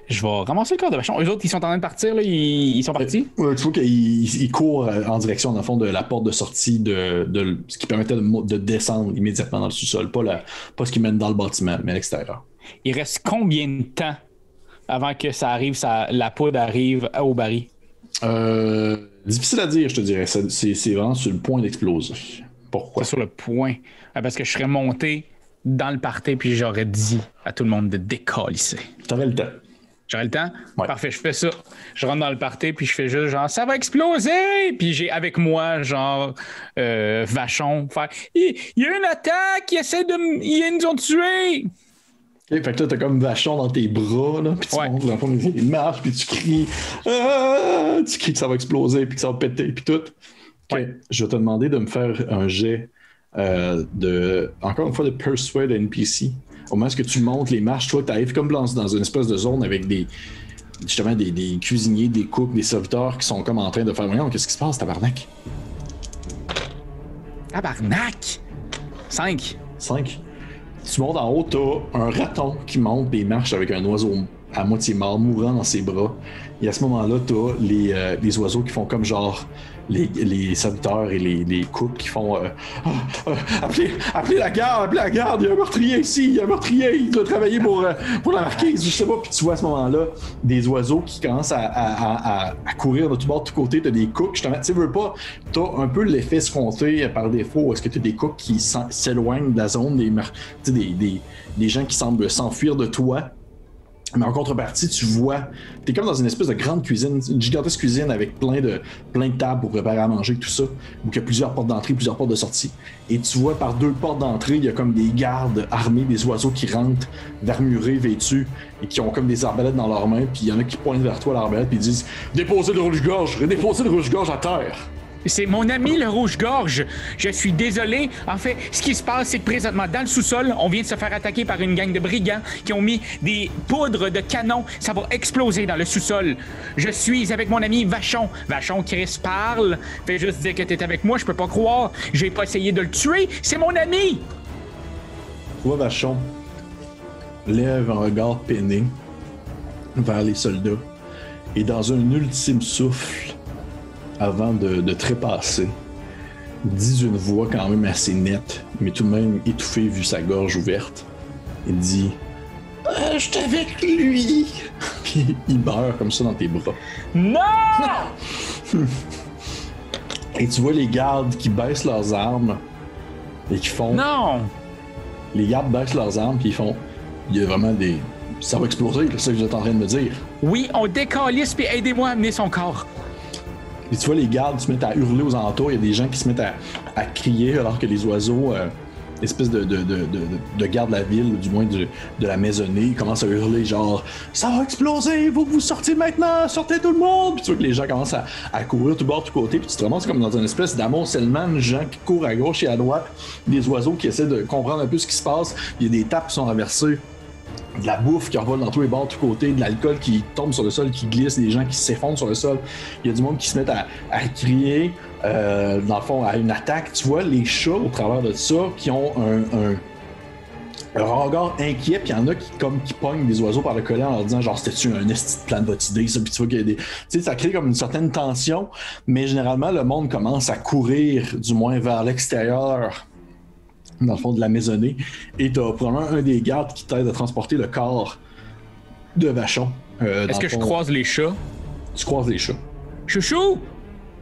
Speaker 2: Je vais ramasser le corps de Vachon. Eux autres, ils sont en train de partir, là. Ils sont partis?
Speaker 1: Tu vois qu'ils courent en direction, dans le fond, de la porte de sortie de ce qui permettait de descendre immédiatement dans le sous-sol. Pas ce qui mène dans le bâtiment, mais à l'extérieur.
Speaker 2: Il reste combien de temps avant que ça arrive, la poudre arrive au baril?
Speaker 1: Difficile à dire, je te dirais. C'est vraiment sur le point d'exploser. Pourquoi?
Speaker 2: C'est sur le point. Parce que je serais monté dans le party puis j'aurais dit à tout le monde de décalisser.
Speaker 1: T'aurais le temps.
Speaker 2: J'aurais le temps?
Speaker 1: Ouais.
Speaker 2: Parfait, je fais ça. Je rentre dans le party puis je fais juste genre ça va exploser! Puis j'ai avec moi genre Vachon. Il y a une attaque! Ils nous ont tués!
Speaker 3: Okay, fait que là, t'as comme Vachon dans tes bras, là, puis tu montes dans le fond des marches, puis tu cries, tu cries que ça va exploser, puis que ça va péter, puis tout. Okay. Je vais te demander de me faire un jet encore une fois, de Persuade NPC. Au moment où tu montes les marches, toi, tu arrives comme dans une espèce de zone avec justement des cuisiniers, des cooks, des serviteurs qui sont comme en train de faire voyons, qu'est-ce qui se passe, tabarnak?
Speaker 2: Tabarnak! 5.
Speaker 3: Tu montes en haut, t'as un raton qui monte des marches avec un oiseau à moitié mort, mourant dans ses bras. Et à ce moment-là, t'as les oiseaux qui font comme genre les serviteurs et les cooks qui font appelez la garde, il y a un meurtrier ici, il doit travailler pour la marquise, je sais pas. Puis tu vois à ce moment-là des oiseaux qui commencent à courir de tout bord, de tous côtés. T'as des cooks, justement, tu sais, veux pas, t'as un peu l'effet escompté par défaut. Est-ce que t'as des cooks qui s'éloignent de la zone, des gens qui semblent s'enfuir de toi? Mais en contrepartie, tu vois, t'es comme dans une espèce de grande cuisine, une gigantesque cuisine avec plein de tables pour préparer à manger, tout ça, où il y a plusieurs portes d'entrée, plusieurs portes de sortie. Et tu vois, par 2 portes d'entrée, il y a comme des gardes armés, des oiseaux qui rentrent, d'armurés, vêtus, et qui ont comme des arbalètes dans leurs mains, puis il y en a qui pointent vers toi l'arbalète, puis ils disent « Déposez le rouge-gorge à terre! »
Speaker 2: C'est mon ami le rouge-gorge. Je suis désolé. En fait, ce qui se passe, c'est que présentement, dans le sous-sol, on vient de se faire attaquer par une gang de brigands qui ont mis des poudres de canon. Ça va exploser dans le sous-sol. Je suis avec mon ami Vachon. Vachon, Chris parle. Fais juste dire que t'es avec moi, je peux pas croire. J'ai pas essayé de le tuer. C'est mon ami!
Speaker 3: Toi, Vachon, lève un regard peiné vers les soldats et dans un ultime souffle, avant de trépasser, dit une voix quand même assez nette, mais tout de même étouffée vu sa gorge ouverte. Il dit « Je suis avec lui! » Puis il meurt comme ça dans tes bras.
Speaker 2: Non!
Speaker 3: Et tu vois les gardes qui baissent leurs armes et qui font...
Speaker 2: Non!
Speaker 3: Les gardes baissent leurs armes puis ils font... Il y a vraiment des... Ça va exploser, c'est ça que vous êtes en train de me dire.
Speaker 2: Oui, on décalisse puis aidez-moi à amener son corps.
Speaker 3: Et tu vois les gardes se mettent à hurler aux alentours, il y a des gens qui se mettent à crier alors que les oiseaux, espèce de garde de la ville, ou du moins de la maisonnée, ils commencent à hurler genre « Ça va exploser, vous sortez maintenant, sortez tout le monde! » Puis tu vois que les gens commencent à courir tout bord, tout côté, puis tu te ramasses comme dans une espèce d'amoncellement de gens qui courent à gauche et à droite, des oiseaux qui essaient de comprendre un peu ce qui se passe, il y a des tapes qui sont renversées, de la bouffe qui revole dans tous les bords, de tous côtés, de l'alcool qui tombe sur le sol, qui glisse, des gens qui s'effondrent sur le sol. Il y a du monde qui se met à crier, dans le fond, à une attaque. Tu vois les chats au travers de ça qui ont un regard inquiet, puis il y en a qui pognent des oiseaux par le collet en leur disant genre c'était-tu un esti de plan de votre idée, ça, puis tu vois qu'il y a des. Tu sais, ça crée comme une certaine tension, mais généralement le monde commence à courir, du moins vers l'extérieur, dans le fond de la maisonnée, et t'as probablement un des gardes qui t'aide à transporter le corps de Vachon.
Speaker 2: Est-ce que je croise les chats?
Speaker 3: Tu croises les chats.
Speaker 2: Chouchou!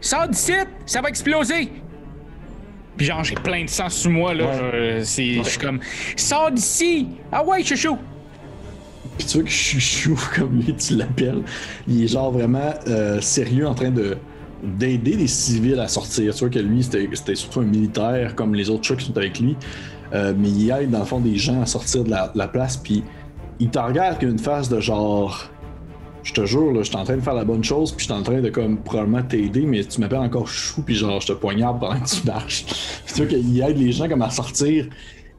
Speaker 2: Sors d'ici! Ça va exploser! Puis genre, j'ai plein de sang sous moi, là.
Speaker 3: Ouais.
Speaker 2: Je suis comme... Sors d'ici! Ah ouais, chouchou!
Speaker 3: Puis tu vois que Chouchou, comme lui, tu l'appelles, il est genre vraiment sérieux en train d'aider les civils à sortir. Tu vois que lui, c'était surtout un militaire, comme les autres chats qui sont avec lui. Mais il aide, dans le fond, des gens à sortir de la place, puis il te regarde avec une face de genre... Je te jure, là, je suis en train de faire la bonne chose, puis je suis en train de comme probablement t'aider, mais tu m'appelles encore chou, puis genre je te poignarde pendant que tu marches. Puis tu vois qu'il aide les gens comme à sortir,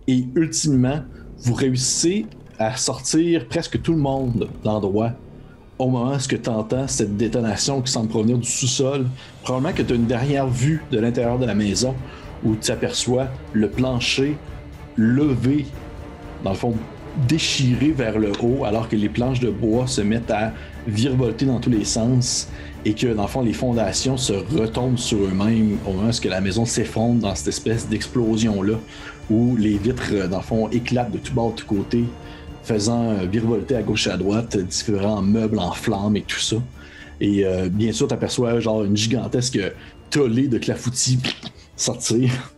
Speaker 3: et ultimement, vous réussissez à sortir presque tout le monde de l'endroit au moment où tu entends cette détonation qui semble provenir du sous-sol. Probablement que tu as une dernière vue de l'intérieur de la maison où tu aperçois le plancher levé, dans le fond déchiré vers le haut, alors que les planches de bois se mettent à virevolter dans tous les sens et que dans le fond les fondations se retombent sur eux-mêmes au moment où la maison s'effondre dans cette espèce d'explosion là où les vitres dans le fond éclatent de tous bords, de tous côtés, faisant virevolter à gauche et à droite différents meubles en flammes et tout ça. Et bien sûr t'aperçois genre une gigantesque tollée de clafoutis sortir.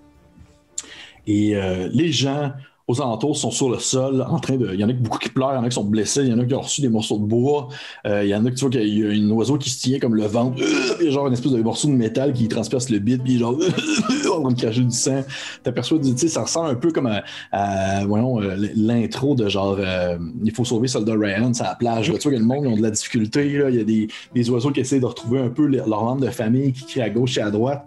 Speaker 3: Et les gens
Speaker 1: aux alentours sont sur le sol en train de. Il y en a beaucoup qui pleurent, il y en a qui sont blessés, il y en a qui ont reçu des morceaux de bois, il y en a qui tu vois qu'il y a un oiseau qui se tient comme le ventre, puis genre une espèce de morceau de métal qui transperce le bide, puis genre en train de cracher du sang. T'aperçois, tu sais, ça ressemble un peu comme voyons, l'intro de genre il faut sauver Soldat Ryan sur la plage. Là, tu vois que le monde ont de la difficulté, là. Il y a des oiseaux qui essaient de retrouver un peu leurs membres de famille qui crient à gauche et à droite.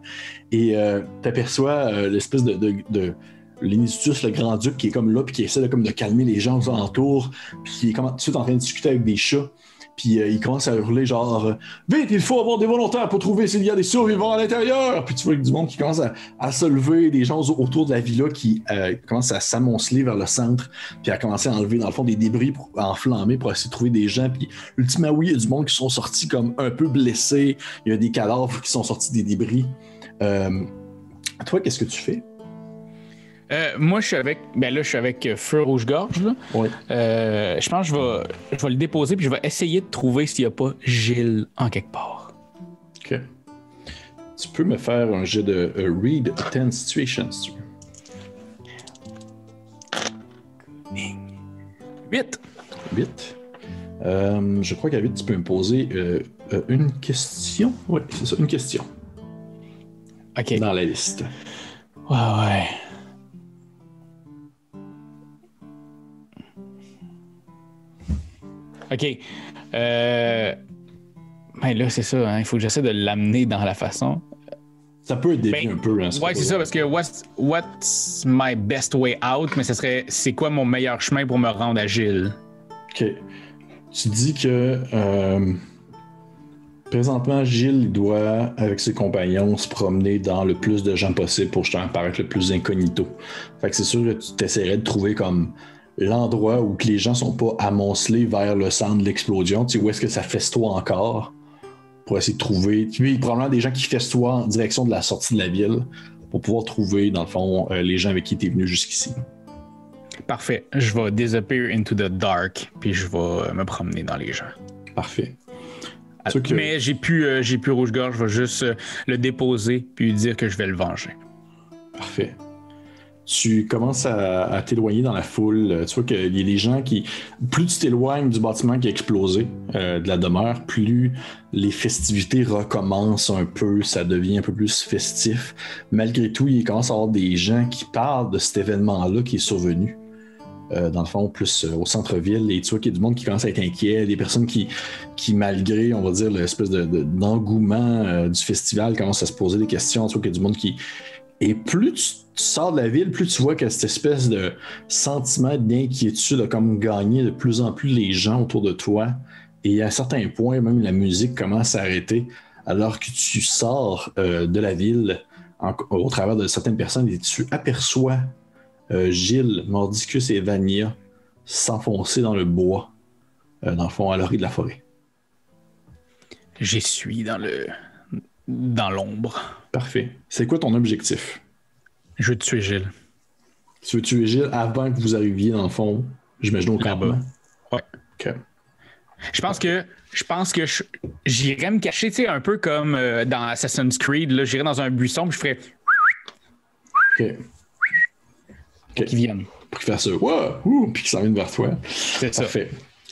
Speaker 1: Et t'aperçois l'espèce de l'Initus, le grand-duc, qui est comme là, puis qui essaie de calmer les gens aux alentours, puis qui est comme tout de suite en train de discuter avec des chats, puis il commence à hurler genre « Vite, il faut avoir des volontaires pour trouver s'il y a des survivants à l'intérieur! » Puis tu vois du monde qui commence à se lever, des gens autour de la villa qui commencent à s'amonceler vers le centre, puis à commencer à enlever, dans le fond, des débris pour enflammer, pour essayer de trouver des gens. Puis ultimement, oui, il y a du monde qui sont sortis comme un peu blessés, il y a des cadavres qui sont sortis des débris. Toi, qu'est-ce que tu fais?
Speaker 2: Moi, je suis avec Feu Rouge-Gorge. Là.
Speaker 1: Oui.
Speaker 2: Je pense que je vais le déposer puis je vais essayer de trouver s'il n'y a pas Gilles en quelque part.
Speaker 1: OK. Tu peux me faire un jet de Read 10 Situations, si tu veux.
Speaker 2: 8.
Speaker 1: 8. Je crois qu'à 8, tu peux me poser une question. Oui, c'est ça, une question.
Speaker 2: OK.
Speaker 1: Dans la liste.
Speaker 2: Ouais. OK. Ben là, c'est ça. Hein, il faut que j'essaie de l'amener dans la façon.
Speaker 1: Ça peut être dévié un peu. Hein,
Speaker 2: ouais, c'est ça, parce que what's my best way out? Mais c'est quoi mon meilleur chemin pour me rendre à Gilles?
Speaker 1: OK. Tu dis que présentement, Gilles doit, avec ses compagnons, se promener dans le plus de gens possible pour justement paraître le plus incognito. Fait que c'est sûr que tu t'essaierais de trouver comme l'endroit où que les gens sont pas amoncelés vers le centre de l'explosion. Tu sais, où est-ce que ça festoie encore pour essayer de trouver. Puis probablement des gens qui festoient en direction de la sortie de la ville pour pouvoir trouver, dans le fond, les gens avec qui tu es venu jusqu'ici.
Speaker 2: Parfait. Je vais disappear into the dark, puis je vais me promener dans les gens.
Speaker 1: Parfait.
Speaker 2: Mais j'ai plus Rouge-Gorge, je vais juste le déposer puis lui dire que je vais le venger.
Speaker 1: Parfait. Tu commences à t'éloigner dans la foule. Tu vois qu'il y a des gens qui... Plus tu t'éloignes du bâtiment qui a explosé, de la demeure, plus les festivités recommencent un peu, ça devient un peu plus festif. Malgré tout, il commence à y avoir des gens qui parlent de cet événement-là qui est survenu. Dans le fond, plus au centre-ville, et tu vois qu'il y a du monde qui commence à être inquiet, des personnes qui malgré, on va dire, l'espèce d'engouement du festival, commencent à se poser des questions. Tu vois qu'il y a du monde qui... Et plus tu sors de la ville, plus tu vois que cette espèce de sentiment d'inquiétude a comme gagné de plus en plus les gens autour de toi. Et à certains points, même la musique commence à s'arrêter alors que tu sors de la ville au travers de certaines personnes et tu aperçois Gilles, Mordicus et Vania s'enfoncer dans le bois, dans le fond, à l'orée de la forêt.
Speaker 2: J'y suis dans l'ombre.
Speaker 1: Parfait. C'est quoi ton objectif?
Speaker 2: Je veux tuer Gilles.
Speaker 1: Tu veux tuer Gilles avant que vous arriviez, dans le fond, j'imagine, au campement?
Speaker 2: Ouais.
Speaker 1: OK.
Speaker 2: Je pense que j'irais me cacher, tu sais, un peu comme dans Assassin's Creed. Là, j'irais dans un buisson, puis je ferais...
Speaker 1: OK.
Speaker 2: Pour qu'ils viennent.
Speaker 1: Pour qu'ils fassent ça. Wow! Puis qu'ils s'en viennent vers toi.
Speaker 2: C'est ça.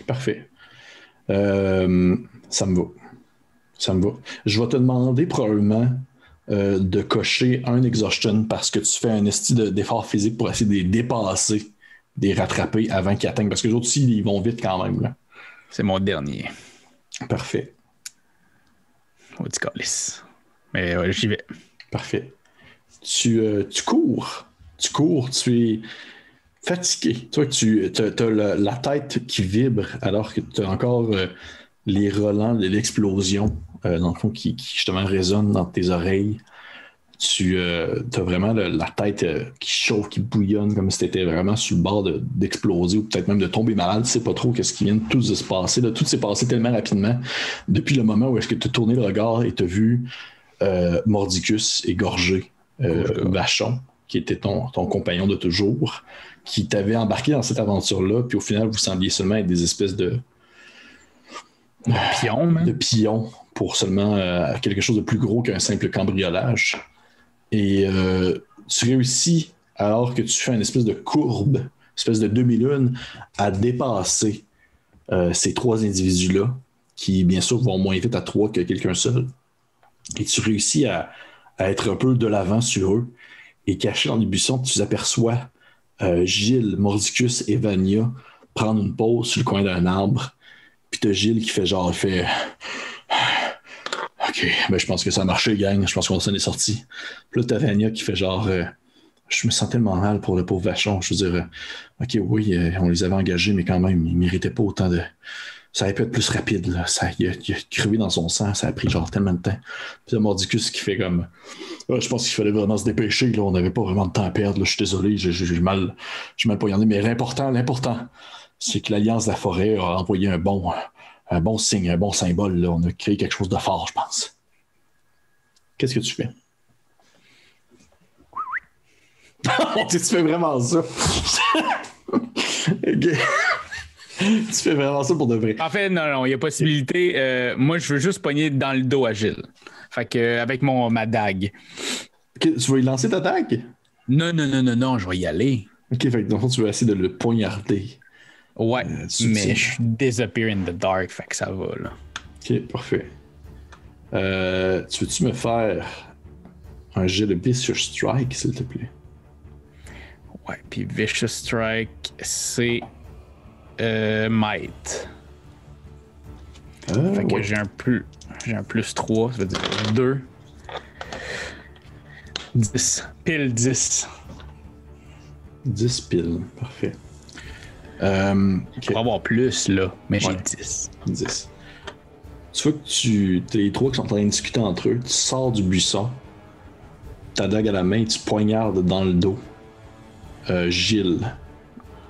Speaker 1: Parfait. Ça me va. Je vais te demander probablement de cocher un exhaustion parce que tu fais un esti d'effort physique pour essayer de les dépasser, de les rattraper avant qu'ils atteignent. Parce que les autres aussi, ils vont vite quand même. Là.
Speaker 2: C'est mon dernier.
Speaker 1: Parfait.
Speaker 2: On dit calice. Mais ouais, j'y vais.
Speaker 1: Parfait. Tu cours. Tu es fatigué. Tu vois que tu as la tête qui vibre alors que tu as encore les relents de l'explosion, dans le fond, qui justement résonnent dans tes oreilles. Tu as vraiment la tête qui chauffe, qui bouillonne, comme si tu étais vraiment sur le bord d'exploser ou peut-être même de tomber malade. Tu sais pas trop qu'est-ce qui vient de tout se passer. Là, tout s'est passé tellement rapidement depuis le moment où est-ce que tu as tourné le regard et tu as vu Mordicus égorger Vachon, qui était ton compagnon de toujours, qui t'avait embarqué dans cette aventure-là, puis au final, vous sembliez seulement être des espèces de pions pour seulement quelque chose de plus gros qu'un simple cambriolage. Et tu réussis, alors que tu fais une espèce de courbe espèce de demi-lune à dépasser ces 3 individus-là, qui bien sûr vont moins vite à 3 que quelqu'un seul. Et tu réussis à être un peu de l'avant sur eux. Et caché dans les buissons, tu aperçois Gilles, Mordicus et Vania prendre une pause sur le coin d'un arbre. Puis t'as Gilles qui fait genre, OK, ben je pense que ça a marché, gang. Je pense qu'on s'en est sorti. Puis là, t'as Vania qui fait genre, je me sens tellement mal pour le pauvre Vachon. Je veux dire, OK, oui, on les avait engagés, mais quand même, ils méritaient pas autant de. Ça aurait pu être plus rapide, là. Il a crevé dans son sang, ça a pris genre tellement de temps. Puis t'as Mordicus qui fait comme. Je pense qu'il fallait vraiment se dépêcher, là. On n'avait pas vraiment de temps à perdre. Là. Je suis désolé, j'ai mal poignardé. Mais l'important, c'est que l'Alliance de la Forêt a envoyé un bon signe, un bon symbole. Là. On a créé quelque chose de fort, je pense. Qu'est-ce que tu fais? Tu fais vraiment ça. OK. Tu fais vraiment ça pour de vrai.
Speaker 2: En fait, non, il y a possibilité. Moi, je veux juste pogner dans le dos à Gilles. Fait que, avec ma dague.
Speaker 1: Okay, tu vas y lancer ta dague?
Speaker 2: Non, je vais y aller.
Speaker 1: OK, fait que dans le fond, tu veux essayer de le poignarder.
Speaker 2: Ouais, mais je suis disappear in the dark, fait que ça va, là.
Speaker 1: OK, parfait. Tu veux-tu me faire un jet de Vicious Strike, s'il te plaît?
Speaker 2: Ouais, puis Vicious Strike, c'est Might. Fait que j'ai un plus 3, ça veut dire 2. 10. Pile 10. 10
Speaker 1: piles, parfait.
Speaker 2: Je pourrais avoir plus, là, mais j'ai 10.
Speaker 1: 10. Tu vois que les 3 qui sont en train de discuter entre eux, tu sors du buisson, ta dague à la main, tu poignardes dans le dos Gilles.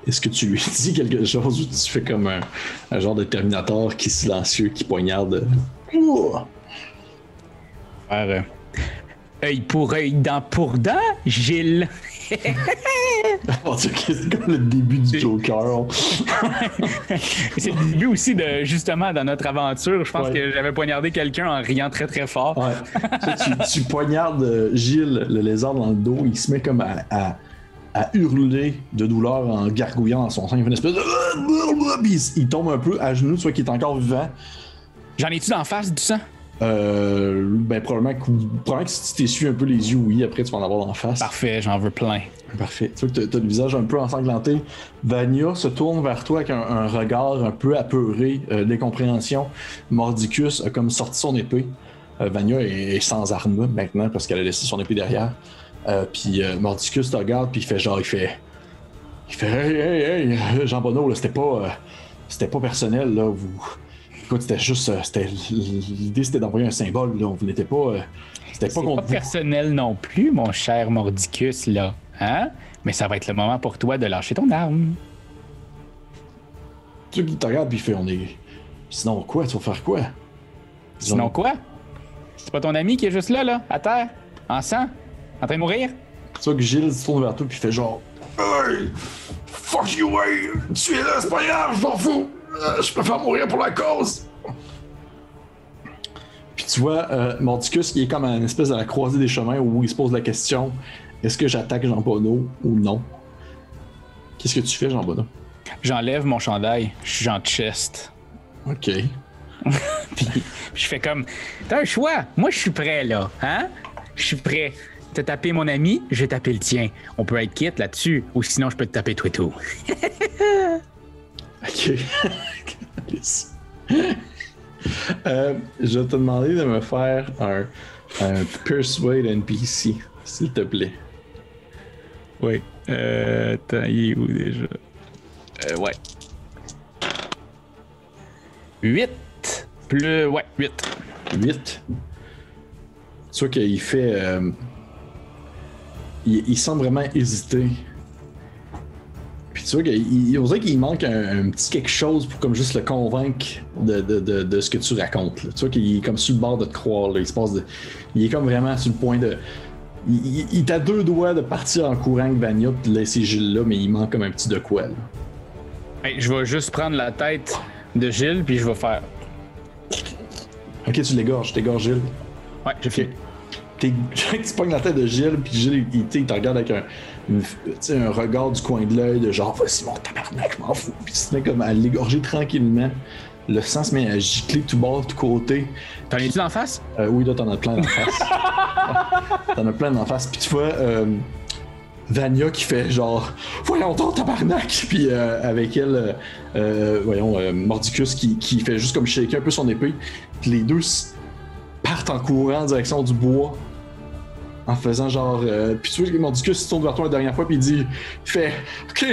Speaker 1: Est-ce que tu lui dis quelque chose ou tu fais comme un genre de Terminator qui est silencieux, qui poignarde?
Speaker 2: Faire œil pour œil, dent pour dent, Gilles.
Speaker 1: C'est comme le début du Joker.
Speaker 2: C'est le début aussi de, justement, dans notre aventure. Je pense que j'avais poignardé quelqu'un en riant très très fort.
Speaker 1: Ouais. tu poignardes Gilles, le lézard, dans le dos. Il se met comme à hurler de douleur en gargouillant dans son sang. Il fait une espèce de... Il tombe un peu à genoux, tu vois qu'il est encore vivant.
Speaker 2: J'en ai-tu d'en face du sang?
Speaker 1: Probablement que si tu t'essuies un peu les yeux, oui, après tu vas en avoir d'en face.
Speaker 2: Parfait, j'en veux plein.
Speaker 1: Parfait. Tu vois que t'as le visage un peu ensanglanté. Vania se tourne vers toi avec un regard un peu apeuré d'incompréhension. Mordicus a comme sorti son épée. Vania est sans arme maintenant parce qu'elle a laissé son épée derrière. Puis Mordicus te regarde puis il fait hey, Jean Bonneau, là, c'était pas personnel, là. Écoute, c'était juste. L'idée, c'était d'envoyer un symbole, là. On n'était pas. C'était pas contre vous.
Speaker 2: Personnel non plus, mon cher Mordicus, là. Hein? Mais ça va être le moment pour toi de lâcher ton arme.
Speaker 1: Tu sais, il te regarde, puis il fait Sinon, quoi? Tu vas faire quoi?
Speaker 2: Sinon, quoi? C'est pas ton ami qui est juste là, à terre, en sang, en train de mourir?
Speaker 1: Tu vois que Gilles se tourne vers toi, puis il fait genre. Hey! Fuck you, hey! Tu es là, c'est pas grave, je m'en fous! Je préfère mourir pour la cause! Puis tu vois, Mordicus qui est comme à une espèce de la croisée des chemins où il se pose la question: est-ce que j'attaque Jean Bonneau ou non? Qu'est-ce que tu fais, Jean Bonneau?
Speaker 2: J'enlève mon chandail, je suis en chest.
Speaker 1: OK.
Speaker 2: Puis je fais comme: t'as un choix, moi je suis prêt là, hein? Je suis prêt. T'as tapé mon ami, je vais taper le tien. On peut être quitte là-dessus, ou sinon je peux te taper toi et tout.
Speaker 1: OK. Je vais te demander de me faire un Persuade NPC, s'il te plaît.
Speaker 2: Oui. Attends, il est où déjà? Ouais. 8. Plus... Ouais, 8.
Speaker 1: 8. Tu vois qu'il fait... il semble vraiment hésiter. Puis tu vois qu'on dirait qu'il manque un petit quelque chose pour comme juste le convaincre de ce que tu racontes. Là. Tu vois qu'il est comme sur le bord de te croire. Là. Il est comme vraiment sur le point de... Il est à 2 doigts de partir en courant avec Vania et de laisser Gilles là, mais il manque comme un petit de quoi. Là.
Speaker 2: Hey, je vais juste prendre la tête de Gilles puis je vais faire...
Speaker 1: Ok, tu t'égorges Gilles.
Speaker 2: Ouais, j'ai fait.
Speaker 3: tu pognes la tête de Gilles, puis Gilles, il te regarde avec un regard du coin de l'œil de genre, vas-y mon tabarnak, je m'en fous. Puis il se met comme à l'égorger tranquillement. Le sang se met à gicler tout bord, tout côté.
Speaker 2: T'en es-tu d'en face?
Speaker 3: Oui, là, t'en as plein d'en face. T'en as plein d'en face. Puis tu vois Vania qui fait genre, voyons donc, tabarnak! Puis avec elle, Mordicus qui fait juste comme shaker un peu son épée. Puis les deux partent en courant en direction du bois. En faisant genre. Puis tu vois, Mordicus se tourne vers toi la dernière fois, puis il fait OK,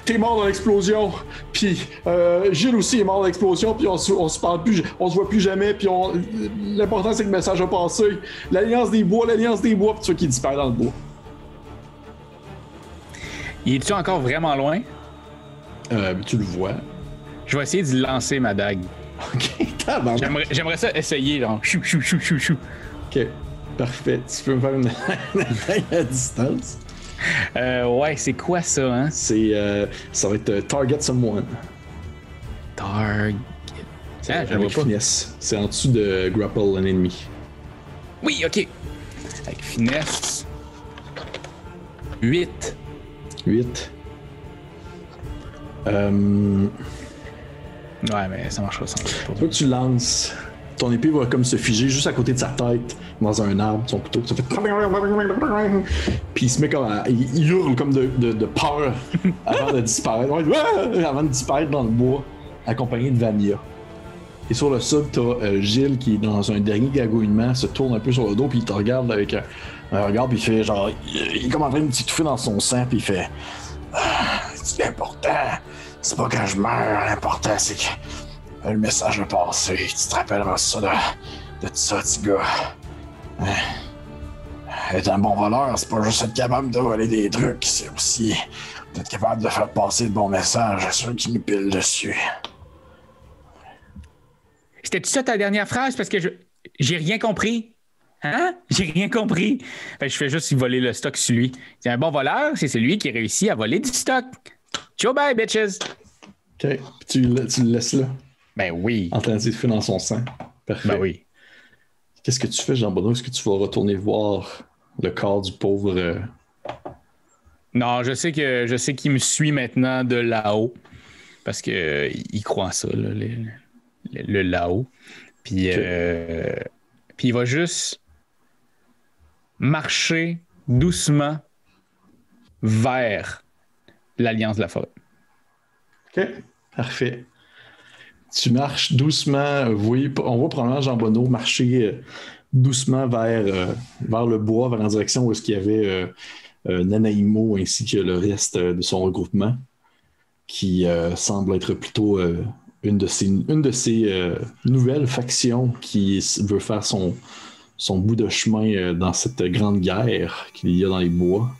Speaker 3: t'es mort dans l'explosion. Puis Gilles aussi est mort dans l'explosion, puis on se parle plus, on se voit plus jamais. Puis l'important, c'est que le message a passé. L'Alliance des bois. Puis tu vois qu'il disparaît dans le bois.
Speaker 2: Il est-tu encore vraiment loin?
Speaker 3: Tu le vois.
Speaker 2: Je vais essayer de lancer ma dague.
Speaker 3: OK, tabarnak.
Speaker 2: J'aimerais ça essayer, genre. Chou, chou, chou, chou, chou.
Speaker 3: OK. Parfait. Tu peux me faire une attaque à distance?
Speaker 2: Ouais, c'est quoi ça, hein?
Speaker 3: Ça va être Target Someone.
Speaker 2: Target. Ah, je le vois pas.
Speaker 3: Finesse. C'est en dessous de Grapple un ennemi.
Speaker 2: Oui, ok. Avec finesse. 8.
Speaker 3: 8.
Speaker 2: Ouais, mais ça marchera sans doute.
Speaker 3: Toi, tu lances. Ton épée va comme se figer juste à côté de sa tête dans un arbre, son couteau. Ça fait. Puis il se met comme à. Il hurle comme de peur avant de disparaître. Avant de disparaître dans le bois, accompagné de Vania. Et sur le sub, t'as Gilles qui, dans un dernier gagouillement, se tourne un peu sur le dos, puis il te regarde avec un regard, puis il fait genre. Il est comme en train de s'étouffer dans son sang, puis il fait. C'est important. C'est pas quand je meurs, l'important c'est que. Le message est passé. Tu te rappelleras ça de tout ça, petit gars. Être un bon voleur, c'est pas juste être capable de voler des trucs, c'est aussi être capable de faire passer le bon message à ceux qui nous pilent dessus.
Speaker 2: C'était-tu ça ta dernière phrase? Parce que j'ai rien compris. Hein? J'ai rien compris. Fait que je fais juste voler le stock sur lui. C'est un bon voleur, c'est celui qui réussit à voler du stock. Ciao, bye, bitches!
Speaker 3: OK. Tu le laisses là.
Speaker 2: Ben oui.
Speaker 3: En train de s'étouffer dans son sang. Parfait.
Speaker 2: Ben oui.
Speaker 3: Qu'est-ce que tu fais, Jean-Benoît? Est-ce que tu vas retourner voir le corps du pauvre...
Speaker 2: Non, je sais qu'il me suit maintenant de là-haut. Parce que il croit en ça, là, le là-haut. Puis, puis il va juste marcher doucement vers l'Alliance de la forêt.
Speaker 3: OK. Parfait. Tu marches doucement, oui, on voit probablement Jean Bonneau marcher doucement vers le bois, vers la direction où est-ce qu'il y avait Nanaimo ainsi que le reste de son regroupement, qui semble être plutôt une de ces nouvelles factions qui veut faire son bout de chemin dans cette grande guerre qu'il y a dans les bois.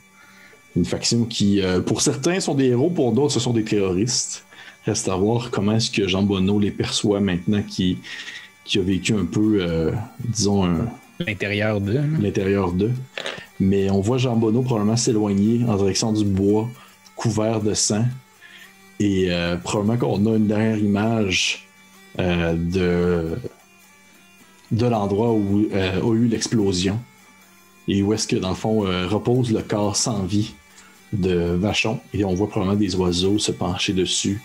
Speaker 3: Une faction qui, pour certains, sont des héros, pour d'autres, ce sont des terroristes. Reste à voir comment est-ce que Jean Bonneau les perçoit maintenant qui a vécu un peu,
Speaker 2: l'intérieur d'eux.
Speaker 3: L'intérieur d'eux. Mais on voit Jean Bonneau probablement s'éloigner en direction du bois, couvert de sang. Et probablement qu'on a une dernière image de l'endroit où a eu l'explosion. Et où est-ce que, dans le fond, repose le corps sans vie de Vachon. Et on voit probablement des oiseaux se pencher dessus,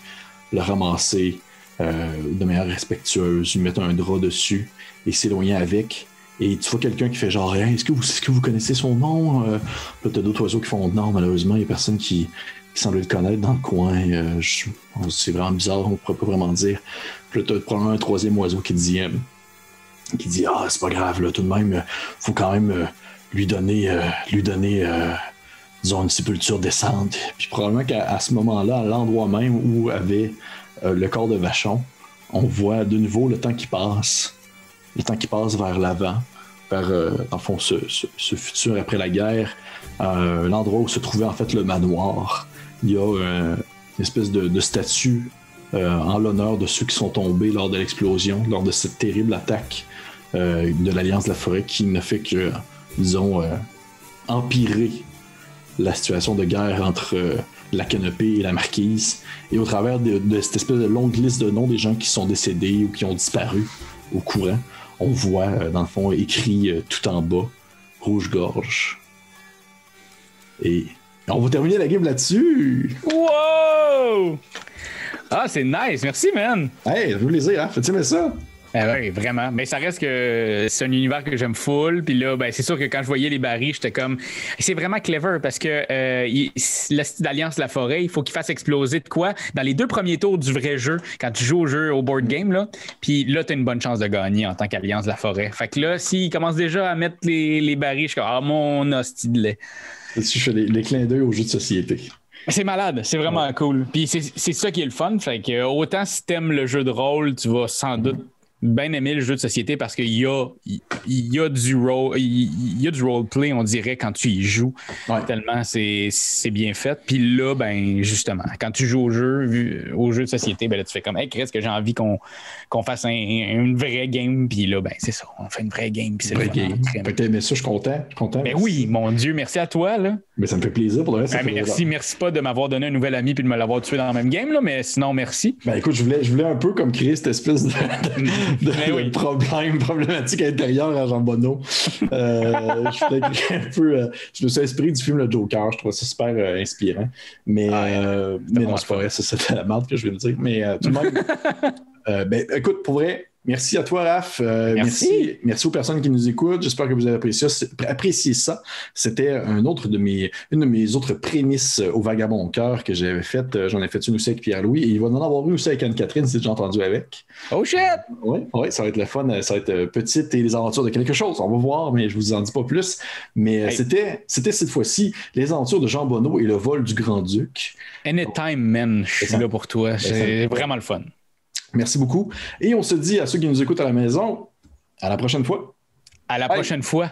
Speaker 3: le ramasser de manière respectueuse, lui mettre un drap dessus et s'éloigner avec. Et tu vois quelqu'un qui fait genre hey, est-ce que vous connaissez son nom? Là, t'as d'autres oiseaux qui font non, malheureusement, il y a personne qui semble le connaître dans le coin. C'est vraiment bizarre, on ne pourrait pas vraiment dire. Puis là, t'as probablement un troisième oiseau qui dit ah, c'est pas grave, là, tout de même, faut quand même lui donner disons, une sépulture décente. Puis probablement qu'à ce moment-là, à l'endroit même où avait le corps de Vachon, on voit de nouveau le temps qui passe vers l'avant, vers, dans le fond, ce futur après la guerre, l'endroit où se trouvait en fait le manoir. Il y a une espèce de statue en l'honneur de ceux qui sont tombés lors de l'explosion, lors de cette terrible attaque de l'Alliance de la Forêt qui ne fait que, disons, empirer la situation de guerre entre la canopée et la marquise. Et au travers de cette espèce de longue liste de noms des gens qui sont décédés ou qui ont disparu au courant, on voit, dans le fond, écrit tout en bas,
Speaker 1: rouge-gorge. Et on va terminer la game là-dessus.
Speaker 2: Wow! Ah, c'est nice. Merci, man.
Speaker 1: Hey, ça fait plaisir, hein? Fais-tu aimer ça?
Speaker 2: Oui, vraiment. Mais ça reste que c'est un univers que j'aime full. Puis là, ben, c'est sûr que quand je voyais les barils, j'étais comme. C'est vraiment clever parce que la style d'Alliance de la Forêt, il faut qu'il fasse exploser de quoi dans les 2 premiers tours du vrai jeu, quand tu joues au jeu au board game. Là, puis là, tu as une bonne chance de gagner en tant qu'Alliance de la Forêt. Fait que là, s'il commence déjà à mettre les barils, je suis comme, ah, mon hostie de lait.
Speaker 1: Je fais les clins d'œil aux jeux de société.
Speaker 2: C'est malade, c'est vraiment cool. Puis c'est ça qui est le fun. Fait que autant si t'aimes le jeu de rôle, tu vas sans doute bien aimé le jeu de société parce qu'il y a du roleplay, on dirait, quand tu y joues. Ouais. Tellement c'est bien fait. Puis là, ben justement, quand tu joues au jeu de société, ben là, tu fais comme, hey, Chris, que j'ai envie qu'on fasse une vraie game. Puis là, ben c'est ça, on fait une vraie game. Puis c'est
Speaker 1: une vraie game. Peut-être aimer ça, je suis content.
Speaker 2: Ben oui, mon Dieu, merci à toi. Là.
Speaker 1: Mais ça me fait plaisir pour le reste.
Speaker 2: Ben, merci pas de m'avoir donné un nouvel ami puis de me l'avoir tué dans la même game, là, mais sinon, merci.
Speaker 1: Ben écoute, je voulais un peu comme créer cette espèce de problématique intérieure à Jean Bonneau. Je me suis inspiré du film Le Joker. Je trouve ça super inspirant. Mais non, c'est pas vrai, c'était la merde que je viens de dire. Mais tout de même, ben écoute, pour vrai, merci à toi, Raph. Merci aux personnes qui nous écoutent. J'espère que vous avez apprécié ça. C'était une de mes autres prémices au Vagabond Cœur que j'avais faite. J'en ai fait une aussi avec Pierre-Louis et il va en avoir une aussi avec Anne-Catherine, si j'ai entendu avec.
Speaker 2: Oh shit!
Speaker 1: Oui, ça va être le fun. Ça va être Petite et les aventures de quelque chose. On va voir, mais je vous en dis pas plus. Mais c'était cette fois-ci les aventures de Jean Bonneau et le vol du Grand-Duc.
Speaker 2: Anytime, man. Je suis là pour toi. C'est vraiment le fun.
Speaker 1: Merci beaucoup. Et on se dit à ceux qui nous écoutent à la maison, à la prochaine fois.
Speaker 2: À la prochaine fois.